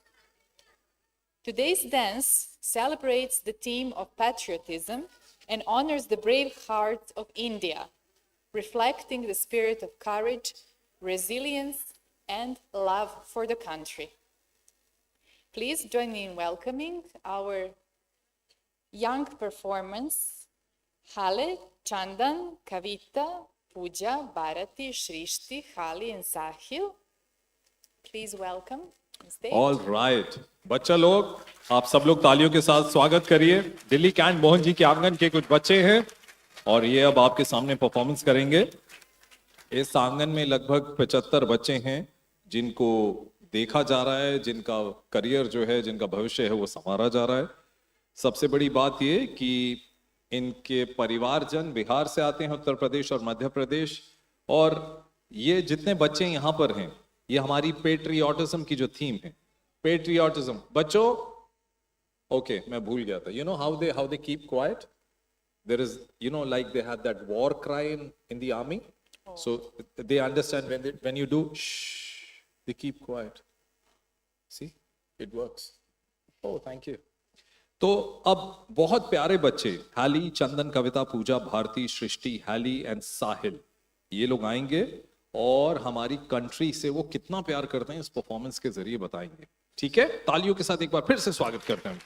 Today's dance celebrates the theme of patriotism and honors the brave heart of India, reflecting the spirit of courage, resilience, and love for the country. Please join me in welcoming our young performance, Hale, Chandan, Kavita, Pooja, Bharati, Shrishti, Hali, and Sahil. Please welcome on stage. All right. बच्चा लोग, आप सब लोग तालियों के साथ स्वागत करिए. दिल्ली कैंट मोहन जी के आंगन के कुछ बच्चे हैं और ये अब आपके सामने परफॉर्मेंस करेंगे. इस आंगन में लगभग 75 बच्चे हैं जिनको देखा जा रहा है, जिनका करियर जो है, जिनका भविष्य है, वो संवारा जा रहा है. सबसे बड़ी बात ये कि इनके परिवारजन बिहार से आते हैं, उत्तर प्रदेश और मध्य प्रदेश. और ये जितने बच्चे यहाँ पर हैं, ये हमारी पेट्रियोटिज्म की जो थीम है, पेट्रियोटिज्म. बच्चों, ओके, मैं भूल गया था. You know how they keep quiet. There is, you know, like they have that war cry in the army. So they understand when you do shh, they keep quiet. See, it works. Oh, thank you. तो अब बहुत प्यारे बच्चे, हाली, चंदन, कविता, पूजा, भारती, सृष्टि, हाली and साहिल, ये लोग आएंगे और हमारी कंट्री से वो कितना प्यार करते हैं इस परफॉर्मेंस के जरिए बताएंगे. ठीक है? तालियों के साथ एक बार फिर से स्वागत करते हैं.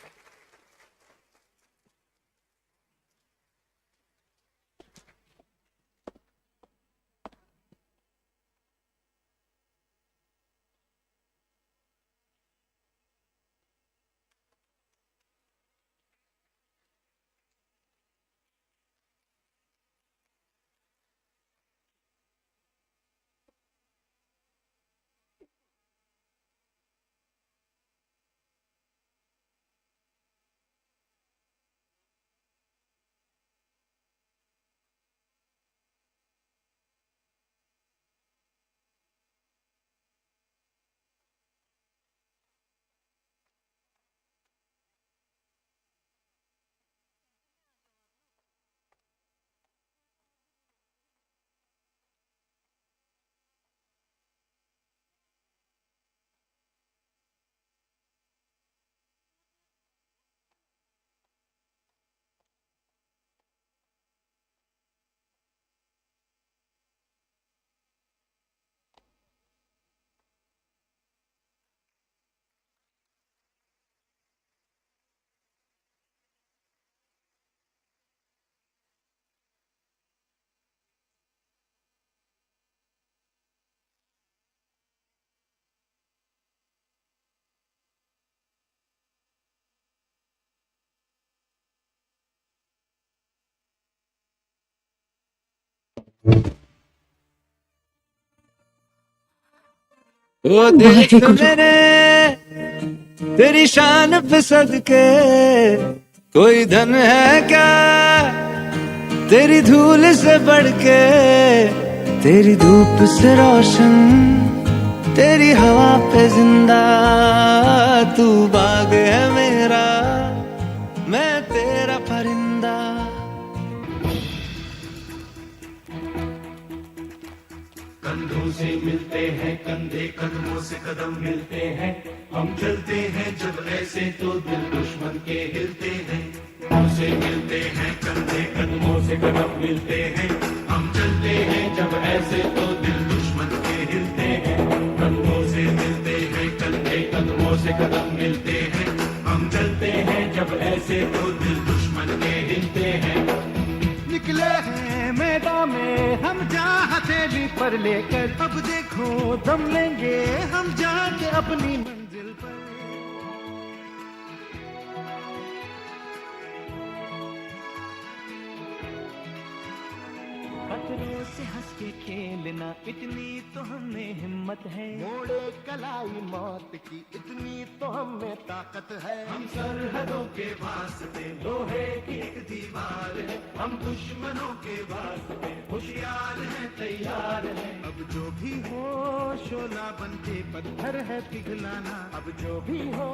ओ देख मेरे तेरी शान पे सदके कोई धन है क्या तेरी धूल से बढ़ के तेरी धूप से रोशन तेरी हवा पे जिंदा तू बाग है मेरा मैं तेरा परिंदा कंधों से मिलते हैं कंधे कदमों से कदम मिलते हैं हम चलते हैं जब ऐसे तो दिल दुश्मन के हिलते हैं कंधों से मिलते हैं कंधे कदमों से कदम मिलते हैं हम चलते हैं जब ऐसे तो दिल दुश्मन के हिलते हैं कंधों से मिलते हैं कंधे कदमों से कदम मिलते हैं हम चलते हैं जब ऐसे तो दिल दुश्मन के हिलते हैं निकले हैं मैदान में हम जहाँ हथेली पर लेकर अब देखो दम लेंगे हम जाके अपनी मंजिल पर खतरों से हंस के खेलना इतनी तो हमें हिम्मत है मोड़े कलाई मौत की इतनी तो हमें ताकत है हम सरहदों के वास्ते लोहे की एक दीवार है हम दुश्मनों के वास्ते होशियार हैं तैयार हैं अब जो भी हो शोला बन के पत्थर है पिघलाना अब जो भी हो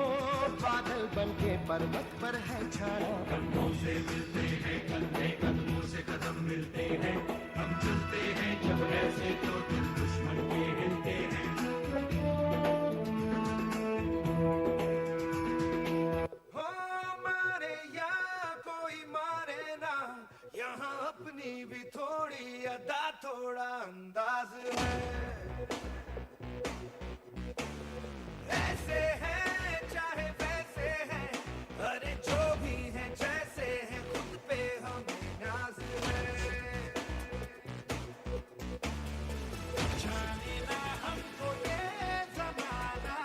बादल बन के पर्वत पर है छाना कंधों से मिलते हैं कंधे कदमों से कदम मिलते हैं हम चलते हैं जब ऐसे तो दिल दुश्मन के हिलते हैं हो मारे या कोई मारे ना यहाँ अपनी भी थोड़ी अदा थोड़ा अंदाज है ऐसे हैं चाहे वैसे हैं अरे जो भी हैं जैसे हैं खुद पे हमें नाज है जाने ना हमको ये जमाना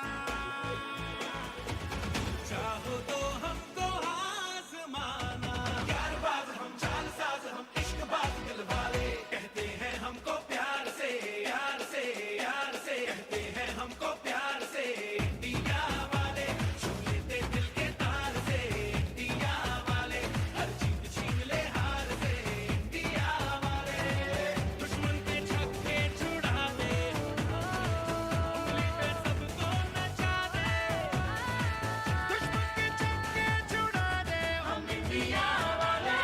चाहो तो हमको आजमाना यारबाज हम चालसाज हम इश्कबाज दिल वाले कहते हैं हमको प्यार से यार से यार से कहते हैं हमको प्यार से इंडिया वाले छू लेते दिल के तार से इंडिया वाले हर चीज छीन ले हार से इंडिया वाले दुश्मन के छक्के छुड़ा दे उंगली पे सबको नचा दे दुश्मन के छक्के छुड़ा दे हम इंडिया वाले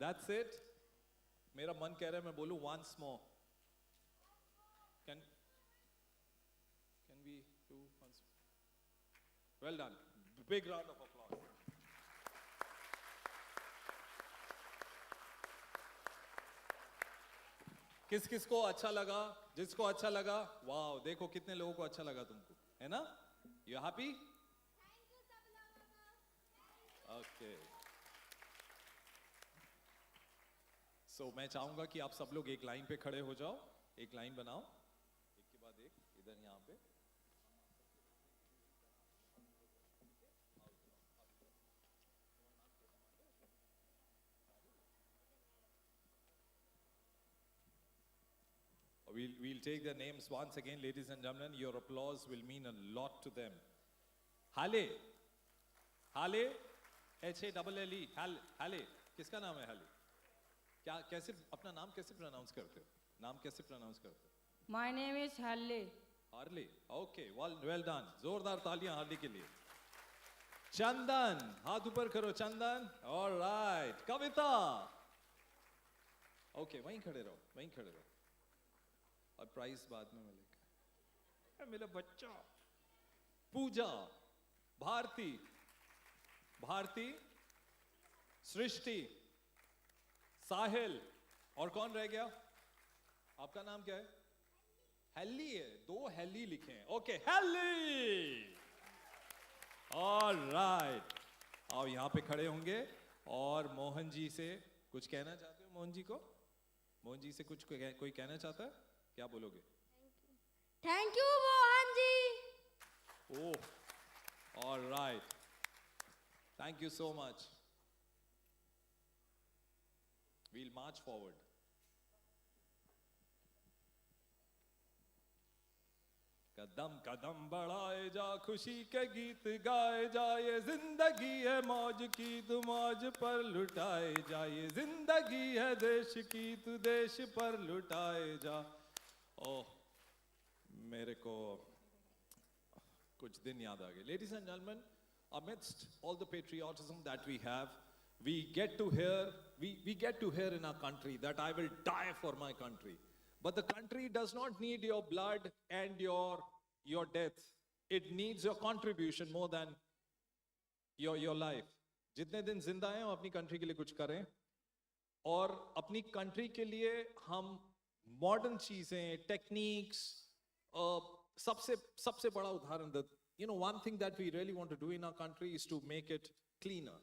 That's it. मेरा मन कह रहा है मैं बोलूं once more. Can we do once? Well done. Big round of applause. किस किस को अच्छा लगा? जिसको अच्छा लगा, वाओ, देखो कितने लोगों को अच्छा लगा तुमको, है ना? You happy? Okay. So मैं चाहूंगा कि आप सब लोग एक लाइन पे खड़े हो जाओ, एक लाइन बनाओ, एक के बाद एक, इधर यहाँ पे. We'll take their names once again, ladies and gentlemen. Your applause will mean a lot to them. Hale, Hale, H-A-L-L-E, Hale, किसका नाम है Hale? क्या कैसे अपना नाम कैसे प्रोनाउंस करते हो? नाम कैसे प्रोनाउंस करते हो? My name is Harley. Harley, okay, well done. जोरदार तालियां हार्ली के लिए. चंदन, हाथ ऊपर करो चंदन. All right, कविता. Okay, वहीं खड़े रहो. और प्राइस बाद में मिलेगा. मेरा बच्चा. पूजा, भारती, सृष्टि, साहिल, और कौन रह गया? आपका नाम क्या है? हेली है, 2 हेली लिखे हैं. Okay, heli. ऑलराइट, आओ यहाँ पे खड़े होंगे और मोहन जी से कुछ कहना चाहते हो? मोहन जी को, मोहन जी से कुछ कोई कहना चाहता है? क्या बोलोगे? Thank you, Mohanji. Oh, all right. Thank you so much. We'll march forward. कदम कदम बढ़ाए जा, खुशी के गीत गाए जा, ये जिंदगी है मौज की, तू मौज पर लुटाए जा, ये जिंदगी है देश की, तू देश पर लुटाए जा। ओह, मेरे को कुछ दिन याद आ गए। Ladies and gentlemen, amidst all the patriotism that we have, we get to hear in our country that I will die for my country. But the country does not need your blood and your death. It needs your contribution more than your life. जितने दिन जिंदा हैं हम अपनी country के लिए कुछ करें, और अपनी कंट्री के लिए हम मॉडर्न चीजें, टेक्निक्स, सबसे बड़ा उदाहरण, one thing that we really want to do in our country is to make it cleaner.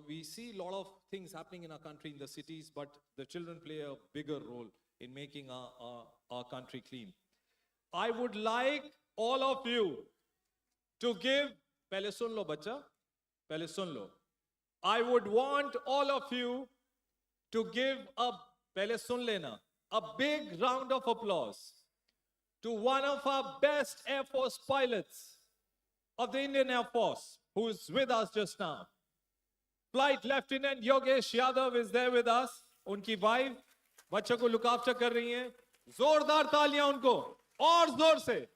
We see a lot of things happening in our country in the cities, but the children play a bigger role in making our country clean. I would like all of you to give, pehle sun lo bacha, pehle sun lo. I would want all of you to give pehle sun lena, a big round of applause to one of our best Air Force pilots of the Indian Air Force, who is with us just now. Flight Lieutenant Yogesh Yadav is there with us. उनकी wife बच्चों को look after कर रही हैं. जोरदार तालियां उनको, और जोर से.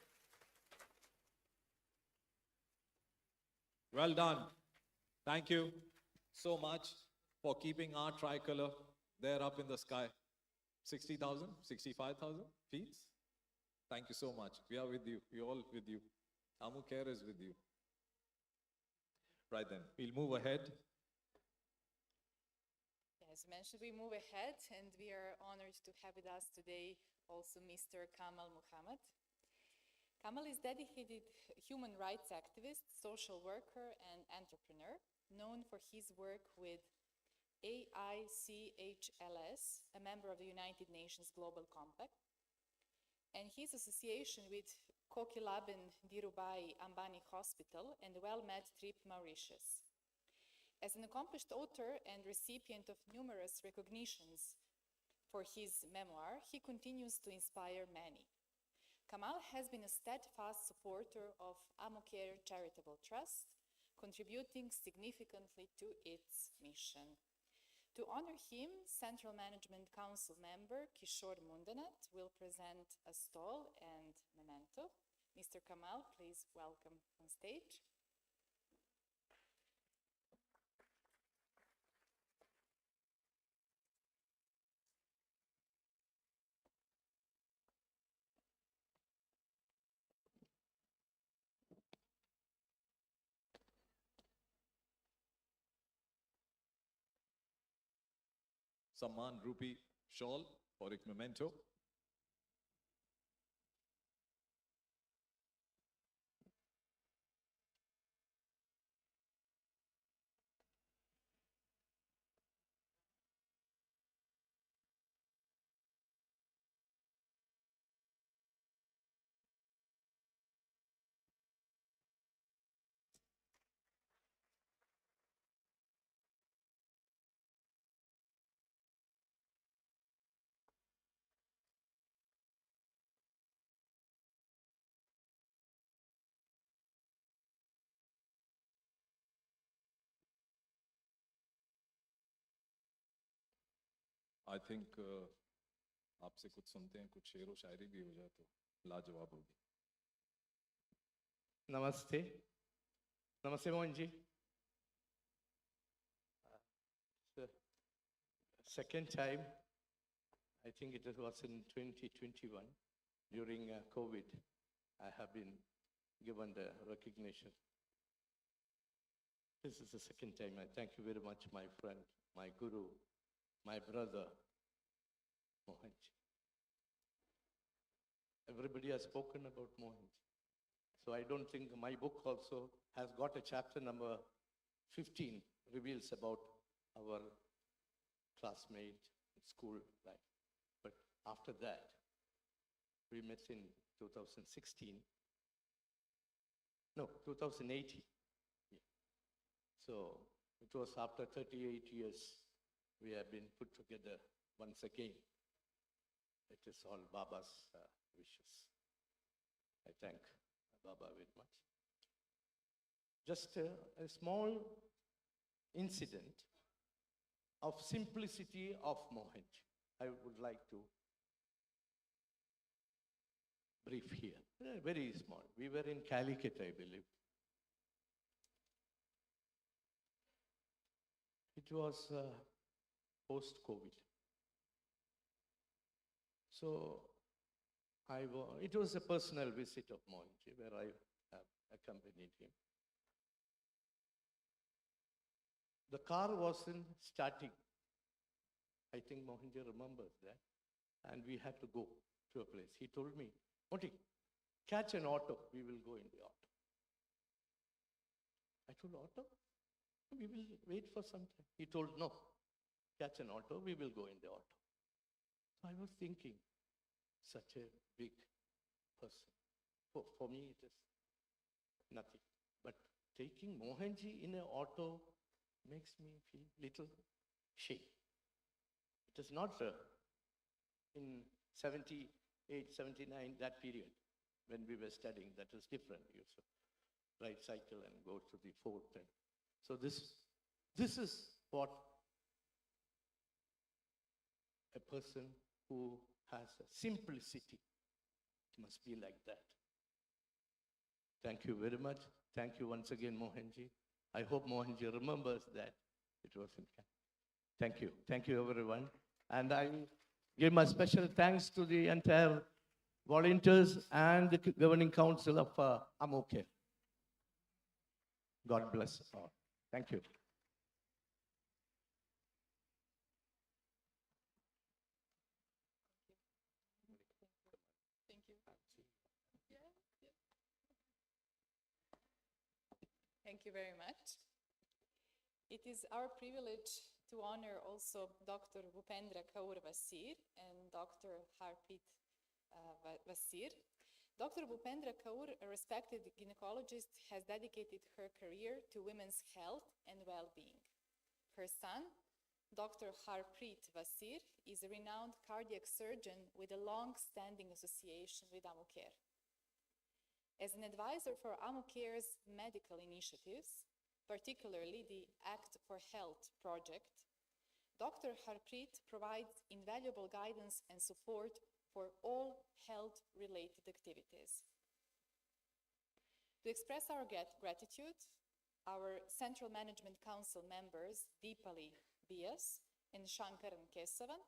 Well done. Thank you so much for keeping our tricolor there up in the sky. 60,000, 65,000 feet. Thank you so much. We are with you. We are all with you. Ammucare is with you. Right then, we'll move ahead. As mentioned, we move ahead, and we are honored to have with us today also Mr. Kamal Muhammad. Kamal is dedicated human rights activist, social worker, and entrepreneur, known for his work with AICHLS, a member of the United Nations Global Compact, and his association with Kokilabin Dhirubhai Ambani Hospital and the Well-Med Trip Mauritius. As an accomplished author and recipient of numerous recognitions for his memoir, he continues to inspire many. Kamal has been a steadfast supporter of Ammucare Charitable Trust, contributing significantly to its mission. To honor him, Central Management Council member Kishore Mundanat will present a stole and memento. Mr. Kamal, please welcome on stage. Samman Rupi shawl for a memento. I think आपसे कुछ सुनते हैं, कुछ शेर व शायरी भी हो जाए तो लाजवाब होगी. Namaste. Namaste, Mohanji. The second time, I think it was in 2021, during COVID, I have been given the recognition. This is the second time. I thank you very much, my friend, my guru, my brother, Mohanji. Everybody has spoken about Mohanji. So I don't think my book also has got a chapter number 15 reveals about our classmate, school life. But after that, we met in 2016. No, 2018. Yeah. So it was after 38 years we have been put together once again. It is all Baba's wishes. I thank Baba very much. Just a small incident of simplicity of Mohanji. I would like to brief here. Very small. We were in Calicut, I believe. It was post-COVID. So it was a personal visit of Mohanji where I accompanied him. The car wasn't starting. I think Mohanji remembers that. And we had to go to a place. He told me, Monty, catch an auto. We will go in the auto. I told, auto? We will wait for some time. He told, no, catch an auto. We will go in the auto. So I was thinking, such a big person. For me, it is nothing. But taking Mohanji in an auto makes me feel little shame. It is not in 78, 79, that period when we were studying. That is different. You used to ride cycle and go to the fort. And so this is what a person who has a simplicity must be like that. Thank you very much. Thank you once again, Mohanji. I hope Mohanji remembers that it was in camp. Thank you. Thank you, everyone. And I give my special thanks to the entire volunteers and the governing council of Ammucare. God bless all. Thank you. Thank you very much. It is our privilege to honor also Dr. Bhupendra Kaur Vasir and Dr. Harpreet Vasir. Dr. Bhupendra Kaur, a respected gynecologist, has dedicated her career to women's health and well-being. Her son, Dr. Harpreet Vasir, is a renowned cardiac surgeon with a long-standing association with Ammucare. As an advisor for Ammucare's medical initiatives, particularly the Act for Health project, Dr. Harpreet provides invaluable guidance and support for all health-related activities. To express our gratitude, our Central Management Council members, Deepali Bias and Shankaran Kesavan,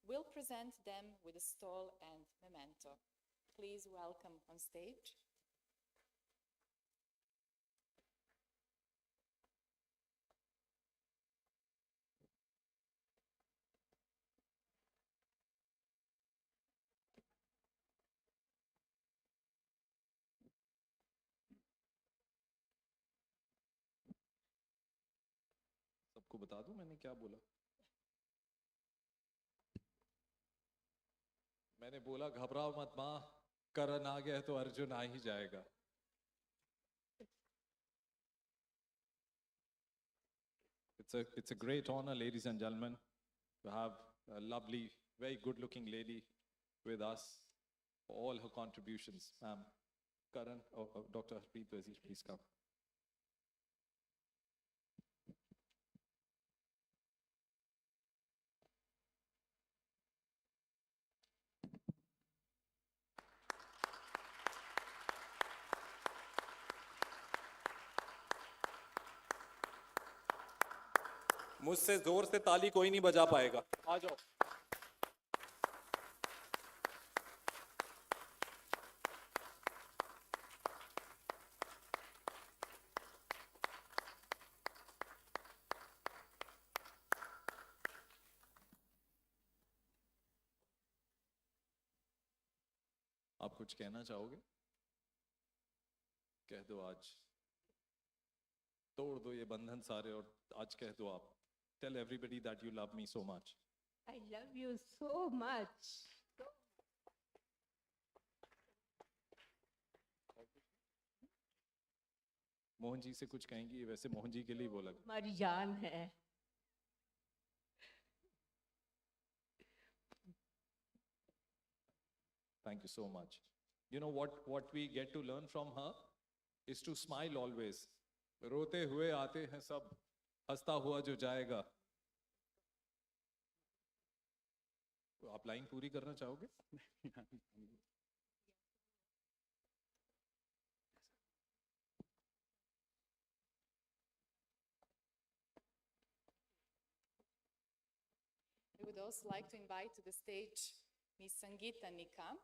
will present them with a stole and memento. Please welcome on stage. सबको बता दूं मैंने क्या बोला? मैंने बोला घबराओ मत माँ, करण आ गया तो अर्जुन आ ही जाएगा. It's a great honor, ladies and gentlemen, to have a lovely, very good-looking lady with us for all her contributions. Karan, Dr. Harpreet Vasir, please come. मुझसे जोर से ताली कोई नहीं बजा पाएगा. आ जाओ. आप कुछ कहना चाहोगे? कह दो आज. तोड़ दो ये बंधन सारे और आज कह दो आप. Tell everybody that you love me so much. I love you so much. Mohan ji से कुछ कहेंगी, वैसे मोहन जी के लिए बोला. हमारी जान है. Thank you so much. You know what we get to learn from her is to smile always. रोते हुए आते हैं सब, हंसता हुआ जो जाएगा. आप लाइन पूरी करना चाहोगे? We would also like to invite to the stage Ms. Sangeeta Nikam.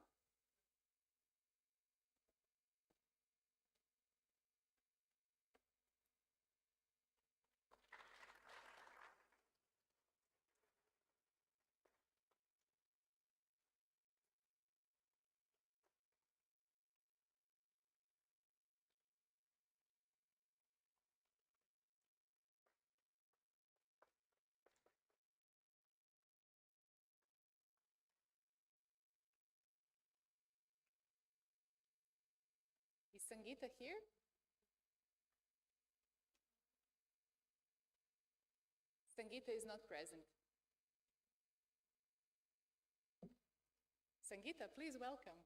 Is Sangeeta here? Sangeeta is not present. Sangeeta, please welcome.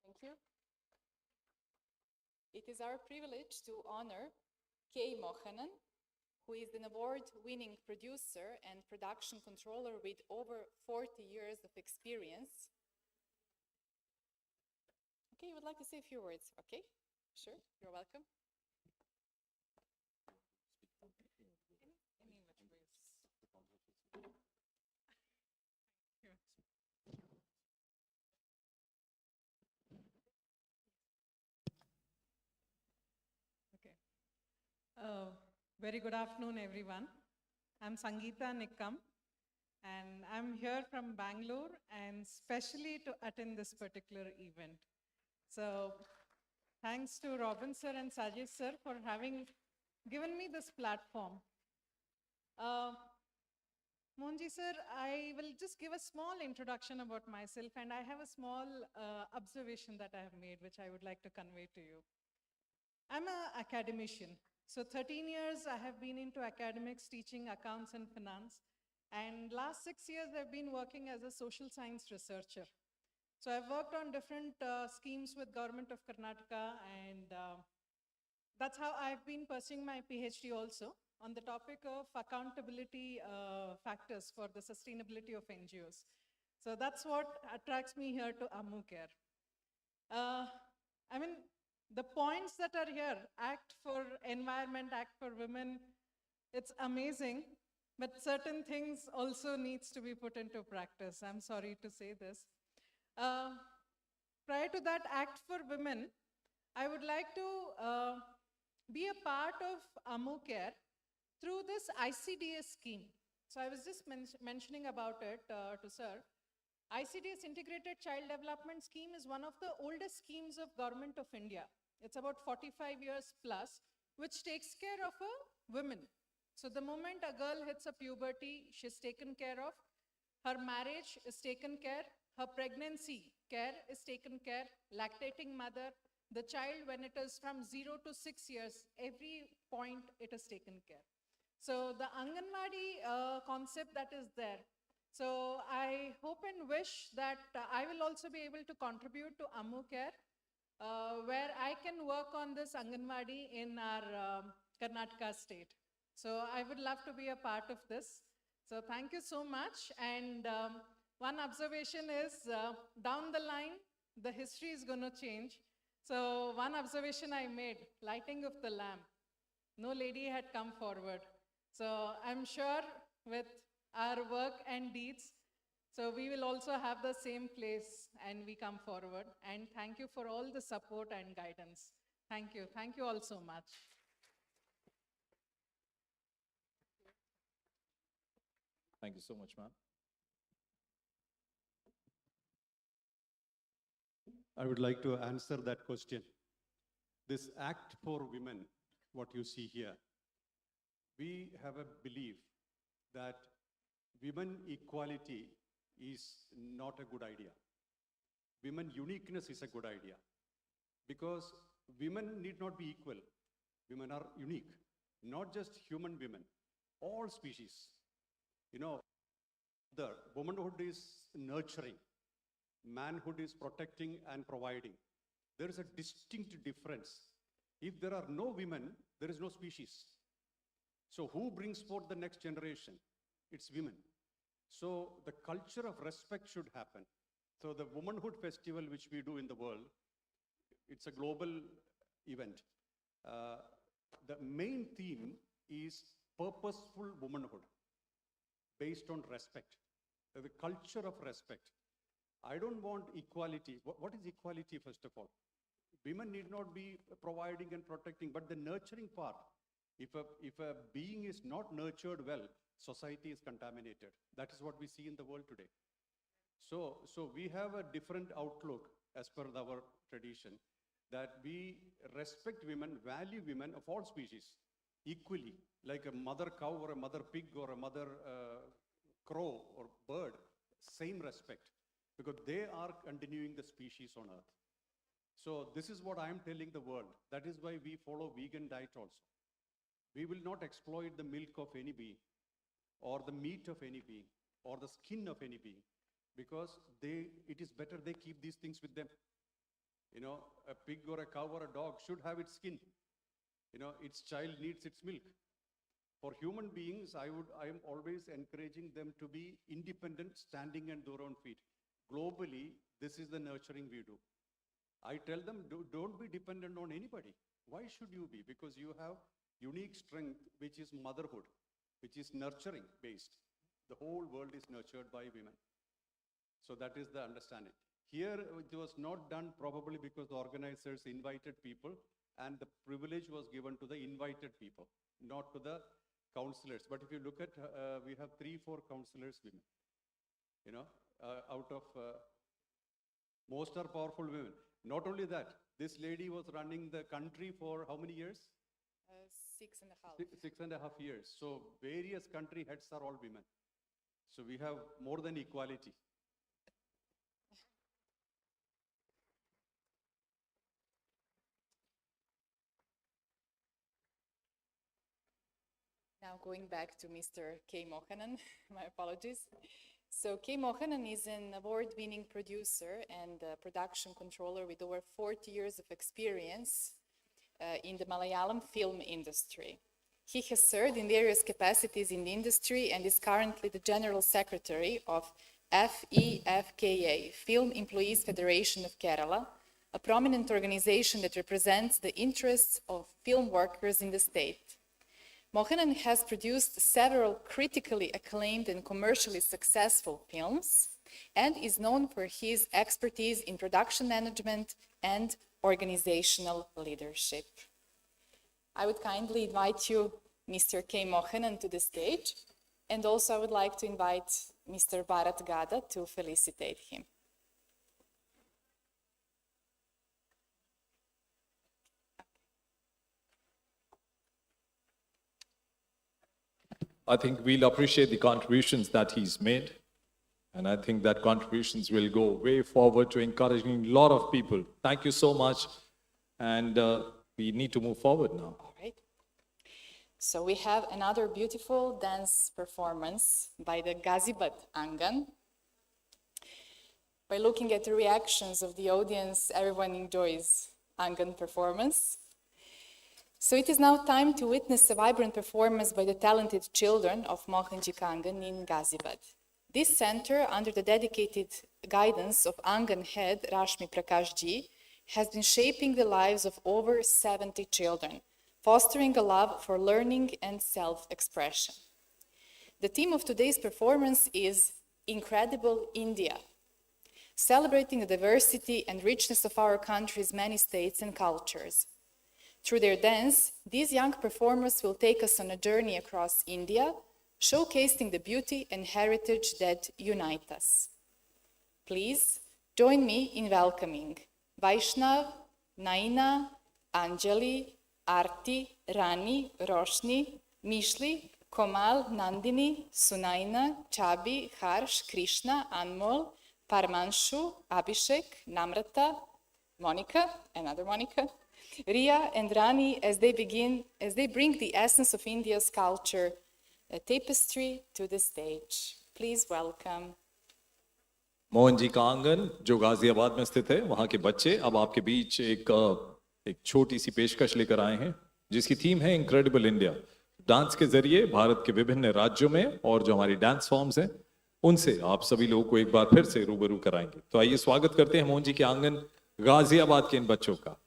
Thank you. It is our privilege to honor Kay Mohanan, who is an award-winning producer and production controller with over 40 years of experience. Okay, you would like to say a few words, okay? Sure, you're welcome. Very good afternoon, everyone. I'm Sangeeta Nikam, and I'm here from Bangalore, and specially to attend this particular event. So, thanks to Robin sir and Sajid sir for having given me this platform. Mohanji sir, I will just give a small introduction about myself, and I have a small observation that I have made, which I would like to convey to you. I'm an academician. So 13 years I have been into academics, teaching accounts and finance. And last 6 years I've been working as a social science researcher. So I've worked on different schemes with Government of Karnataka, and that's how I've been pursuing my PhD also on the topic of accountability factors for the sustainability of NGOs. So that's what attracts me here to Ammucare. I mean, the points that are here, act for environment, act for women, it's amazing, but certain things also needs to be put into practice. I'm sorry to say this. Prior to that, act for women, I would like to be a part of Ammucare through this ICDS scheme. So I was just mentioning about it to sir. ICDS Integrated Child Development Scheme is one of the oldest schemes of Government of India. It's about 45 years plus, which takes care of women. So the moment a girl hits a puberty, she's taken care of. Her marriage is taken care. Her pregnancy care is taken care. Lactating mother, the child when it is from 0 to 6 years, every point it is taken care. So the Anganwadi concept that is there, So I hope and wish that I will also be able to contribute to Ammucare, where I can work on this Anganwadi in our Karnataka state. So I would love to be a part of this. So thank you so much. And one observation is down the line, the history is going to change. So one observation I made, lighting of the lamp. No lady had come forward. So I'm sure with our work and deeds, so we will also have the same place and we come forward. And thank you for all the support and guidance. Thank you. Thank you all so much. Thank you so much, ma'am. I would like to answer that question. This act for women, what you see here, we have a belief that women equality is not a good idea. Women uniqueness is a good idea, because women need not be equal. Women are unique, not just human women, all species. You know, the womanhood is nurturing, manhood is protecting and providing. There is a distinct difference. If there are no women, there is no species. So who brings forth the next generation? It's women. So the culture of respect should happen. So the Womanhood Festival, which we do in the world, it's a global event. The main theme is purposeful womanhood based on respect, the culture of respect. I don't want equality. What is equality, first of all? Women need not be providing and protecting, but the nurturing part. If a being is not nurtured well, society is contaminated. That is what we see in the world today. So we have a different outlook as per our tradition, that we respect women, value women of all species equally, like a mother cow or a mother pig or a mother crow or bird, same respect, because they are continuing the species on earth. So this is what I am telling the world. That is why we follow vegan diet also. We will not exploit the milk of any being, or the meat of any being, or the skin of any being, because it is better they keep these things with them. You know, a pig or a cow or a dog should have its skin. You know, its child needs its milk. For human beings, I am always encouraging them to be independent, standing on their own feet. Globally, this is the nurturing we do. I tell them, don't be dependent on anybody. Why should you be? Because you have unique strength, which is motherhood, which is nurturing based. The whole world is nurtured by women. So that is the understanding. Here, it was not done probably because the organizers invited people, and the privilege was given to the invited people, not to the counselors. But if you look at, we have 3-4 counselors women. You know, out of most are powerful women. Not only that, this lady was running the country for how many years? 6.5. 6.5 years. So various country heads are all women. So we have more than equality. Now going back to Mr. K. Mohanan, my apologies. So K. Mohanan is an award-winning producer and production controller with over 40 years of experience in the Malayalam film industry. He has served in various capacities in the industry and is currently the General Secretary of FEFKA, Film Employees Federation of Kerala, a prominent organization that represents the interests of film workers in the state. Mohanan has produced several critically acclaimed and commercially successful films and is known for his expertise in production management and organizational leadership. I would kindly invite you, Mr. K. Mohanan, to the stage, and also I would like to invite Mr. Bharat Gada to felicitate him. I think we'll appreciate the contributions that he's made. And I think that contributions will go way forward to encouraging a lot of people. Thank you so much. And we need to move forward now. All right. So we have another beautiful dance performance by the Gazibad Angan. By looking at the reactions of the audience, everyone enjoys Angan performance. So it is now time to witness a vibrant performance by the talented children of Mohanji Angan in Gazibad. This center, under the dedicated guidance of Angan head Rashmi Prakashji, has been shaping the lives of over 70 children, fostering a love for learning and self-expression. The theme of today's performance is Incredible India, celebrating the diversity and richness of our country's many states and cultures. Through their dance, these young performers will take us on a journey across India, showcasing the beauty and heritage that unite us. Please join me in welcoming Vaishnav, Naina, Anjali, Arti, Rani, Roshni, Mishli, Komal, Nandini, Sunaina, Chabi, Harsh, Krishna, Anmol, Parmanshu, Abhishek, Namrata, Monica, another Monica, Ria and Rani as they bring the essence of India's culture, a tapestry, to the stage. Please welcome. Mohanji का आंगन जो गाजियाबाद में स्थित है, वहाँ के बच्चे अब आपके बीच एक छोटी सी पेशकश लेकर आए हैं जिसकी थीम है इनक्रेडिबल इंडिया। डांस के जरिए भारत के विभिन्न राज्यों में और जो हमारी डांस फॉर्म्स हैं उनसे आप सभी लोगों को एक बार फिर से रूबरू कराएंगे। तो आइए स्वागत करते हैं मोहनजी के आंगन गाजियाबाद के इन बच्चों का।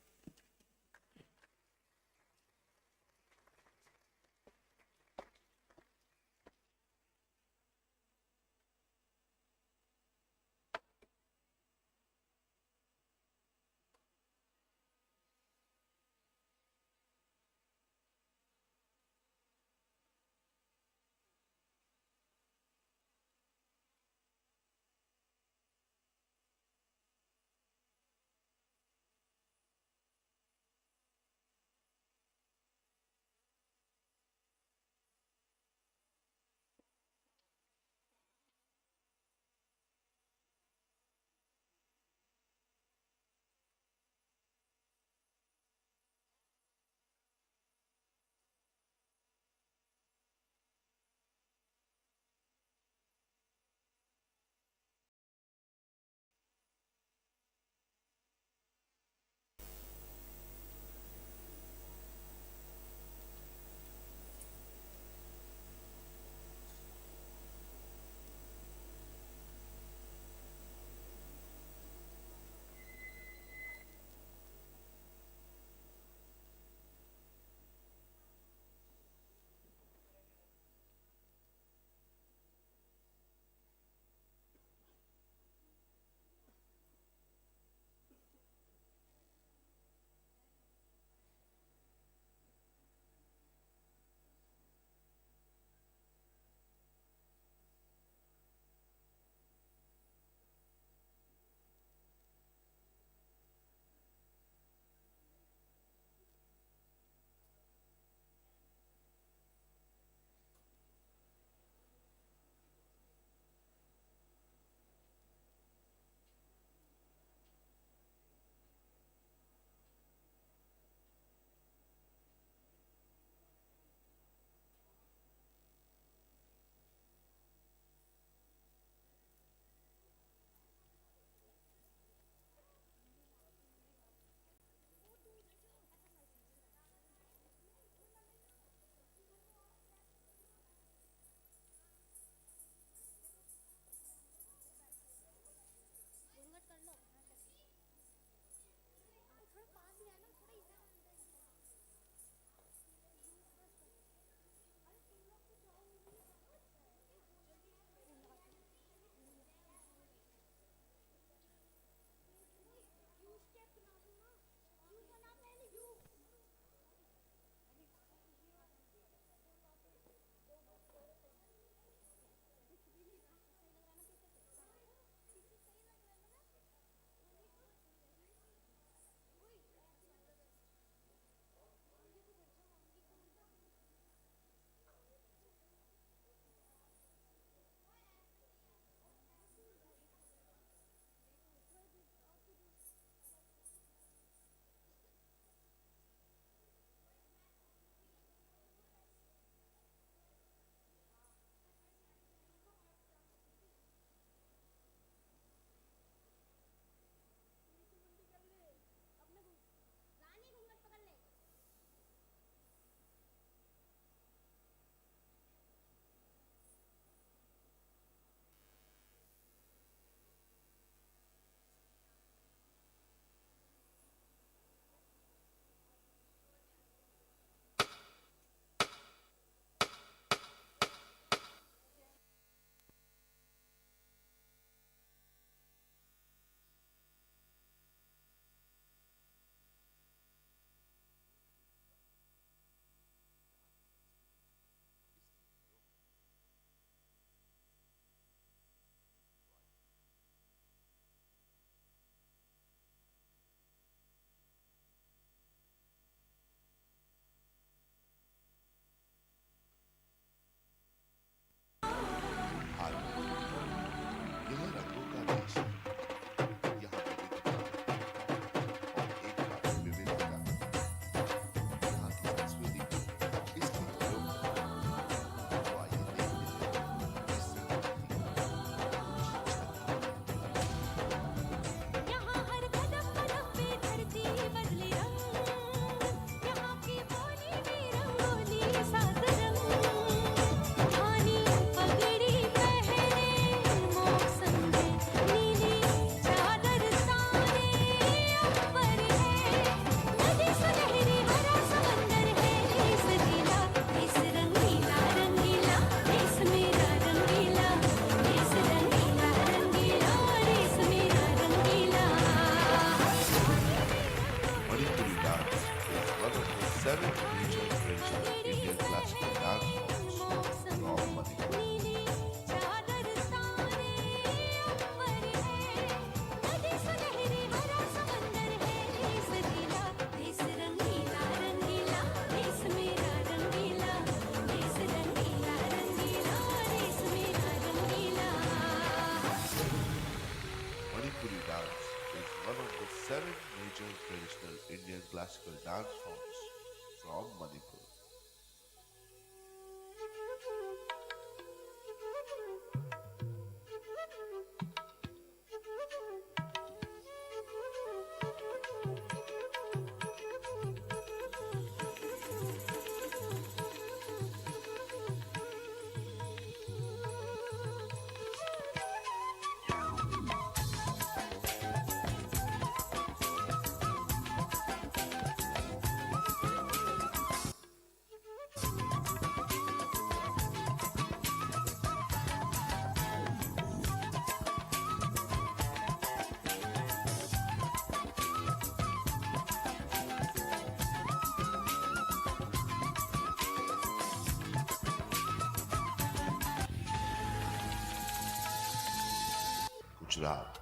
Gujarat.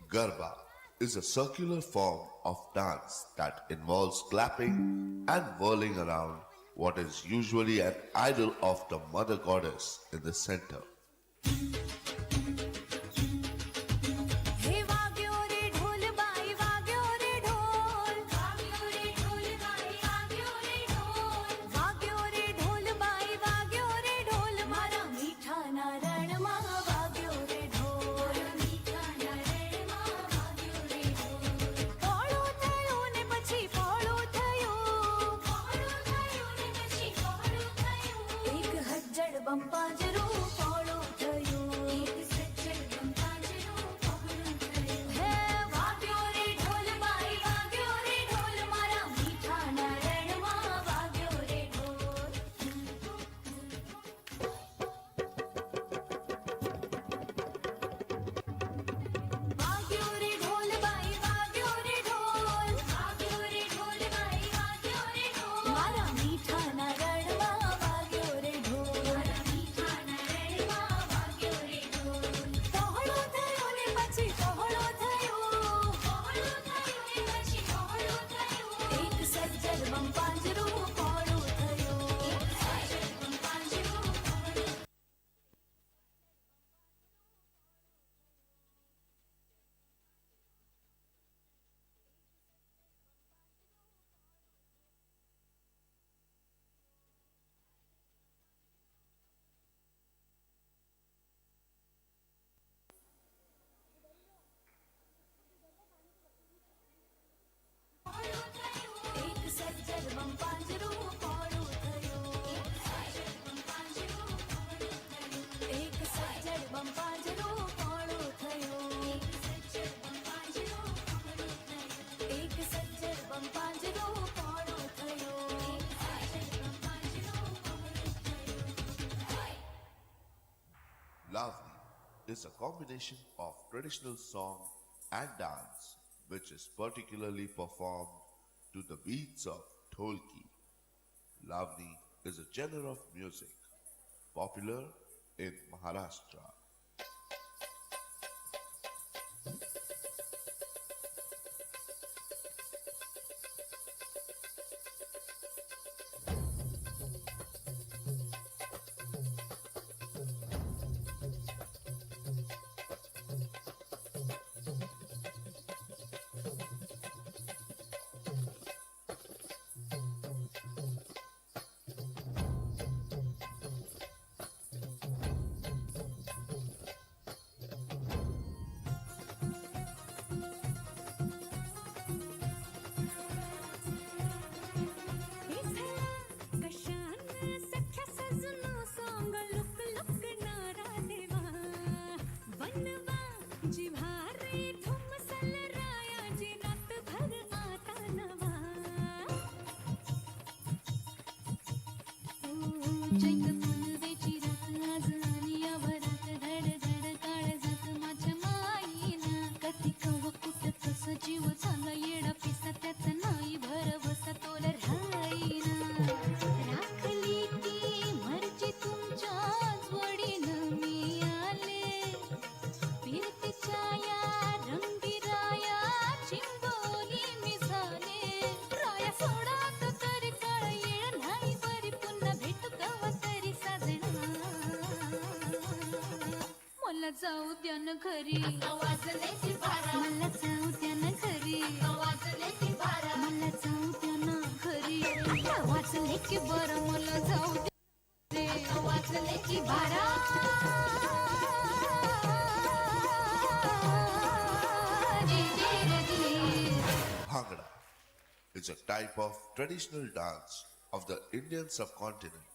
Garba is a circular form of dance that involves clapping and whirling around what is usually an idol of the mother goddess in the center. Lavani is a combination of traditional song and dance which is particularly performed to the beats of Dholki. Lavani is a genre of music popular in Maharashtra. जाऊ द्या न घरी वाजले बारा मला जाऊ द्या न घरी वाजले बारा मला जाऊ द्या न घरी वाजले की बरं मला जाऊ दे वाजले की बारा Bhangra is a type of traditional dance of the Indian subcontinent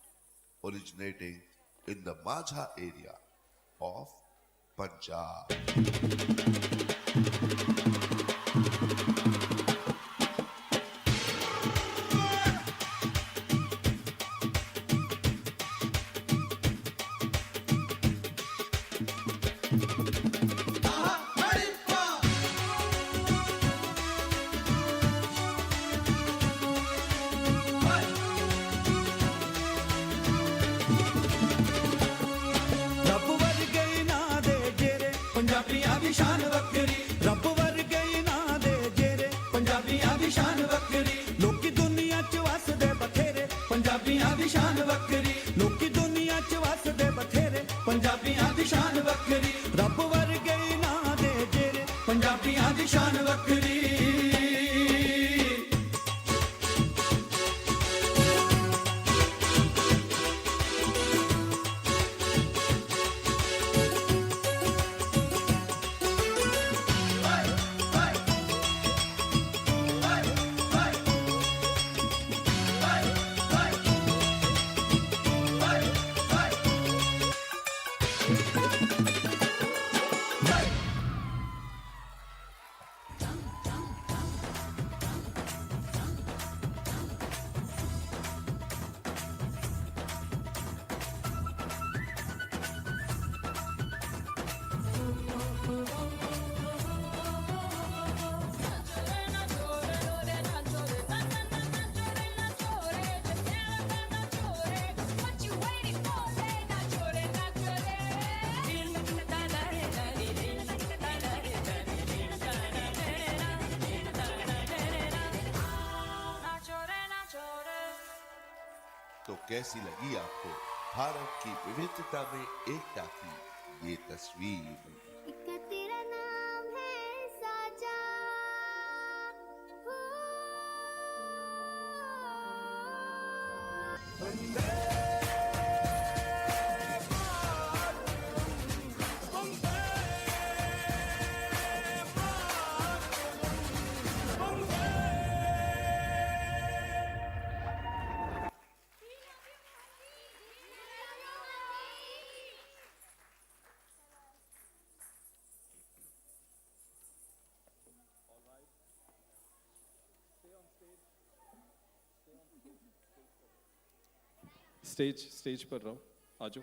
originating in the Majha area of Punjab. ਪੰਜਾਬੀਆਂ ਦੀ ਸ਼ਾਨ कैसी लगी आपको भारत की विविधता में एकता की ये तस्वीर? तेरा नाम है साजा, स्टेज पर रहो, आजो।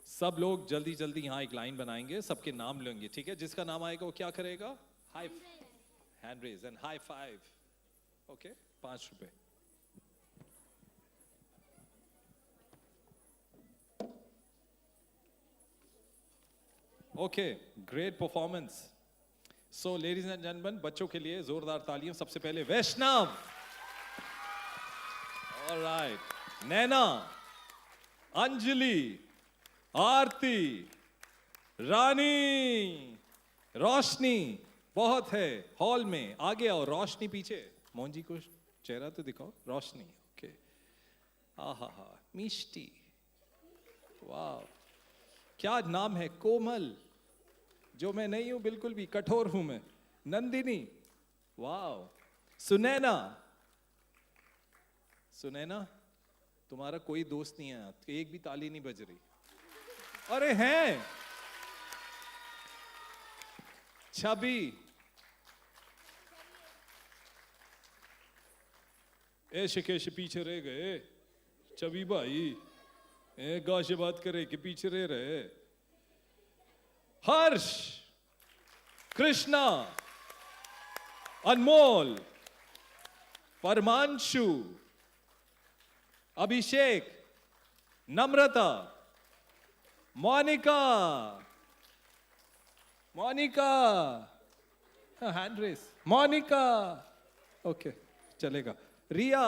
सब लोग जल्दी जल्दी यहाँ एक लाइन बनाएंगे, सबके नाम लेंगे, ठीक है? जिसका नाम आएगा वो क्या करेगा? High hand raise and high five. Okay, 5 रुपए। Okay, great performance. So ladies and gentleman, बच्चों के लिए जोरदार तालियां। सबसे पहले वैष्णव, ऑलराइट, नैना, अंजलि, आरती, रानी, रोशनी। बहुत है हॉल में, आगे आओ, रोशनी पीछे। मोहन जी को चेहरा तो दिखाओ, रोशनी। ओके, आहा हा, मिष्टी, वाह, क्या नाम है? कोमल, जो मैं नहीं हूं बिल्कुल भी, कठोर हूं मैं। नंदिनी, वाह। सुनैना, सुनैना, तुम्हारा कोई दोस्त नहीं है, एक भी ताली नहीं बज रही। अरे हैं। छवि, ऐसे कैसे पीछे रह गए छवि भाई? गाशे बात करे कि पीछे रह रहे। Harsh, Krishna, Anmol, Paramanshu, Abhishek, Namrata, Monika, Monika, hand race, Monika. Okay, चलेगा। Riya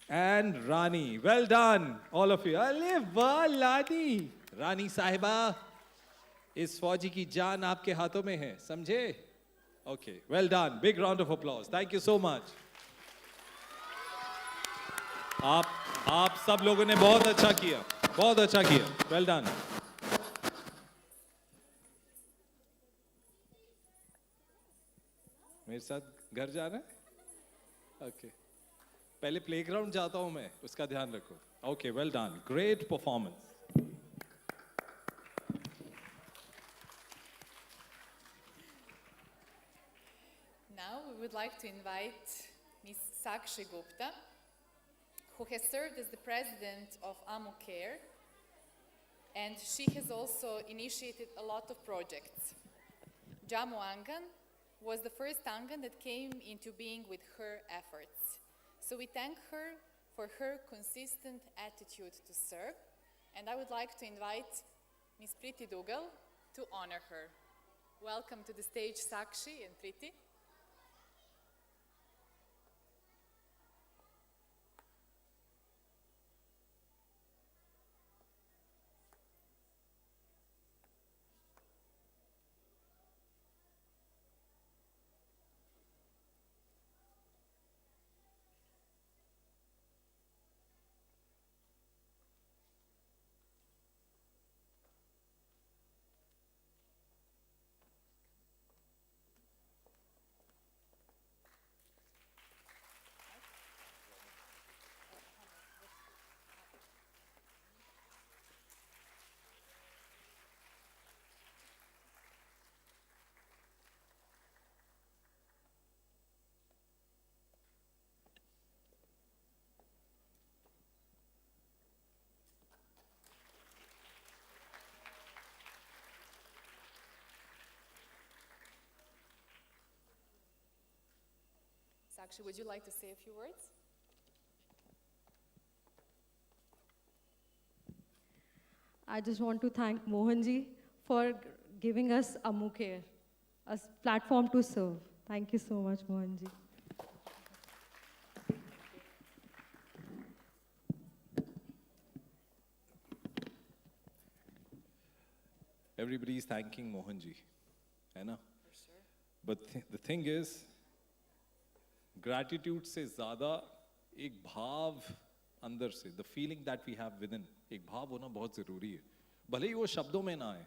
and Rani, well done all of you. अरे वाह लानी, रानी साहिबा, इस फौजी की जान आपके हाथों में है, समझे? Okay, well done, big round of applause, thank you so much. आप सब लोगों ने बहुत अच्छा किया, बहुत अच्छा किया, वेल डन। मेरे साथ घर जाना है? ओके, पहले प्लेग्राउंड जाता हूं मैं, उसका ध्यान रखो। Okay, well done, great performance. Now we would like to invite Ms. Sakshi Gupta, who has served as the president of Ammucare, and she has also initiated a lot of projects. Jammu Angan was the first Angan that came into being with her efforts. So we thank her for her consistent attitude to serve, and I would like to invite Ms. Priti Dugal to honor her. Welcome to the stage, Sakshi and Priti. Sakshi, would you like to say a few words? I just want to thank Mohanji for giving us Ammucare, a platform to serve. Thank you so much, Mohanji. everybody is thanking Mohanji, है ना? But the thing is, gratitude से ज़्यादा एक भाव अंदर से, the feeling that we have within, एक भाव होना बहुत ज़रूरी है. भले ही वो शब्दों में ना आए,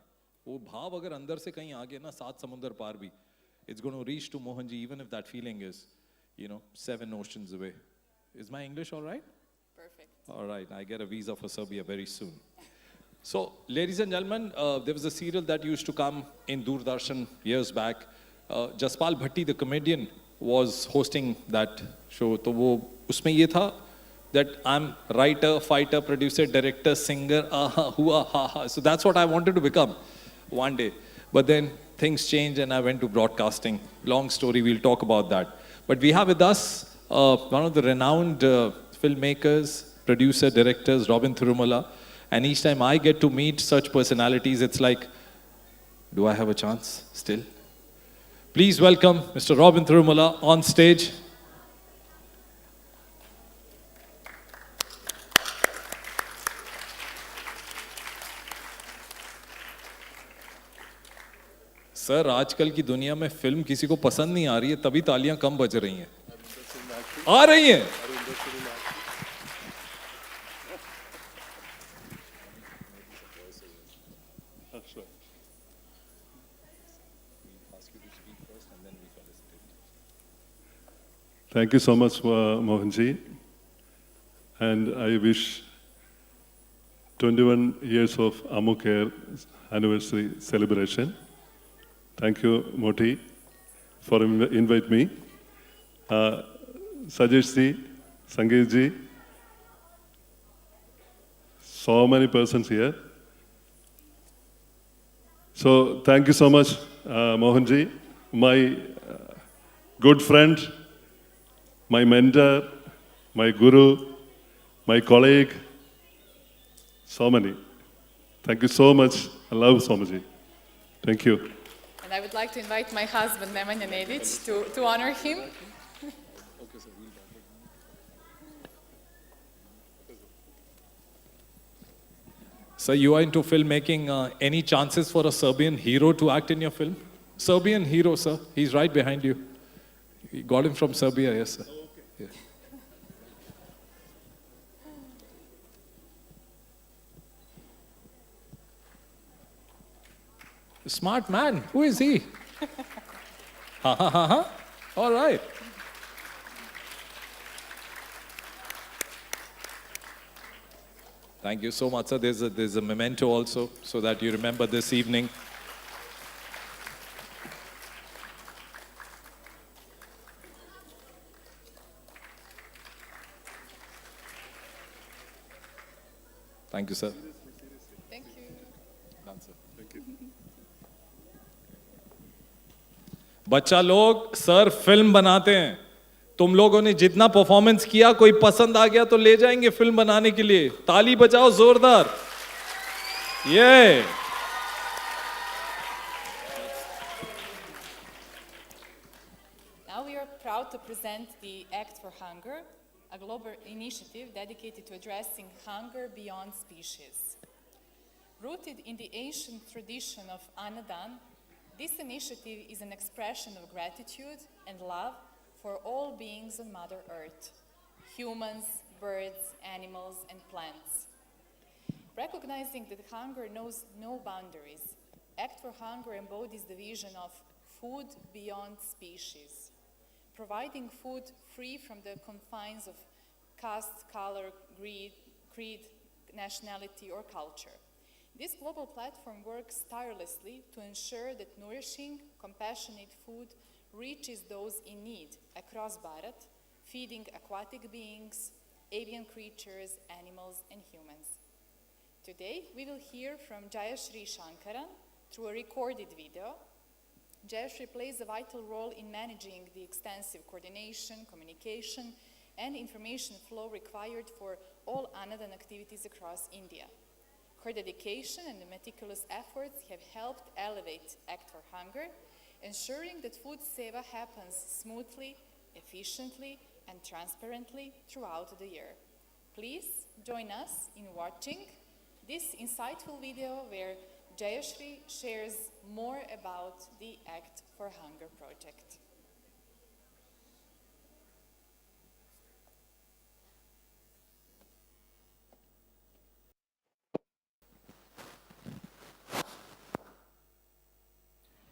वो भाव अगर अंदर से कहीं आ गया ना, 7 समुंदर पार भी, it's going to reach to Mohanji even if that feeling is, 7 oceans away. Is my English all right? Perfect. All right, I get a visa for Serbia very soon. So, ladies and gentlemen, there was a serial that used to come in Doordarshan years back. Jaspal Bhatti, the comedian, was hosting that show. तो वो उसमें ये था that I'm writer, fighter, producer, director, singer, aha, hua, ha, ha. So that's what I wanted to become one day. But then things changed and I went to broadcasting. Long story, we'll talk about that. But we have with us one of the renowned filmmakers, producer, directors, Robin Thirumala. And each time I get to meet such personalities, it's like, do I have a chance still? Please welcome Mr. Robin Thirumala on stage. Sir, आजकल की दुनिया में film किसी को पसंद नहीं आ रही है, तभी तालियां कम बज रही हैं. आ रही हैं. Thank you so much, Mohanji. And I wish 21 years of Ammucare's anniversary celebration. Thank you, Moti, for invite me. Sajesh ji, Sangeet ji, so many persons here. So thank you so much, Mohanji, my good friend, my mentor, my guru, my colleague, so many. Thank you so much. I love Swamiji. Thank you. And I would like to invite my husband, Nemanja Nedić, to honor him. So you are into filmmaking. Any chances for a Serbian hero to act in your film? Serbian hero, sir. He's right behind you. You got him from Serbia, yes, sir. Yeah. Smart man. Who is he? Ha ha ha ha. All right. Thank you so much, sir. There's a memento also, so that you remember this evening. Thank you, sir. Thank you. Done, sir. Thank you. बच्चा लोग, sir film बनाते हैं. तुम लोगों ने जितना performance किया, कोई पसंद आ गया तो ले जाएंगे फिल्म बनाने के लिए. ताली बजाओ जोरदार. ये. Now we are proud to present the Act for Hunger, a global initiative dedicated to addressing hunger beyond species. Rooted in the ancient tradition of Angan, this initiative is an expression of gratitude and love for all beings on Mother Earth, humans, birds, animals, and plants. Recognizing that hunger knows no boundaries, Act for Hunger embodies the vision of food beyond species, providing food free from the confines of caste, color, creed, nationality, or culture. This global platform works tirelessly to ensure that nourishing, compassionate food reaches those in need across Bharat, feeding aquatic beings, avian creatures, animals, and humans. Today, we will hear from Jayashri Shankaran through a recorded video. Jayashri plays a vital role in managing the extensive coordination, communication, and information flow required for all Annadan activities across India. Her dedication and meticulous efforts have helped elevate Act for Hunger, ensuring that food seva happens smoothly, efficiently, and transparently throughout the year. Please join us in watching this insightful video where Jayashri shares more about the Act for Hunger project.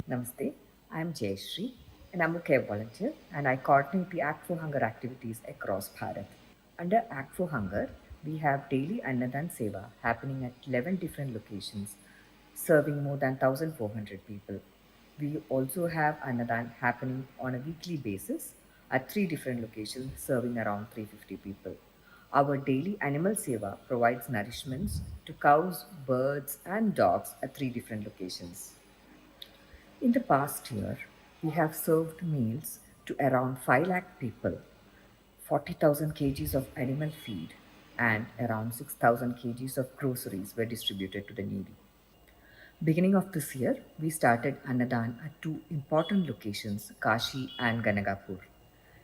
Namaste, I am Jayashri, an Ammucare volunteer, and I coordinate the Act for Hunger activities across Bharat. Under Act for Hunger, we have daily Annadan Seva happening at 11 different locations, serving more than 1,400 people. We also have Annadan happening on a weekly basis at 3 different locations, serving around 350 people. Our daily animal seva provides nourishments to cows, birds, and dogs at 3 different locations. In the past year, we have served meals to around 5 lakh people, 40,000 kgs of animal feed, and around 6,000 kgs of groceries were distributed to the needy. Beginning of this year, we started Annadan at 2 important locations, Kashi and Ganagapur.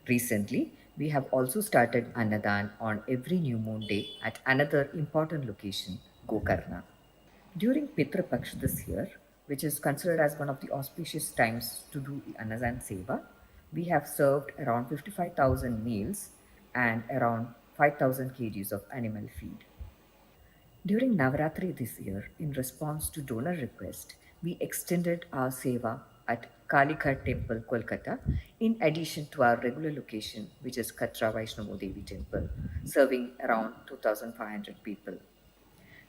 Recently, we have also started Annadan on every new moon day at another important location, Gokarna. During Pitra Paksh this year, which is considered as one of the auspicious times to do the Annadan Seva, we have served around 55,000 meals and around 5,000 kgs of animal feed. During Navaratri this year, in response to donor request, we extended our Seva at Kalighat Temple, Kolkata, in addition to our regular location, which is Katra Vaishnavo Devi Temple, serving around 2,500 people.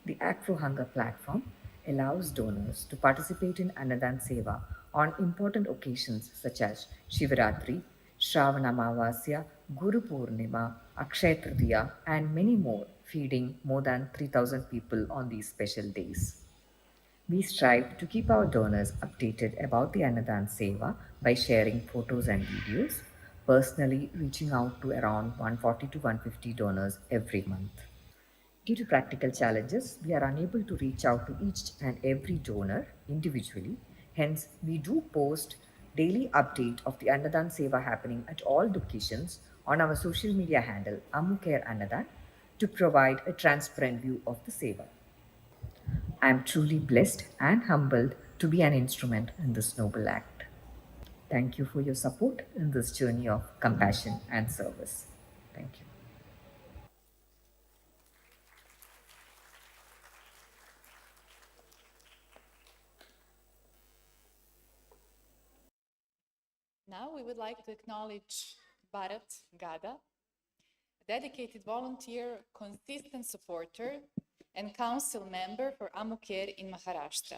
The Act for Hunger platform allows donors to participate in Annadan Seva on important occasions such as Shivaratri, Shravana Amavasya, Guru Purnima, Akshaya Tritiya, and many more, feeding more than 3,000 people on these special days. We strive to keep our donors updated about the Annadan Seva by sharing photos and videos, personally reaching out to around 140 to 150 donors every month. Due to practical challenges, we are unable to reach out to each and every donor individually. Hence, we do post daily update of the Annadan Seva happening at all locations on our social media handle Ammucare Annadan to provide a transparent view of the Seva. I am truly blessed and humbled to be an instrument in this noble act. Thank you for your support in this journey of compassion and service. Thank you. Now we would like to acknowledge Bharat Gada, a dedicated volunteer, consistent supporter, and council member for Ammucare in Maharashtra.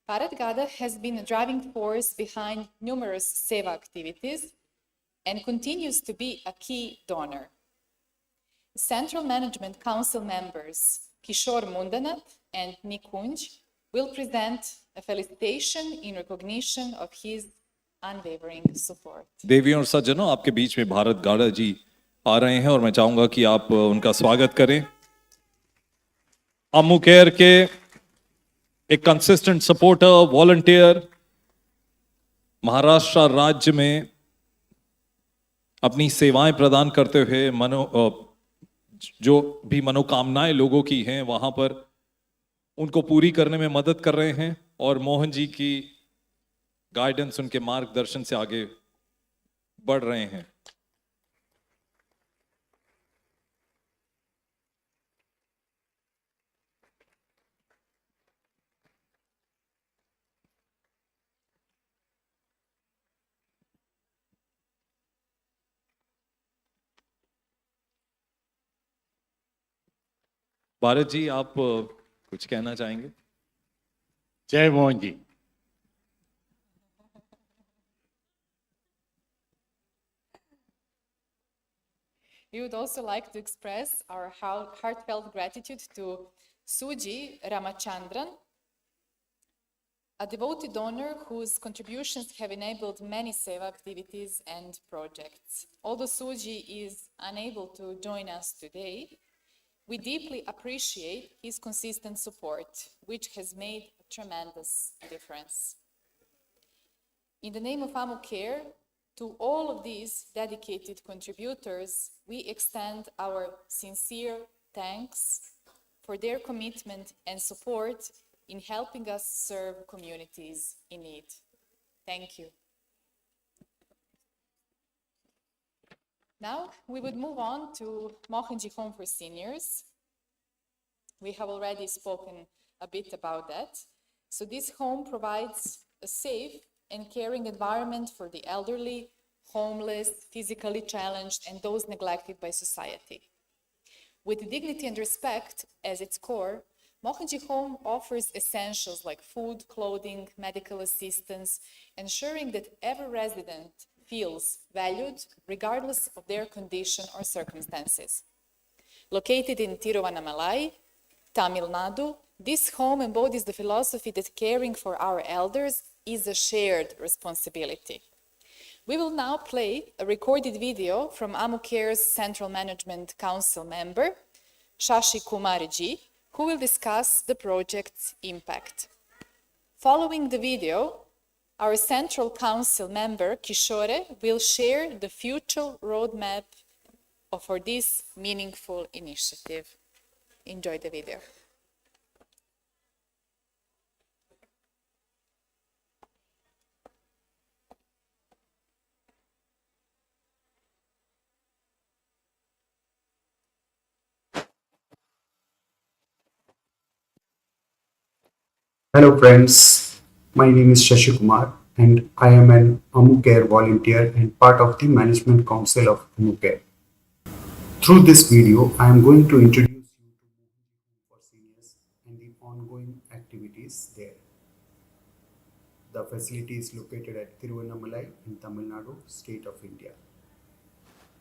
Bharat Gada has been a driving force behind numerous Seva activities and continues to be a key donor. Central Management Council members Kishore Mundanath and Nikunj will present a felicitation in recognition of his unwavering support. देवियों और सज्जनों, आपके बीच में भारत गाड़ा जी आ रहे हैं और मैं चाहूंगा कि आप उनका स्वागत करें। अम्मुकेयर के एक कंसिस्टेंट सपोर्टर, वॉलंटियर, महाराष्ट्र राज्य में अपनी सेवाएं प्रदान करते हुए जो भी मनोकामनाएं लोगों की हैं वहां पर उनको पूरी करने में मदद कर रहे हैं और मोहन जी की गाइडेंस, उनके मार्गदर्शन से आगे बढ़ रहे हैं। भारत जी, आप कुछ कहना चाहेंगे? जय Mohan ji. We would also like to express our heartfelt gratitude to Suji Ramachandran, a devoted donor whose contributions have enabled many Seva activities and projects. Although Suji is unable to join us today, we deeply appreciate his consistent support, which has made a tremendous difference. In the name of Ammucare, to all of these dedicated contributors, we extend our sincere thanks for their commitment and support in helping us serve communities in need. Thank you. Now we would move on to Mohanji Home for Seniors. We have already spoken a bit about that. So this home provides a safe and caring environment for the elderly, homeless, physically challenged, and those neglected by society. With dignity and respect as its core, Mohanji Home offers essentials like food, clothing, medical assistance, ensuring that every resident feels valued regardless of their condition or circumstances. Located in Tiruvannamalai, Tamil Nadu, this home embodies the philosophy that caring for our elders is a shared responsibility. We will now play a recorded video from Ammucare'S Central Management Council member, Shashi Kumarji, who will discuss the project's impact. Following the video, our Central Council member, Kishore, will share the future roadmap for this meaningful initiative. Enjoy the video. Hello friends, my name is Shashi Kumar and I am an Ammucare volunteer and part of the Management Council of Ammucare. Through this video, I am going to introduce you to Mohanji Home for Seniors and the ongoing activities there. The facility is located at Tiruvannamalai in Tamil Nadu, State of India.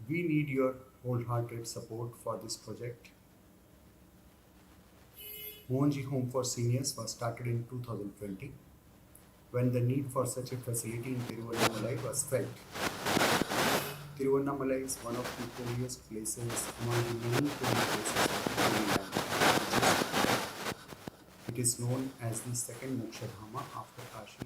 We need your wholehearted support for this project. Mohanji Home for Seniors was started in 2020 when the need for such a facility in Tiruvannamalai was felt. Tiruvannamalai is one of the holiest places among the many holy places of the Holy Land. It is known as the second Mokshadhama after Kashi.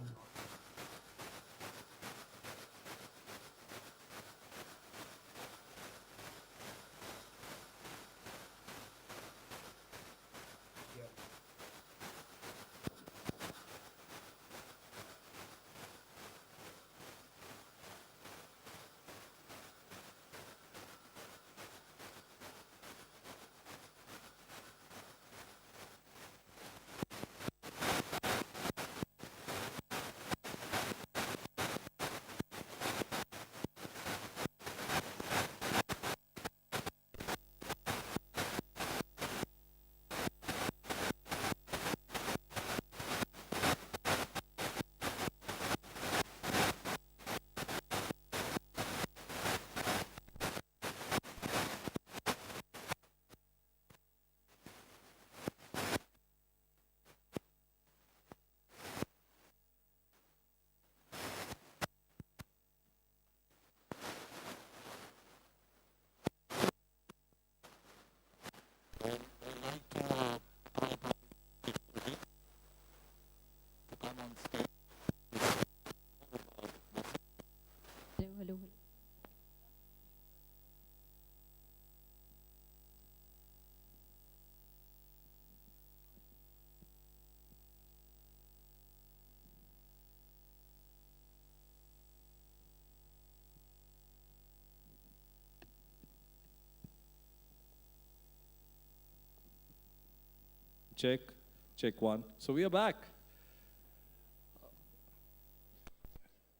Check, check one. So we are back.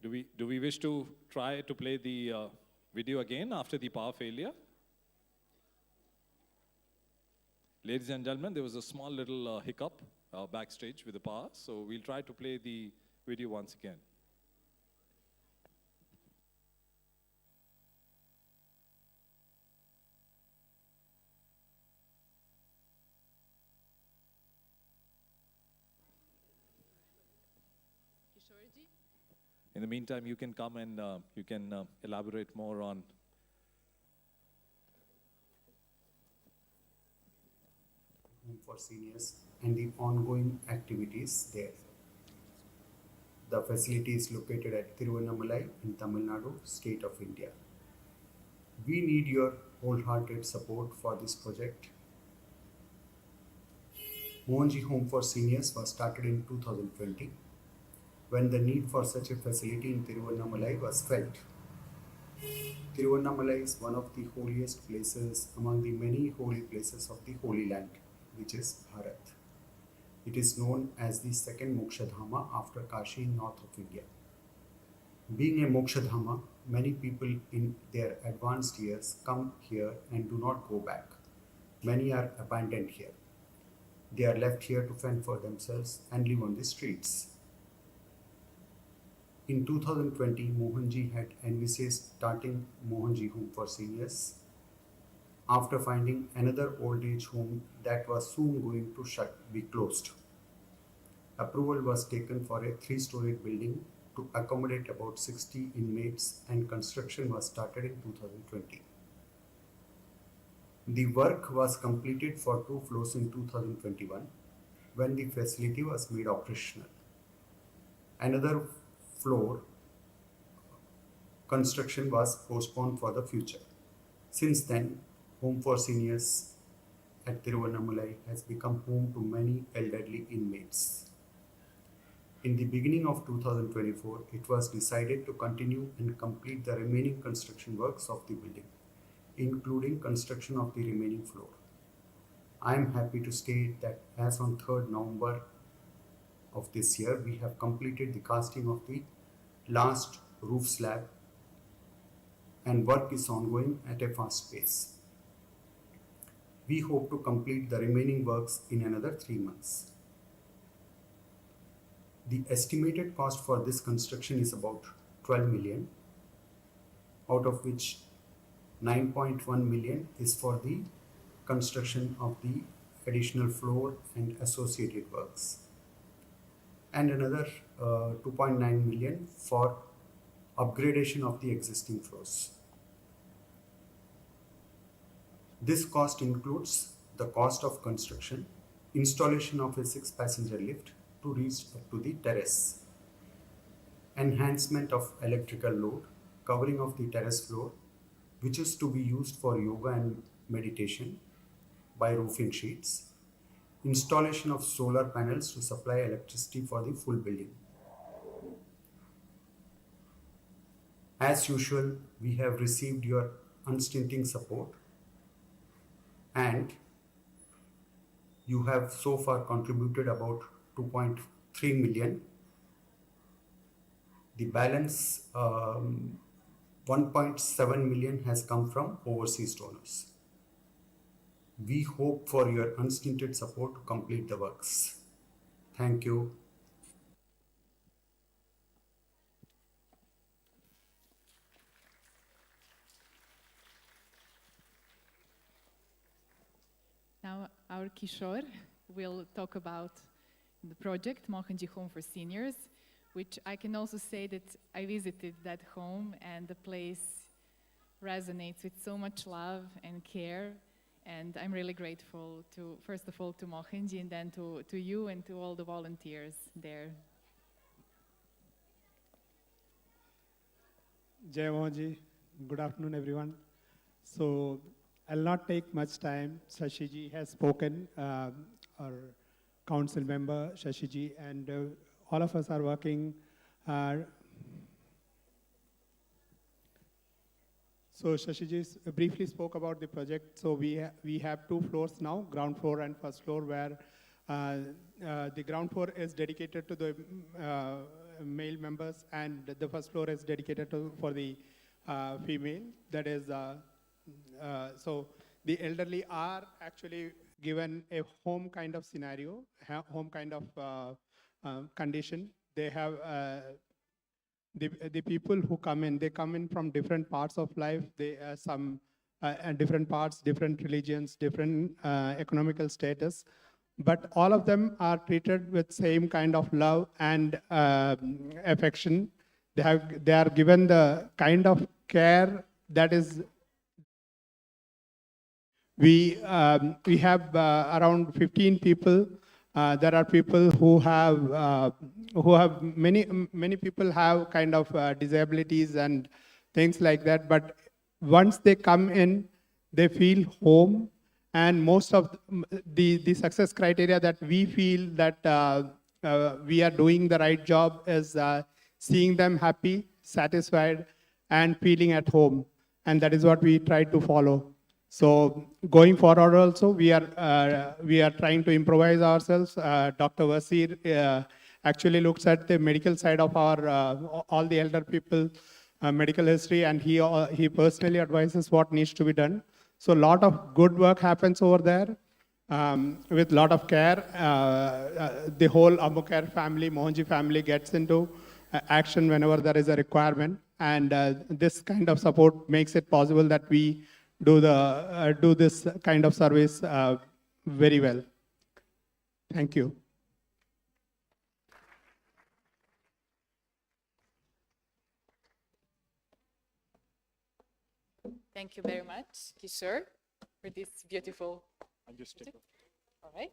Do we wish to try to play the video again after the power failure? Ladies and gentlemen, there was a small little hiccup backstage with the power, so we'll try to play the video once again. In the meantime, you can come and you can elaborate more on Home for Seniors and the ongoing activities there. The facility is located at Tiruvannamalai in Tamil Nadu, State of India. We need your wholehearted support for this project. Mohanji Home for Seniors was started in 2020 when the need for such a facility in Tiruvannamalai was felt. Tiruvannamalai is one of the holiest places among the many holy places of the Holy Land, which is Bharat. It is known as the second Mokshadhama after Kashi in north of India. Being a Mokshadhama, many people in their advanced years come here and do not go back. Many are abandoned here. They are left here to fend for themselves and live on the streets. In 2020, Mohanji had envisaged starting Mohanji Home for Seniors after finding another old age home that was soon going to be closed. Approval was taken for a 3-storied building to accommodate about 60 inmates and construction was started in 2020. The work was completed for 2 floors in 2021 when the facility was made operational. Another floor construction was postponed for the future. Since then, Home for Seniors at Tiruvannamalai has become home to many elderly inmates. In the beginning of 2024, it was decided to continue and complete the remaining construction works of the building, including construction of the remaining floor. I am happy to state that as on 3rd November of this year, we have completed the casting of the last roof slab and work is ongoing at a fast pace. We hope to complete the remaining works in another 3 months. The estimated cost for this construction is about 12 million, out of which 9.1 million is for the construction of the additional floor and associated works, and another 2.9 million for upgradation of the existing floors. This cost includes the cost of construction, installation of a 6-passenger lift to reach up to the terrace, enhancement of electrical load, covering of the terrace floor, which is to be used for yoga and meditation by roofing sheets, installation of solar panels to supply electricity for the full building. As usual, we have received your unstinting support and you have so far contributed about 2.3 million. The balance 1.7 million has come from overseas donors. We hope for your unstinted support to complete the works. Thank you. Now our Kishore will talk about the project Mohanji Home for Seniors, which I can also say that I visited that home and the place resonates with so much love and care. And I'm really grateful to, first of all, to Mohanji and then to you and to all the volunteers there. Jai Mohanji, good afternoon everyone. So I'll not take much time. Shashiji has spoken, our council member Shashiji, and all of us are working. So Shashiji briefly spoke about the project. So we have 2 floors now, ground floor and first floor, where the ground floor is dedicated to the male members and the first floor is dedicated for the female. That is, so the elderly are actually given a home kind of scenario, home kind of condition. They have the people who come in, they come in from different parts of life. They some different parts, different religions, different economical status, but all of them are treated with same kind of love and affection. They are given the kind of care that is. We have around 15 people. There are people who have many people have kind of disabilities and things like that. But once they come in, they feel home And most of the success criteria that we feel that we are doing the right job is seeing them happy, satisfied, and feeling at home. And that is what we try to follow. So going forward also, we are trying to improvise ourselves. Dr. Vasir actually looks at the medical side of our all the elder people, medical history, and he personally advises what needs to be done. So a lot of good work happens over there with a lot of care. The whole Ammucare family, Mohanji family gets into action whenever there is a requirement. And this kind of support makes it possible that we do this kind of service very well. Thank you. Thank you very much, Kishore, for this beautiful. I'll just take it. All right.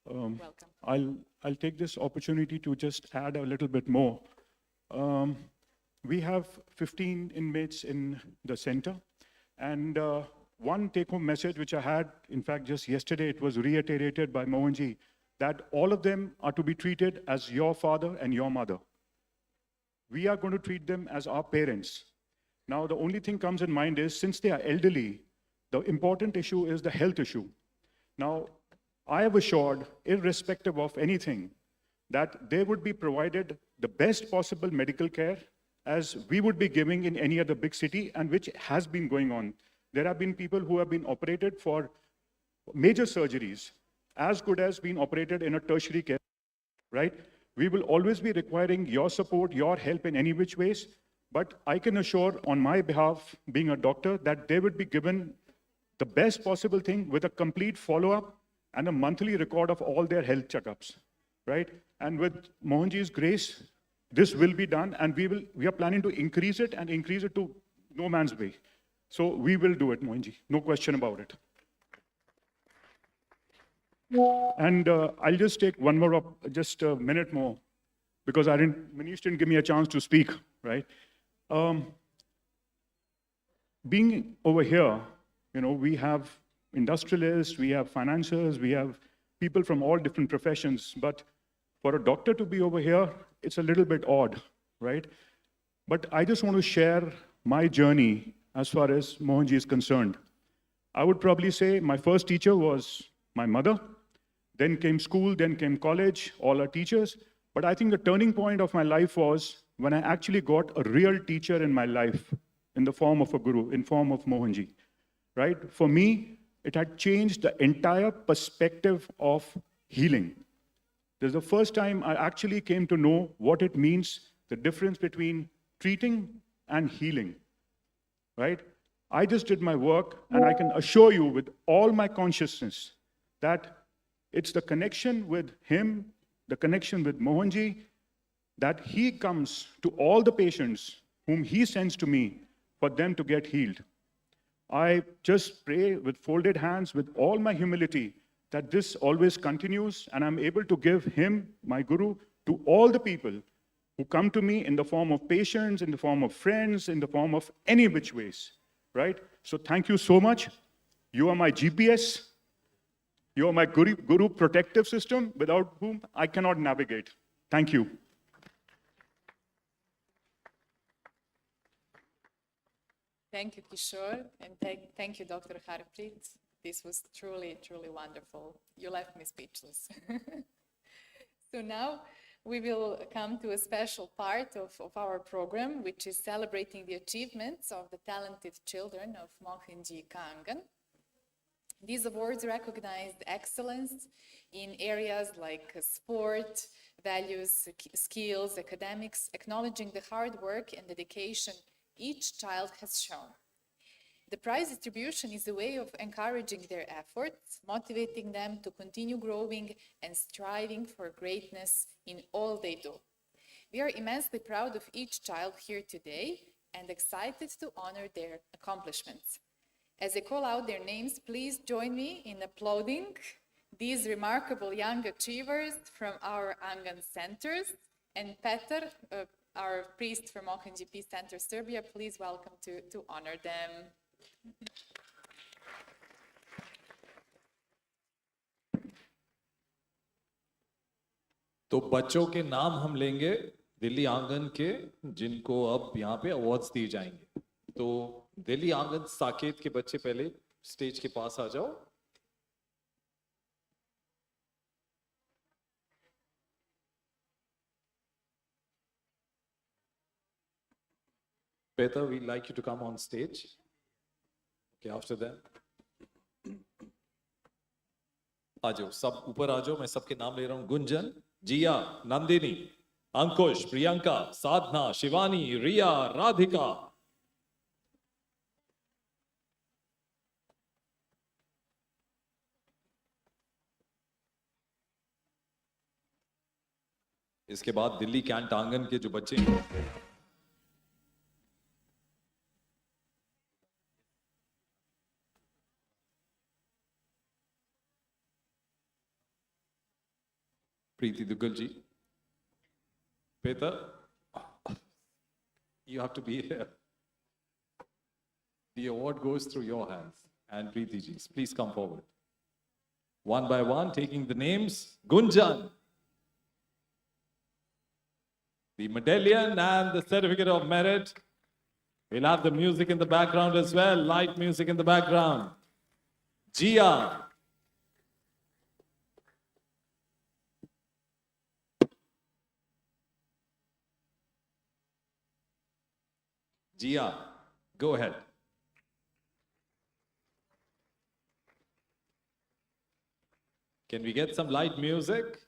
Welcome. I'll take this opportunity to just add a little bit more. We have 15 inmates in the center, and one take-home message which I had, in fact, just yesterday, it was reiterated by Mohanji, that all of them are to be treated as your father and your mother. We are going to treat them as our parents. Now, the only thing comes in mind is, since they are elderly, the important issue is the health issue. Now, I have assured, irrespective of anything, that they would be provided the best possible medical care as we would be giving in any other big city, and which has been going on. There have been people who have been operated for major surgeries, as good as being operated in a tertiary care, right? We will always be requiring your support, your help in any which ways, but I can assure on my behalf, being a doctor, that they would be given the best possible thing with a complete follow-up and a monthly record of all their health checkups, right? And with Mohanji's grace, this will be done, and we are planning to increase it to no man's way. So we will do it, Mohanji, no question about it. And I'll just take one more, just a minute more, because Manish didn't give me a chance to speak, right? Being over here, we have industrialists, we have financiers, we have people from all different professions, but for a doctor to be over here, it's a little bit odd, right? But I just want to share my journey as far as Mohanji is concerned. I would probably say my first teacher was my mother, then came school, then came college, all our teachers. But I think the turning point of my life was when I actually got a real teacher in my life in the form of a guru, in form of Mohanji, right? For me, it had changed the entire perspective of healing. This is the first time I actually came to know what it means, the difference between treating and healing, right? I just did my work, and I can assure you with all my consciousness that it's the connection with him, the connection with Mohanji, that he comes to all the patients whom he sends to me for them to get healed. I just pray with folded hands, with all my humility, that this always continues, and I'm able to give him, my guru, to all the people who come to me in the form of patients, in the form of friends, in the form of any which ways, right? So thank you so much. You are my GPS. You are my guru protective system, without whom I cannot navigate. Thank you. Thank you, Kishore, and thank you, Dr. Harpreet. This was truly, truly wonderful. You left me speechless. So now we will come to a special part of our program, which is celebrating the achievements of the talented children of Mohanji Angan. These awards recognize excellence in areas like sport, values, skills, academics, acknowledging the hard work and dedication each child has shown. The prize distribution is a way of encouraging their efforts, motivating them to continue growing and striving for greatness in all they do. We are immensely proud of each child here today and excited to honor their accomplishments. As I call out their names, please join me in applauding these remarkable young achievers from our Angan centers. And Petar, our priest from Mohanji Peace Center, Serbia, please welcome to honor them. तो बच्चों के नाम हम लेंगे दिल्ली आंगन के, जिनको अब यहाँ पे अवार्ड्स दिए जाएंगे। तो दिल्ली आंगन साकेत के बच्चे पहले स्टेज के पास आ जाओ। Peter, we'd like you to come on stage. Okay, after that. आ जाओ, सब ऊपर आ जाओ, मैं सबके नाम ले रहा हूं। गुंजन, जिया, नंदिनी, अंकुश, प्रियंका, साधना, शिवानी, रिया, राधिका। इसके बाद दिल्ली कैंट आंगन के जो बच्चे हैं, प्रीति दुग्गल जी, Peter, you have to be here. The award goes through your hands. And Preeti ji, please come forward. One by one, taking the names. Gunjan, the medallion and the certificate of merit. We'll have the music in the background as well, light music in the background. Jia. Jia, go ahead. Can we get some light music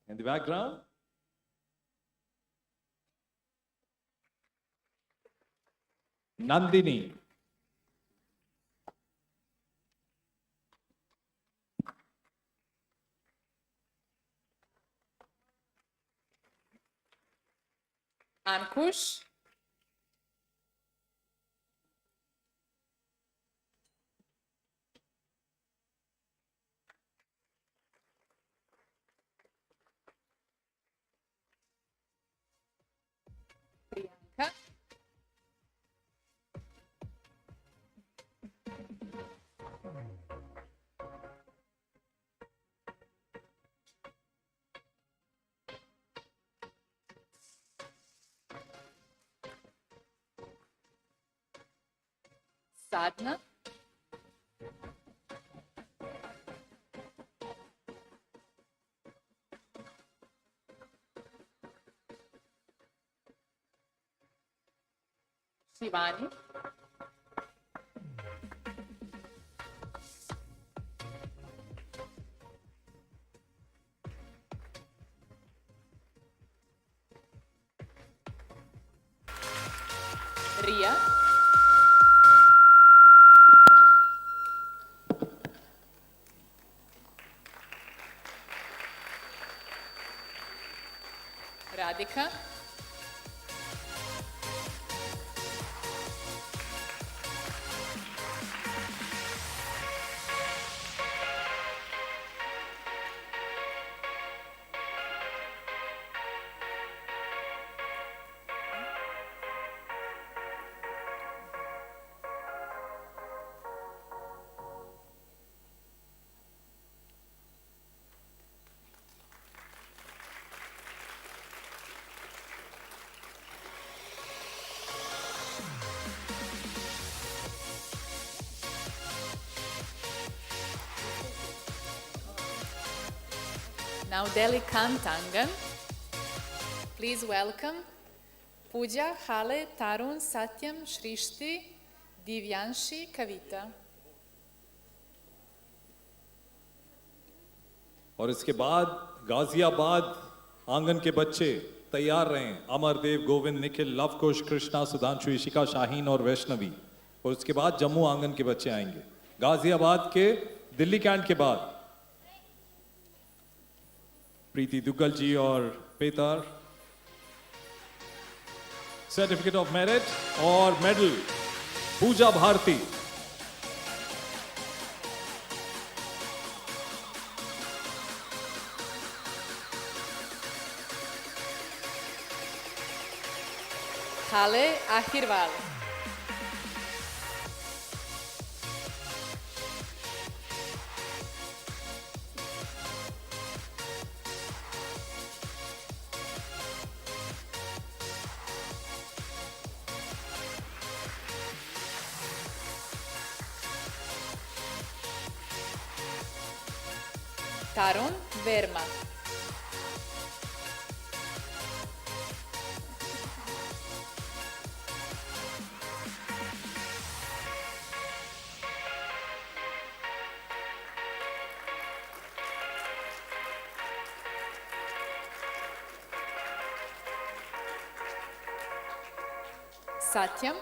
in the background? Nandini. Ankush. Priyanka. Sadhna. Shivani. Ria. Radhika. Now Delhi Kant Angan. Please welcome Pooja, Hale, Tarun, Satyam, Shrishti, Divyanshi, Kavita. और इसके बाद गाजियाबाद आंगन के बच्चे तैयार रहें। अमरदेव, गोविंद, निखिल, लवकुश, कृष्णा, सुधांशु, ईशिका, शाहीन और वैष्णवी। और उसके बाद जम्मू आंगन के बच्चे आएंगे। गाजियाबाद के दिल्ली कैंट के बाद प्रीति दुग्गल जी और पेतर। सर्टिफिकेट ऑफ मेरिट और medal Puja Bharti. Hale Ahirwal. Tarun Verma. Satyam.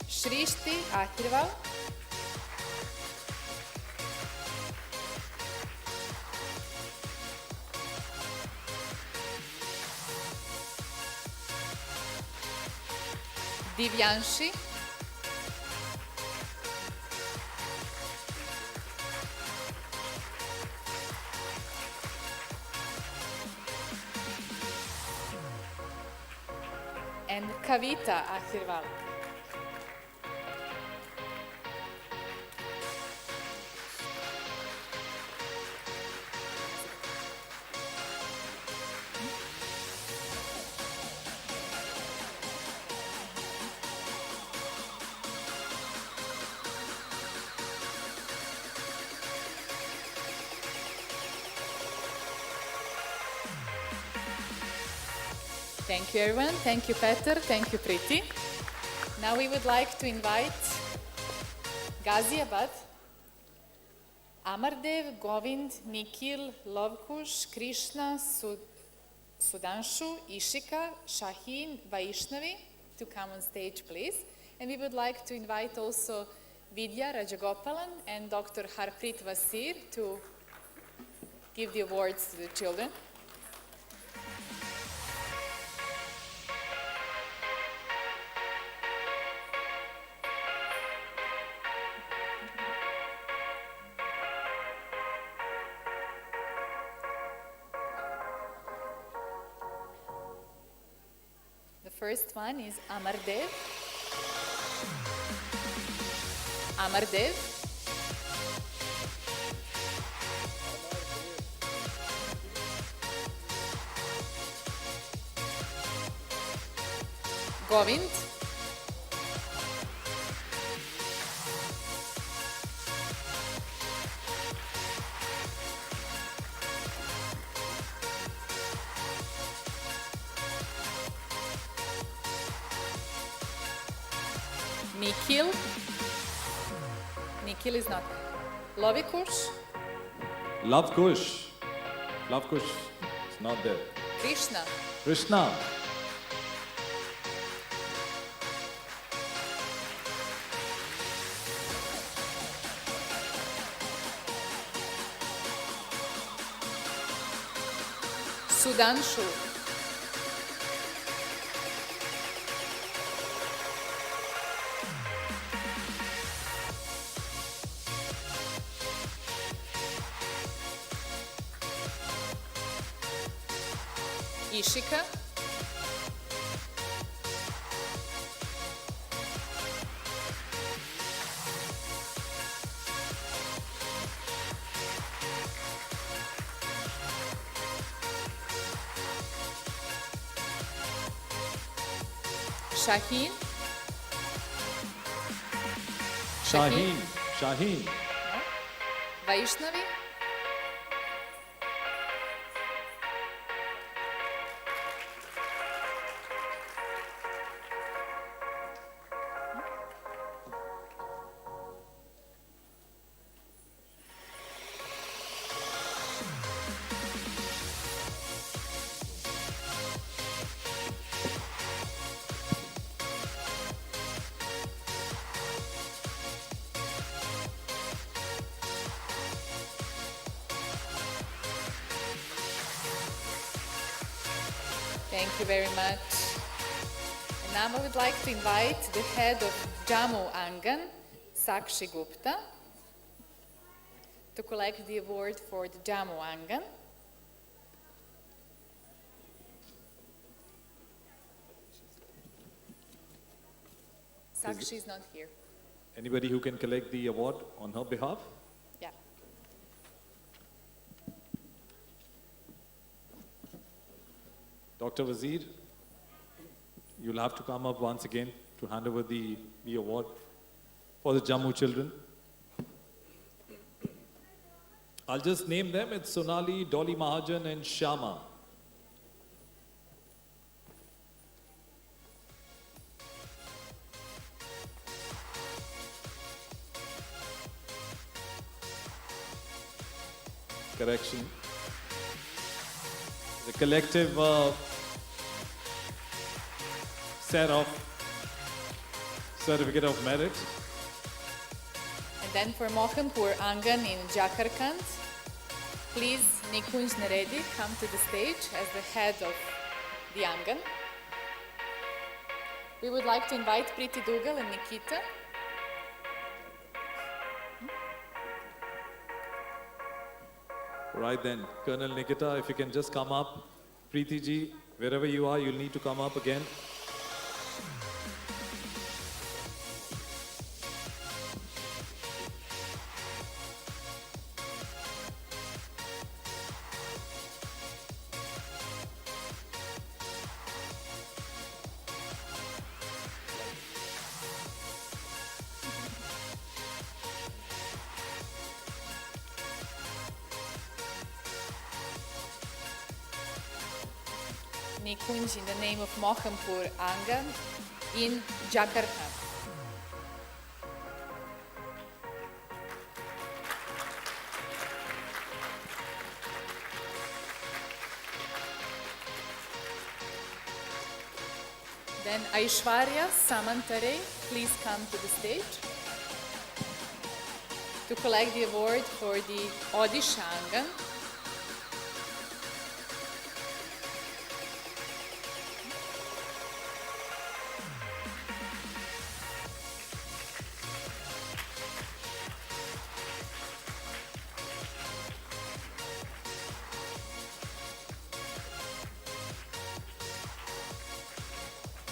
Shrishti Ahirval. Divyanshi. And Kavita Ahirval. Thank you, everyone. Thank you, Peter. Thank you, Priti. Now we would like to invite Ghaziabad, Amardev, Govind, Nikhil, Lovkush, Krishna, Sudanshu, Ishika, Shaheen, Vaishnavi to come on stage, please. And we would like to invite also Vidya Rajagopalan and Dr. Harpreet Vasir to give the awards to the children. The first one is Amardev. Amardev. Govind. Nikhil. Nikhil is not. Lovikush. Lavkush. Lavkush is not there. Krishna. Krishna. Sudanshu. Ishika. Shaheen. Shaheen. Shaheen. Vaishnavi. Thank you very much. And now I would like to invite the head of Jammu Angan, Sakshi Gupta, to collect the award for the Jammu Angan. Sakshi is not here. Anybody who can collect the award on her behalf? Yeah. Dr. Wazir, you'll have to come up once again to hand over the award for the Jammu children. I'll just name them. It's Sonali, Dolly Mahajan, and Shama. Correction. The collective set of Certificate of Merit. And then for Mohanpur Angan in Jharkhand, please Nikunj Naredi come to the stage as the head of the Angan. We would like to invite Priti Dugal and Nikita. Right then, Colonel Nikita, if you can just come up. Preeti ji, wherever you are, you'll need to come up again. Nikunj in the name of Mohanpur Angan in Jharkhand. Then Aishwarya Samantare, please come to the stage to collect the award for the Odisha Angan.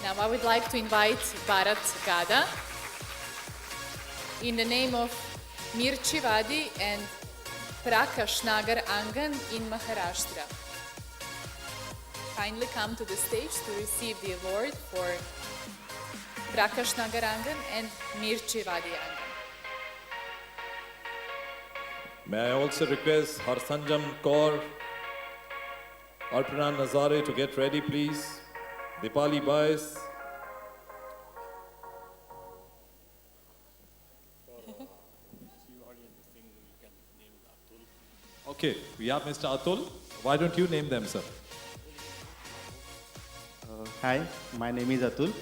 Now I would like to invite Bharat Gada in the name of Mirchi Vadi and Prakash Nagar Angan in Maharashtra. Kindly come to the stage to receive the award for Prakash Nagar Angan and Mirchi Vadi Angan. May I also request Harsanjam Kaur, Arpana Nazare to get ready, please. Dipali Bais. Okay, we have Mr. Atul. Why don't you name them, sir? Hi, my name is Atul.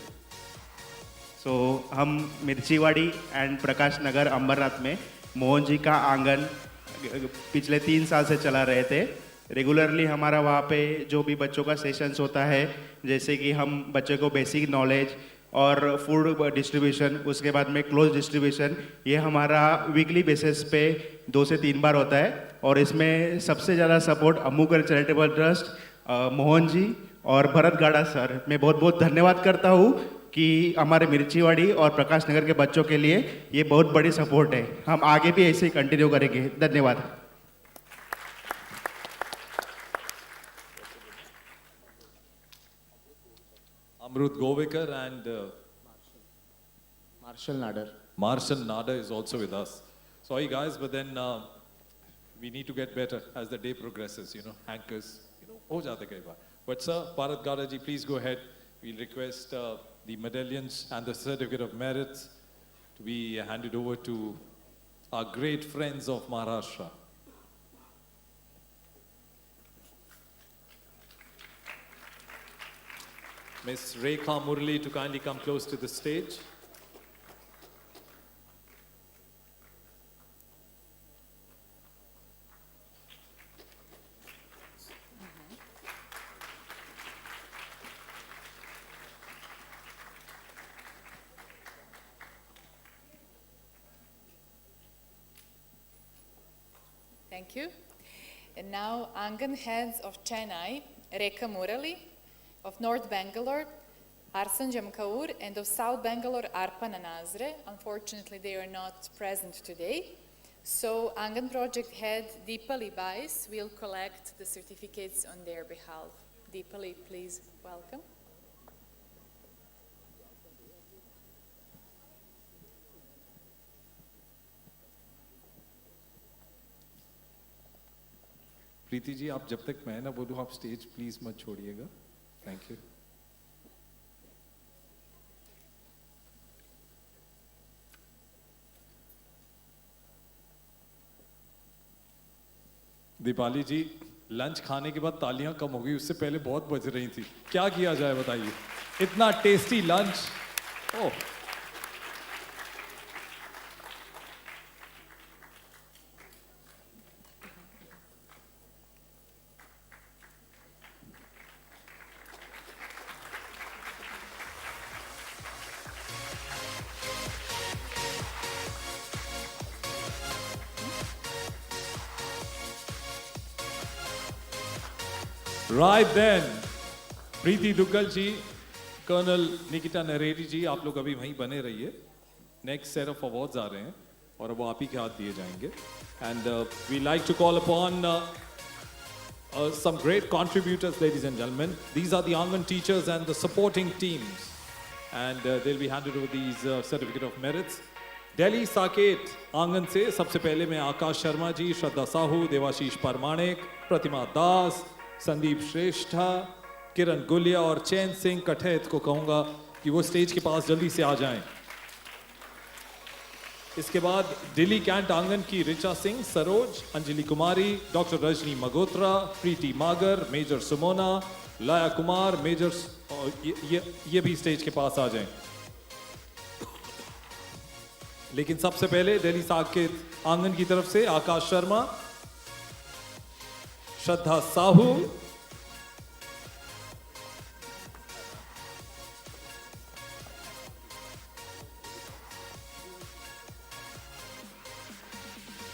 So, हम मिर्चीवाड़ी and Prakash Nagar Ambernath में मोहन जी का आंगन पिछले 3 साल से चला रहे थे. रेगुलरली हमारा वहाँ पे जो भी बच्चों का सेशंस होता है, जैसे कि हम बच्चों को बेसिक नॉलेज और फूड डिस्ट्रीब्यूशन, उसके बाद में क्लोज डिस्ट्रीब्यूशन, ये हमारा वीकली बेसिस पे 2 से 3 बार होता है. और इसमें सबसे ज़्यादा support अम्मुकर charitable trust, Mohan ji और भरत गाड़ा सर, मैं बहुत बहुत धन्यवाद करता हूँ कि हमारे मिर्चीवाड़ी और प्रकाश नगर के बच्चों के लिए ये बहुत बड़ी सपोर्ट है. हम आगे भी ऐसे ही कंटिन्यू करेंगे. धन्यवाद. Amrut Govekar and Marshall Nadar. Marshall Nadar is also with us. Sorry guys, but then we need to get better as the day progresses, you know, hankers, ho jate kai baar. But sir, Bharat Gada ji, please go ahead. We'll request the medallions and the certificate of merit to be handed over to our great friends of Maharashtra. Ms. Rekha Murli to kindly come close to the stage. Thank you. And now Angan heads of Chennai, Rekha Murali, of North Bangalore, Arsanjam Kaur, and of South Bangalore, Arpana Nazare. Unfortunately, they are not present today. So Angan project head Dipali Bais will collect the certificates on their behalf. Deepali, please welcome. Preeti ji, आप जब तक मैं ना बोलूँ आप stage please मत छोड़िएगा. Thank you. Deepali ji, lunch खाने के बाद तालियां कम हो गई, उससे पहले बहुत बज रही थी. क्या किया जाए बताइए, इतना टेस्टी लंच. ओह, right then, प्रीति दुग्गल जी, कर्नल निकिता नरेरी जी, आप लोग अभी वहीं बने रहिए. नेक्स्ट सेट ऑफ अवार्ड्स आ रहे हैं और वो आप ही के हाथ दिए जाएंगे. And we like to call upon some great contributors, ladies and gentlemen. These are the Angan teachers and the supporting teams, and they'll be handed over these certificate of merits. Delhi Saket Angan से सबसे पहले मैं आकाश शर्मा जी, श्रद्धा साहू, देवाशीष परमाणिक, प्रतिमा दास, संदीप श्रेष्ठा, किरण गुलिया और चैन सिंह कठैत को कहूँगा कि वो stage के पास जल्दी से आ जाएं. इसके बाद दिल्ली कैंट आंगन की रिचा सिंह, सरोज, अंजलि कुमारी, डॉक्टर रजनी मगोत्रा, प्रीति मागर, मेजर सुमोना, लाया कुमार, मेजर ये भी स्टेज के पास आ जाएं. लेकिन सबसे पहले दिल्ली साकेत आंगन की तरफ से आकाश शर्मा, श्रद्धा Sahu,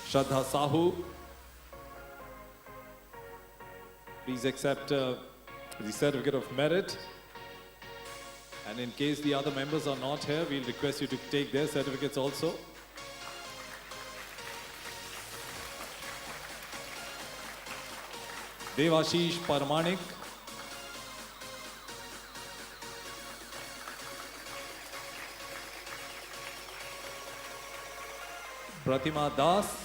Shraddha Sahu, please accept the certificate of merit. And in case the other members are not here, we'll request you to take their certificates also. Devashish Paramanik, Pratima Das,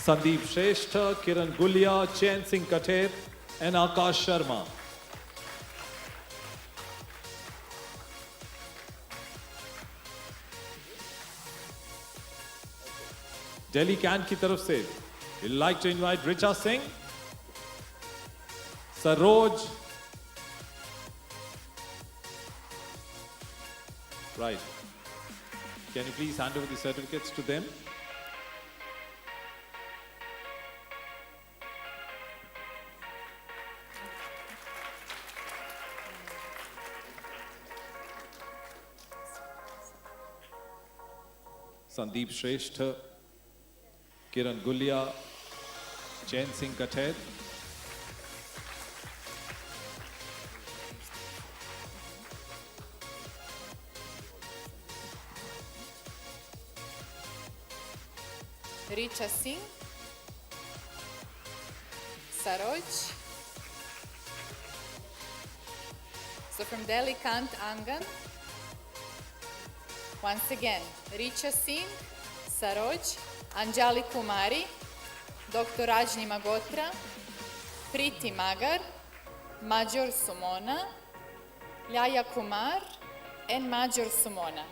Sandeep Shrestha, Kiran Gulia, Chain Singh Kater, and Akash Sharma. Delhi Can की तरफ से we'd like to invite Richa Singh, Saroj, right. Can you please hand over the certificates to them? Sandeep Shrestha, Kiran Gulia, Chain Singh Kater, Richa Singh, Saroj. So from Delhi Kant Angan, once again, Richa Singh, Saroj, Anjali Kumari, Dr. Rajni Magotra, Priti Magar, Major Sumona, Laya Kumar, and Major Sumona.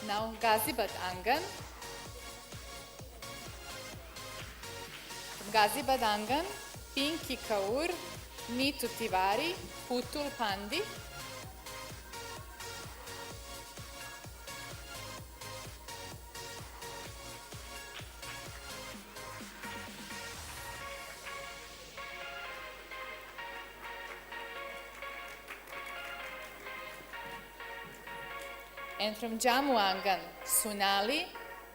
Now Ghaziabad Angan. From Ghaziabad Angan, Pinky Kaur, Neetu Tiwari, Putul Pandi. And from Jammu Angan, Sunali,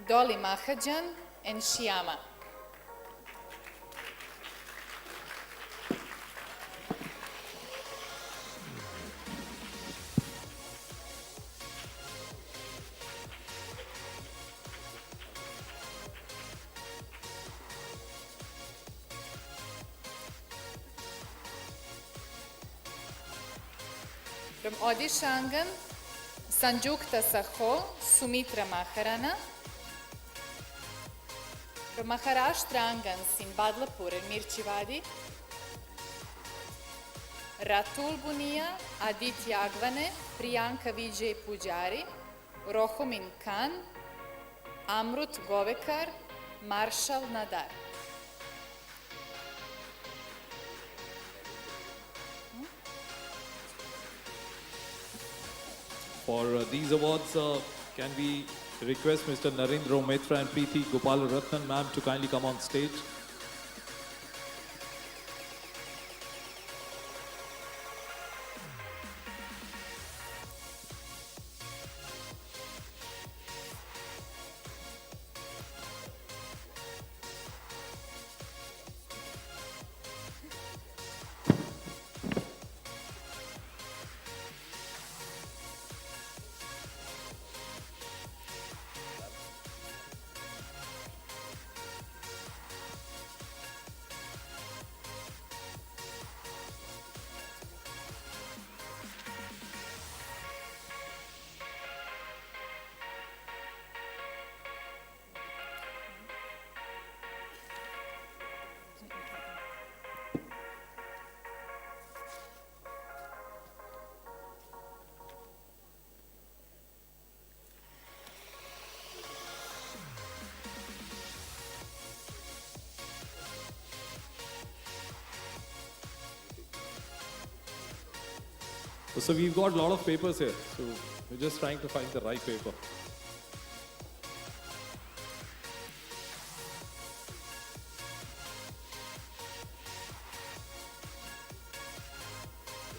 Dolly Mahajan, and Shyama. From Odisha Angan, Sanjukta Saho, Sumitra Maharana. From Maharashtra Angans in Badlapur and Mirchivadi, Ratul Bunia, Aditya Agvane, Priyanka Vijay Pujari, Rohomin Khan, Amrut Govekar, Marshall Nadar. For these awards, can we request Mr. Narendra Mitra and Preeti Gopal Ratnan ma'am to kindly come on stage? So we've got a lot of papers here. So we're just trying to find the right paper.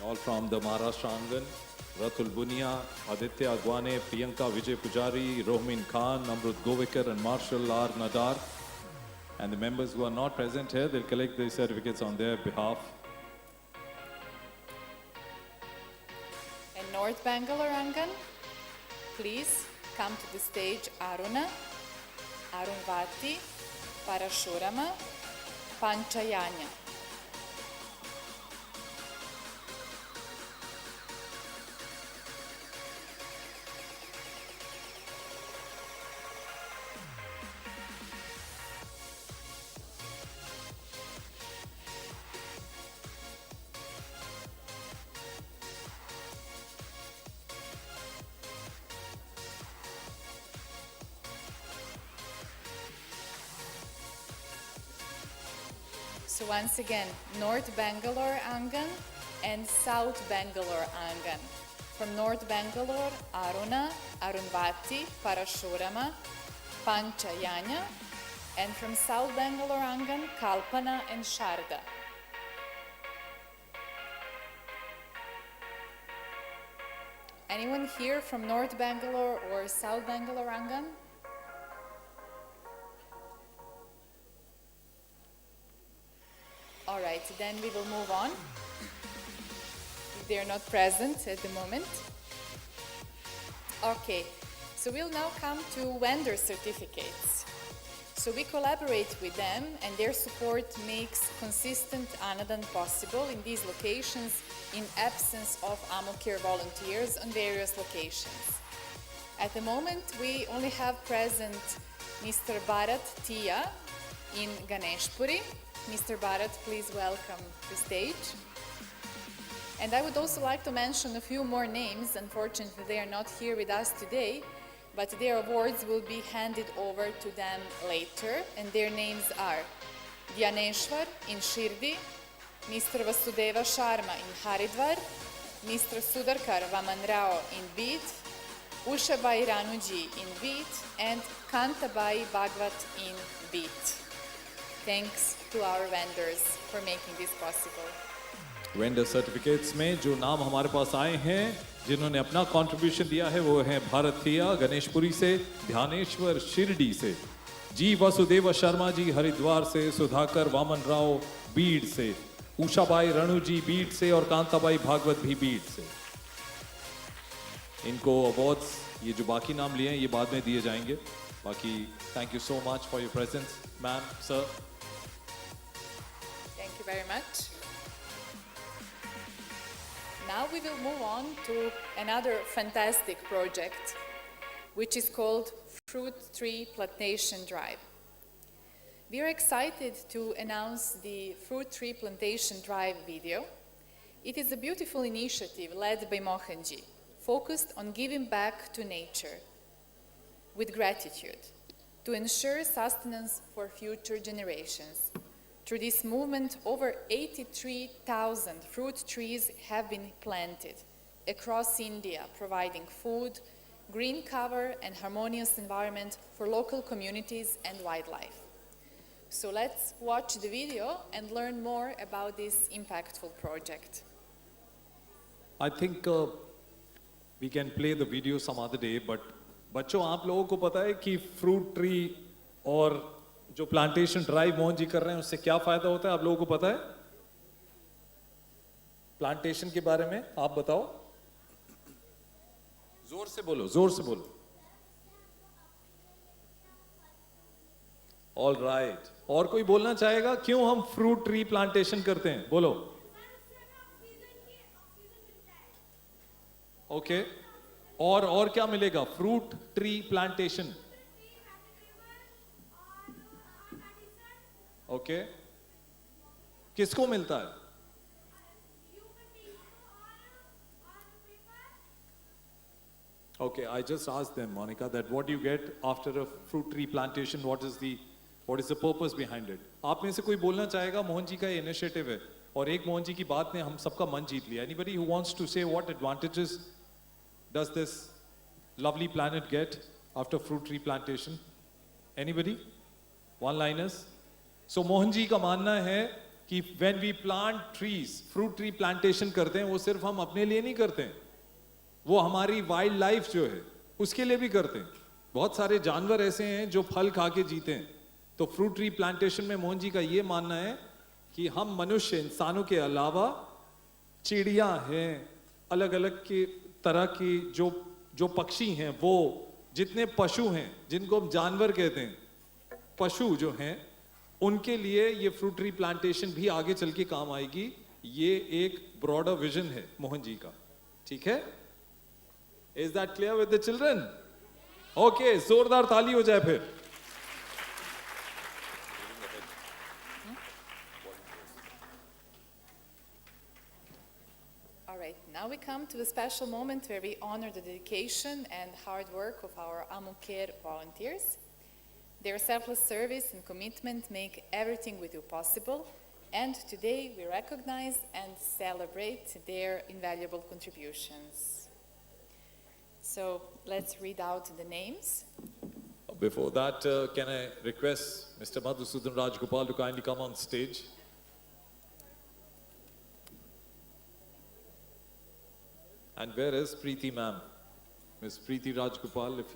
All from the Maharashtra Angan, Ratul Bunia, Aditya Agwane, Priyanka Vijay Pujari, Rohmin Khan, Amrut Govekar and Marshall R. Nadar. And the members who are not present here, they'll collect the certificates on their behalf. And North Bangalore Angan, please come to the stage Aruna, Arunvati, Parashurama, Panchayanya. So once again, North Bangalore Angan and South Bangalore Angan. From North Bangalore, Aruna, Arunvati, Parashurama, Panchayanya. And from South Bangalore Angan, Kalpana and Sharda. Anyone here from North Bangalore or South Bangalore Angan? All right, then we will move on. If they are not present at the moment. Okay, so we'll now come to vendor certificates. So we collaborate with them and their support makes consistent Annadan possible in these locations in absence of Ammucare volunteers on various locations. At the moment, we only have present Mr. Bharat Tia in Ganeshpuri. Mr. Bharat, please welcome to the stage. And I would also like to mention a few more names. Unfortunately, they are not here with us today, but their awards will be handed over to them later. And their names are Dhyaneshwar in Shirdi, Mr. Vasudeva Sharma in Haridwar, Mr. Sudarkar Vaman Rao in Bid, Ushabai Ranuji in Bid, and Kantabai Bhagwat in Bid. Thanks to our vendors for making this possible. Vendor certificates में जो नाम हमारे पास आए हैं, जिन्होंने अपना contribution दिया है, वो हैं भारतीय गणेशपुरी से, ध्यानेश्वर शिरडी से, जी वसुदेव शर्मा जी हरिद्वार से, सुधाकर वामन राव बीड से, उषाबाई रणु जी बीड से और कांताबाई भागवत भी बीड से। इनको अवार्ड्स, ये जो बाकी नाम लिए हैं, ये बाद में दिए जाएंगे। बाकी thank you so much for your presence ma'am, sir. Thank you very much. Now we will move on to another fantastic project, which is called Fruit Tree Plantation Drive. We are excited to announce the Fruit Tree Plantation Drive video. It is a beautiful initiative led by Mohanji, focused on giving back to nature with gratitude to ensure sustenance for future generations. Through this movement, over 83,000 fruit trees have been planted across India, providing food, green cover, and harmonious environment for local communities and wildlife. So let's watch the video and learn more about this impactful project. I think we can play the video some other day, but बच्चों, आप लोगों को पता है कि fruit tree और जो plantation drive Mohan ji कर रहे हैं, उससे क्या फायदा होता है? आप लोगों को पता है प्लांटेशन के बारे में? आप बताओ, जोर से बोलो, जोर से बोलो। ऑल राइट, और कोई बोलना चाहेगा क्यों हम फ्रूट ट्री प्लांटेशन करते हैं? बोलो। ओके, और क्या मिलेगा फ्रूट ट्री प्लांटेशन? ओके, किसको मिलता है? Okay, I just asked them, Monica, that what do you get after a fruit tree plantation? What is the purpose behind it? आप में से कोई बोलना चाहेगा? मोहन जी का ये इनिशिएटिव है और एक मोहन जी की बात ने हम सबका मन जीत लिया. Anybody who wants to say what advantages does this lovely planet get after fruit tree plantation? Anybody? One-liners? So Mohan ji का मानना है कि when we plant trees, fruit tree plantation करते हैं, वो सिर्फ हम अपने लिए नहीं करते हैं, वो हमारी वाइल्ड लाइफ जो है उसके लिए भी करते हैं. बहुत सारे जानवर ऐसे हैं जो फल खा के जीते हैं. तो फ्रूट ट्री प्लांटेशन में मोहन जी का ये मानना है कि हम मनुष्य, इंसानों के अलावा चिड़िया हैं, अलग अलग के तरह की जो पक्षी हैं, वो जितने पशु हैं जिनको हम जानवर कहते हैं, पशु जो हैं, उनके लिए ये फ्रूट ट्री प्लांटेशन भी आगे चल के काम आएगी. ये एक ब्रॉडर विजन है मोहन जी का. ठीक है? Is that clear with the children? Okay, जोरदार ताली हो जाए फिर. All right, now we come to a special moment where we honor the dedication and hard work of our Ammucare volunteers. Their selfless service and commitment make everything we do possible, and today we recognize and celebrate their invaluable contributions. So let's read out the names. Before that, can I request Mr. Madhusudan Rajgopal to kindly come on stage? And where is Preeti ma'am? Ms. Preeti Rajgopal, if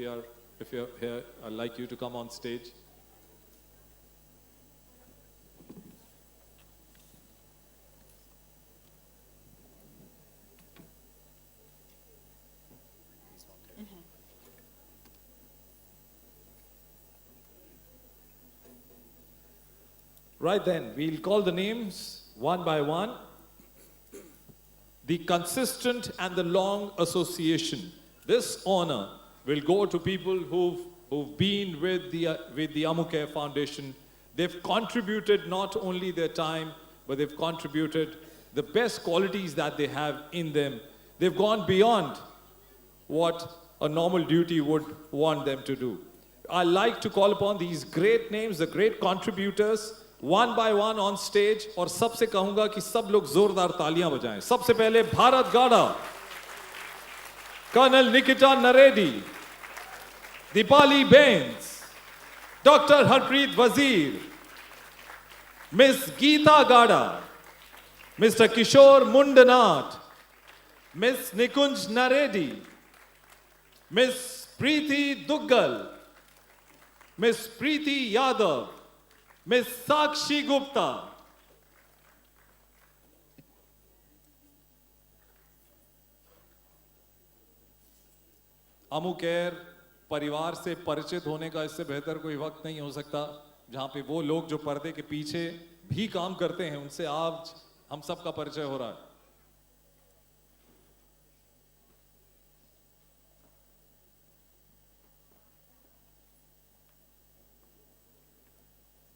you're here, I'd like you to come on stage. Right then, we'll call the names one by one. The consistent and the long association. This honor will go to people who've been with the Ammucare Foundation. They've contributed not only their time, but they've contributed the best qualities that they have in them. They've gone beyond what a normal duty would want them to do. I like to call upon these great names, the great contributors, one by one on stage, और सबसे कहूंगा कि सब लोग जोरदार तालियां बजाएं. सबसे पहले भारत गाड़ा, कर्नल निकिता नरेडी, दीपाली बेंस, डॉक्टर हरप्रीत वजीर, मिस गीता गाड़ा, Mr. Kishore Mundanat, Miss Nikunj Naredi, Miss Preeti Duggal, Miss Preeti Yadav, Miss Sakshi Gupta. अमुकेयर परिवार से परिचित होने का इससे बेहतर कोई वक्त नहीं हो सकता जहां पे वो लोग जो पर्दे के पीछे भी काम करते हैं उनसे आज हम सब का परिचय हो रहा है.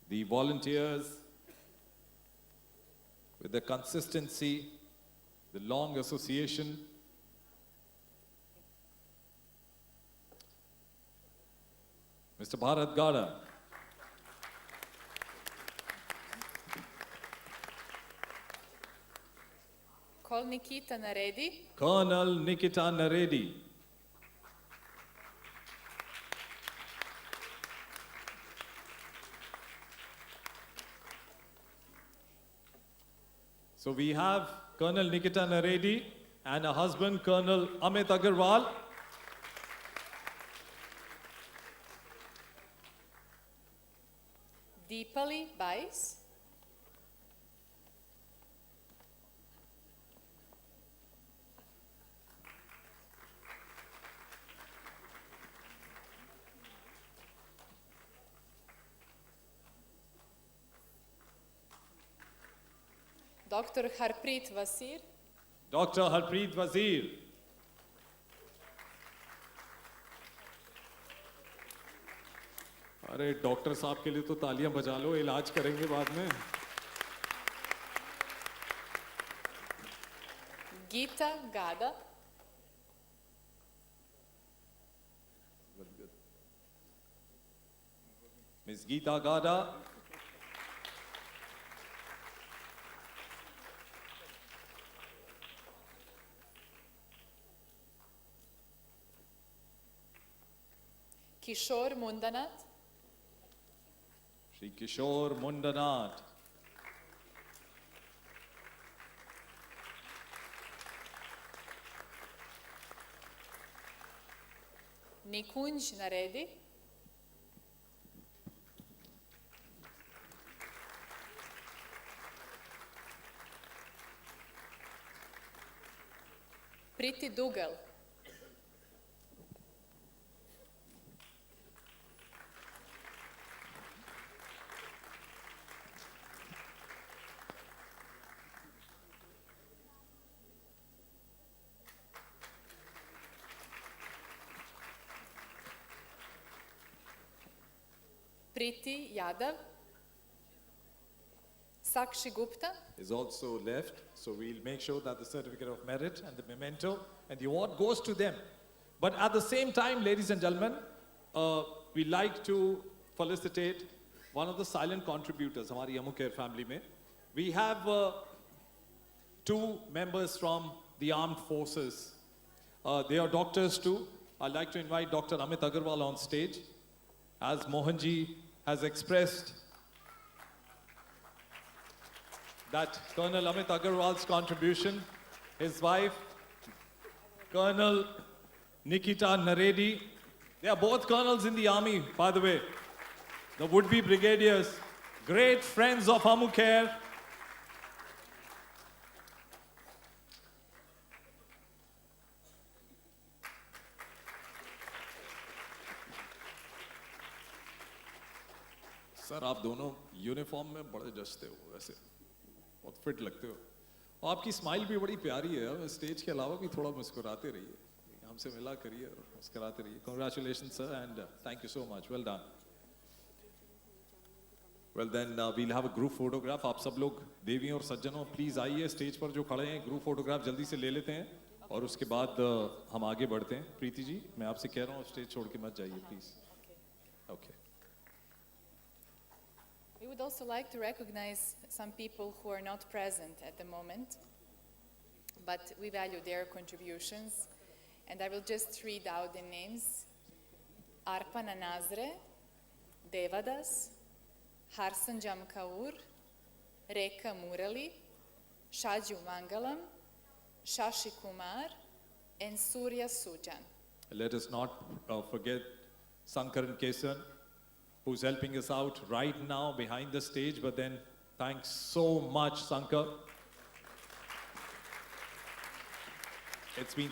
The volunteers, with the consistency, the long association, Mr. Bharat Gada, Call Nikita Naredi. Colonel Nikita Naredi, so we have Colonel Nikita Naredi and her husband Colonel Amit Agarwal. Deepali Bais. Dr. Harpreet Vasir. Dr. Harpreet Wazir. अरे doctor साहब के लिए तो तालियां बजा लो, इलाज करेंगे बाद में. Geeta Gada. Miss Geeta Gada. Kishore Mundanat. Shri Kishore Mundanat. Nikunj Naredi. Preeti Duggal. Preeti Yadav. Sakshi Gupta. Is also left, so we'll make sure that the certificate of merit and the memento and the award goes to them. But at the same time, ladies and gentlemen, we like to felicitate one of the silent contributors, हमारी Ammucare family में. We have two members from the armed forces. They are doctors too. I'd like to invite Dr. Amit Agarwal on stage. As Mohanji has expressed that Colonel Amit Agarwal's contribution, his wife, Colonel Nikita Naredi, they are both colonels in the army, by the way. The would-be brigadiers, great friends of Ammucare. Sir आप दोनों uniform में बड़े जचते हो, वैसे बहुत fit लगते हो और आपकी स्माइल भी बड़ी प्यारी है. स्टेज के अलावा भी थोड़ा मुस्कुराते रहिए, हमसे मिला करिए और मुस्कुराते रहिए. Congratulations sir and thank you so much, well done. Well then we'll have a group photograph. आप सब लोग देवियों और सज्जनों प्लीज आइए स्टेज पर जो खड़े हैं, ग्रुप फोटोग्राफ जल्दी से ले लेते हैं और उसके बाद हम आगे बढ़ते हैं. प्रीति जी मैं आपसे कह रहा हूँ स्टेज छोड़ के मत जाइए please. Okay. We would also like to recognize some people who are not present at the moment, but we value their contributions. And I will just read out the names. Arpana Nazre, Devadas, Harsan Jamkaur, Reka Murali, Shaju Mangalam, Shashi Kumar, and Surya Sujan. Let us not forget Sankaran Kesan, who's helping us out right now behind the stage, but then thanks so much, Sankar. It's been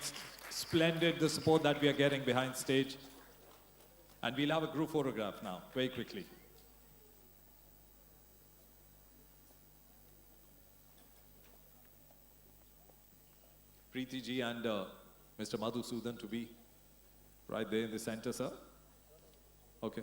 splendid, the support that we are getting behind stage. And we'll have a group photograph now, very quickly. Preeti ji and Mr. Madhusudan to be right there in the center, sir. Okay.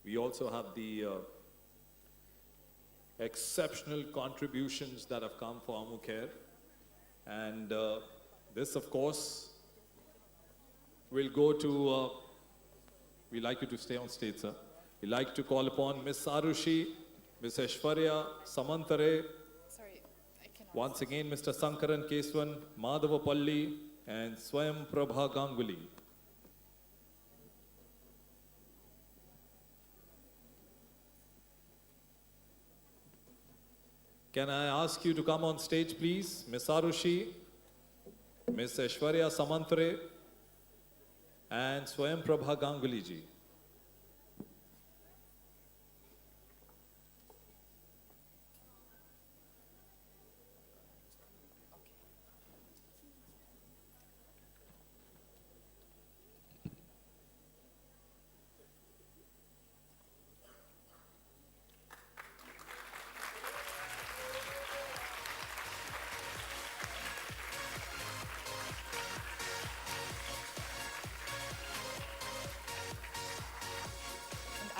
We also have the exceptional contributions that have come for Ammucare. And this, of course, will go to, we'd like you to stay on stage, sir. We'd like to call upon Miss Arushi, Miss Aishwarya, Samantare, once again Mr. Sankaran Keswan, Madhavapalli, and Swayam Prabha Ganguly. Can I ask you to come on stage, please? Miss Arushi, Miss Aishwarya Samantare, and Swayam Prabha Ganguly ji.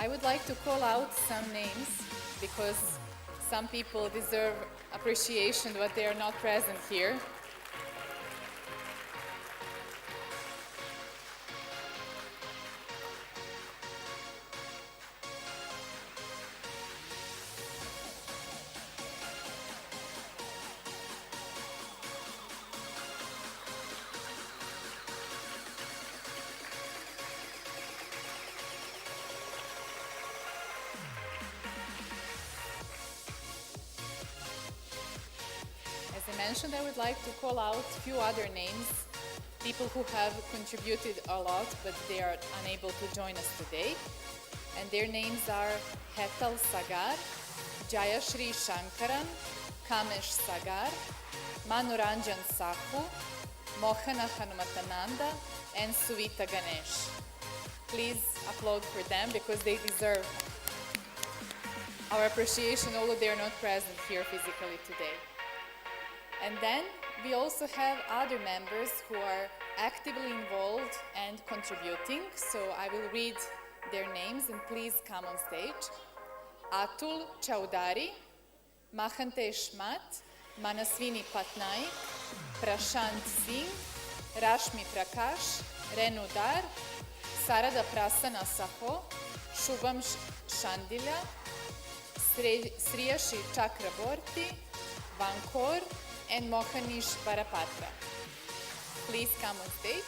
I would like to call out some names because some people deserve appreciation, but they are not present here. As I mentioned, I would like to call out a few other names, people who have contributed a lot, but they are unable to join us today. And their names are Hetal Sagar, Jayashri Shankaran, Kamesh Sagar, Manoranjan Sahu, Mohana Hanumatananda, and Suvita Ganesh. Please applaud for them because they deserve our appreciation, although they are not present here physically today. And then we also have other members who are actively involved and contributing. So I will read their names and please come on stage. Atul Chaudhary, Mahante Shmat, Manaswini Patnaik, Prashant Singh, Rashmi Prakash, Renu Dar, Sarada Prasanna Saho, Shubham Shandila, Sriyashi Chakraborty, Vankor, and Mohanish Barapatra. Please come on stage.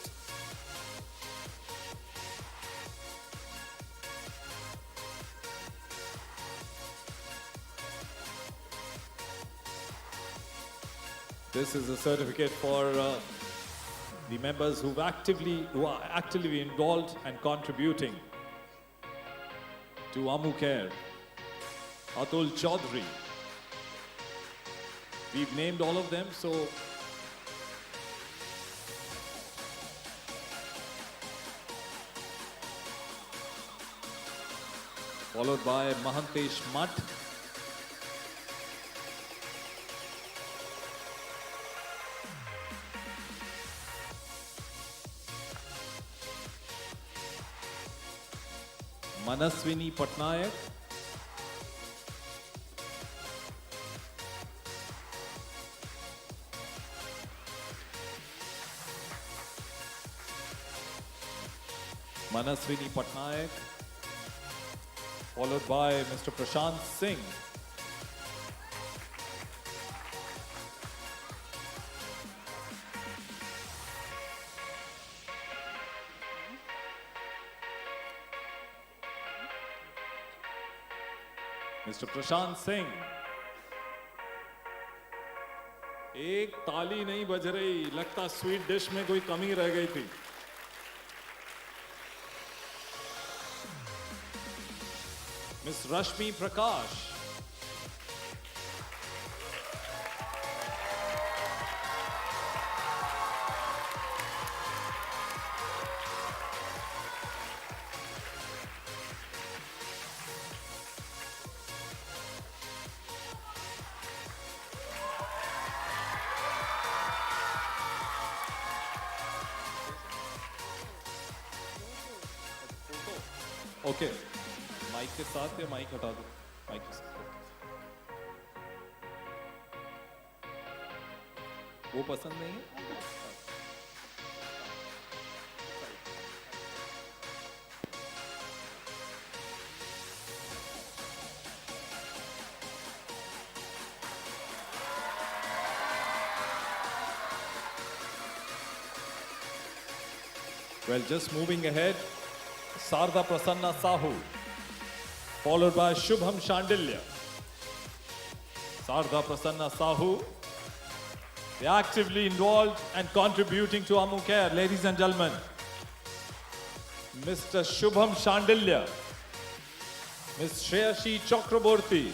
This is a certificate for the members who are actively involved and contributing to Ammucare. Atul Chaudhary. We've named all of them, so followed by Mahantesh Math, Manaswini Patnaik, Manaswini Patnaik, followed by Mr. Prashant Singh. Mr. Prashant Singh. एक ताली नहीं बज रही, लगता sweet dish में कोई कमी रह गई थी. Miss Rashmi Prakash. Okay. Mic के साथ या माइक हटा दो? माइक के साथ. वो पसंद नहीं है? Well, just moving ahead, Sarda Prasanna Sahu, followed by Shubham Shandilya. Sarda Prasanna Sahu, they're actively involved and contributing to Ammucare. Ladies and gentlemen, Mr. Shubham Shandilya, Ms. Shreyashi Chakraborty,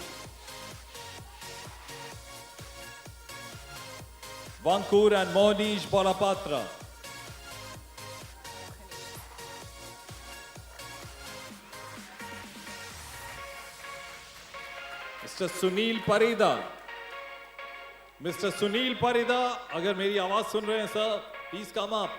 Vankur and Mohanish Borapatra. Mr. Sunil Parida. Mr. Sunil Parida, अगर मेरी आवाज सुन रहे हैं sir, please come up.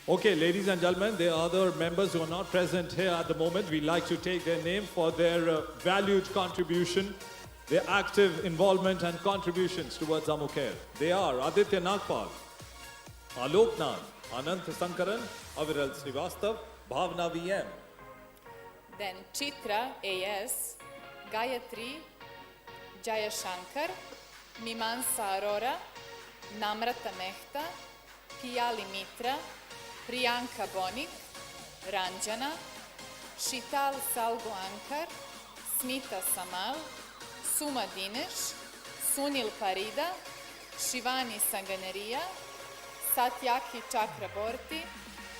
Okay, ladies and gentlemen, there are other members who are not present here at the moment. We'd like to take their name for their valued contribution, their active involvement and contributions towards Ammucare. They are Aditya Nagpal, Alok Nath, Anant Sankaran, Aviral Srivastav, Bhavna VM. Then Chitra AS, Gayatri Jayashankar, Mimansa Arora, Namrata Mehta, Piyali Mitra, Priyanka Bonik, Ranjana, Shital Salgo Ankar, Smita Samal, Suma Dinesh, Sunil Parida, Shivani Sanganeria, Satyaki Chakraborty,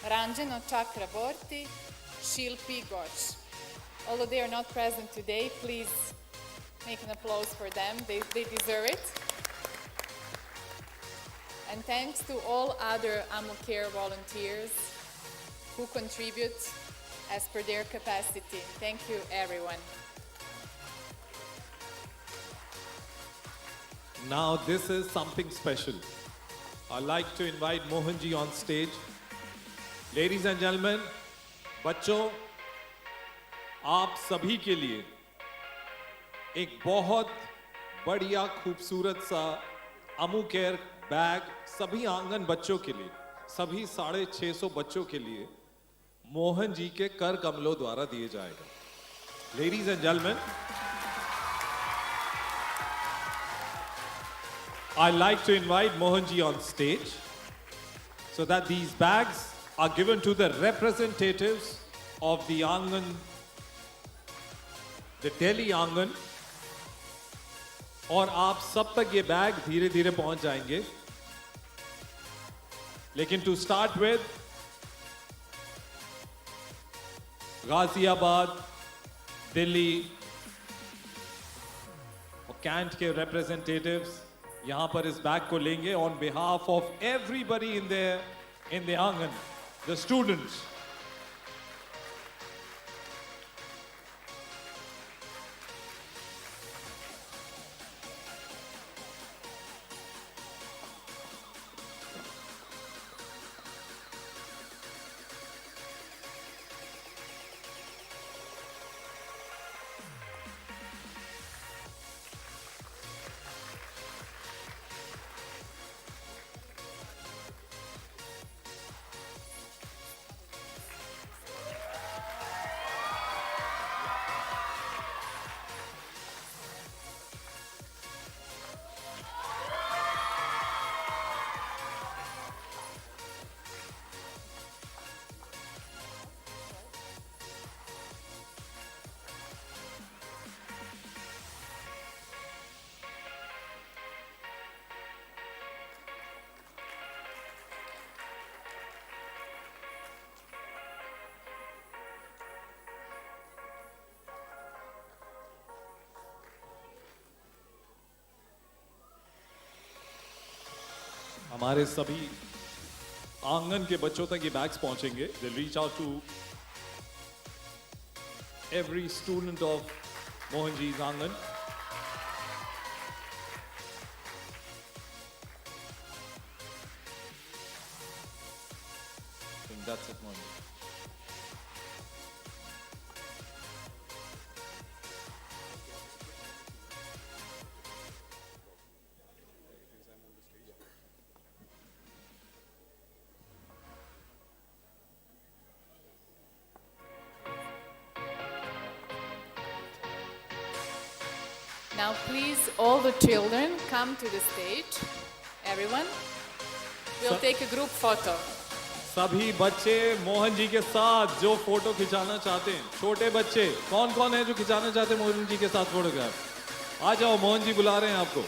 Ranjana Chakraborty, Shilpi Ghosh. Although they are not present today, please make an applause for them. They deserve it. And thanks to all other Ammucare volunteers who contribute as per their capacity. Thank you, everyone. Now this is something special. I'd like to invite Mohanji on stage. Ladies and gentlemen, बच्चों, आप सभी के लिए एक बहुत बढ़िया खूबसूरत सा Ammucare बैग सभी आंगन बच्चों के लिए, सभी 650 बच्चों के लिए मोहन जी के कर कमलों द्वारा दिए जाएगा. Ladies and gentlemen, I'd like to invite Mohanji on stage so that these bags are given to the representatives of the Angan, the Delhi Angan, और आप सब तक ये बैग धीरे धीरे पहुंच जाएंगे. लेकिन to start with, Ghaziabad, Delhi, Cantt के representatives यहाँ पर इस बैग को लेंगे on behalf of everybody in the Angan, the students. हमारे सभी आंगन के बच्चों तक ये बैग्स पहुंचेंगे. They'll reach out to every student of Mohanji's Angan. I think that's it, Mohanji. Now please, all the children come to the stage. Everyone. We'll take a group photo. सभी बच्चे मोहन जी के साथ जो फोटो खिंचाना चाहते हैं, छोटे बच्चे कौन कौन है जो खिंचाना चाहते हैं मोहन जी के साथ फोटोग्राफ? आ जाओ, मोहन जी बुला रहे हैं आपको.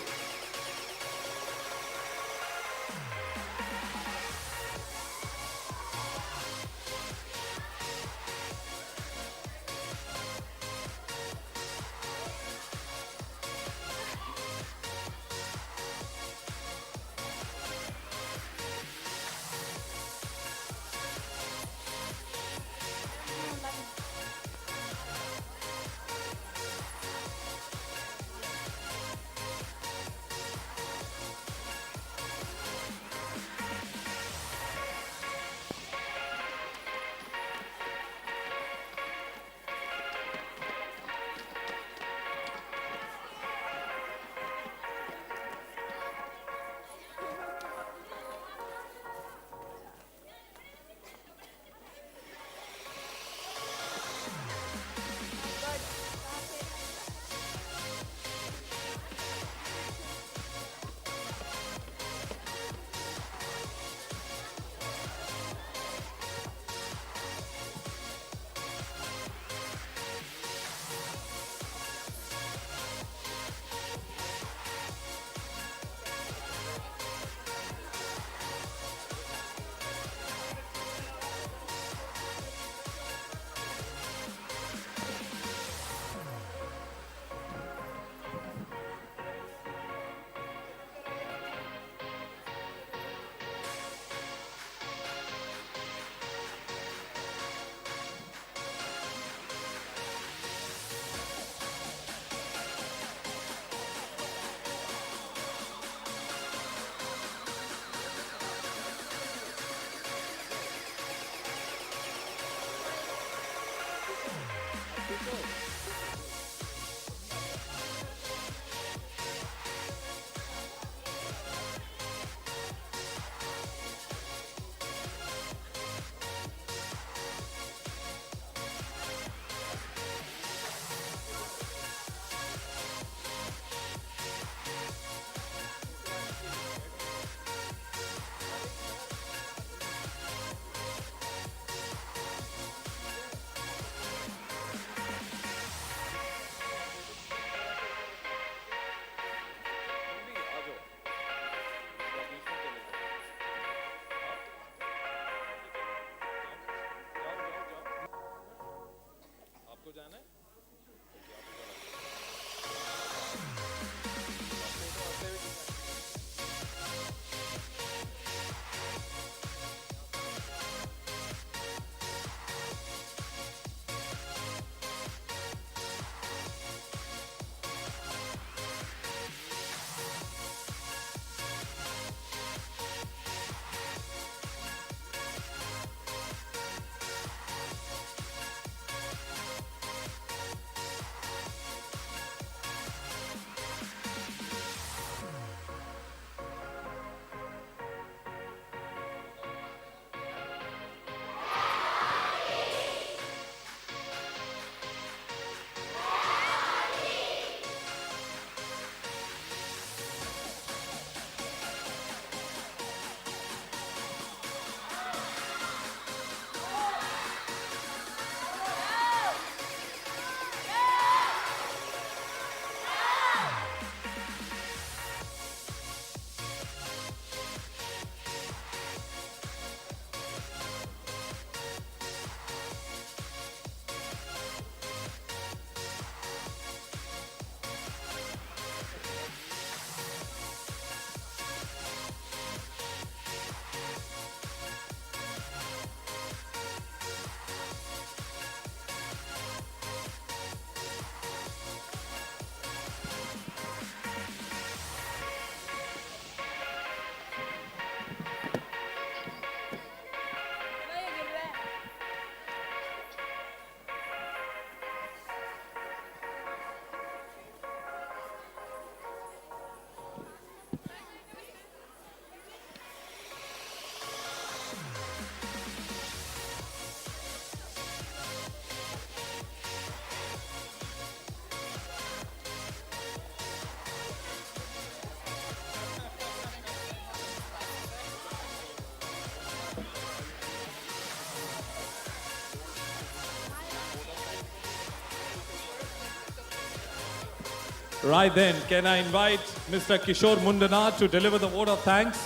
Right then, can I invite Mr. Kishore Mundana to deliver the vote of thanks?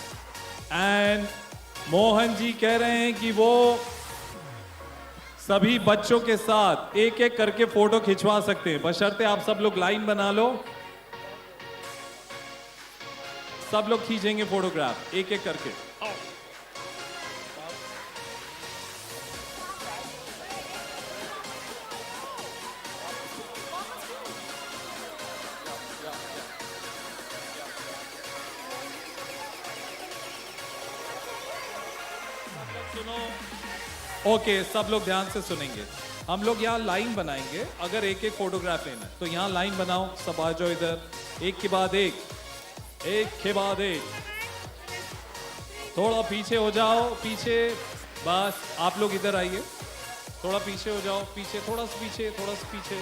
And Mohan ji कह रहे हैं कि वो सभी बच्चों के साथ एक एक करके फोटो खिंचवा सकते हैं, बशर्ते आप सब लोग लाइन बना लो। सब लोग खींचेंगे फोटोग्राफ एक एक करके। ओके, सब लोग ध्यान से सुनेंगे। हम लोग यहाँ लाइन बनाएंगे, अगर एक एक फोटोग्राफ लेना है तो यहाँ लाइन बनाओ, सब आ जाओ इधर, एक के बाद एक, एक के बाद एक। थोड़ा पीछे हो जाओ, पीछे, बस आप लोग इधर आइए, थोड़ा पीछे हो जाओ, पीछे, थोड़ा सा पीछे, थोड़ा सा पीछे।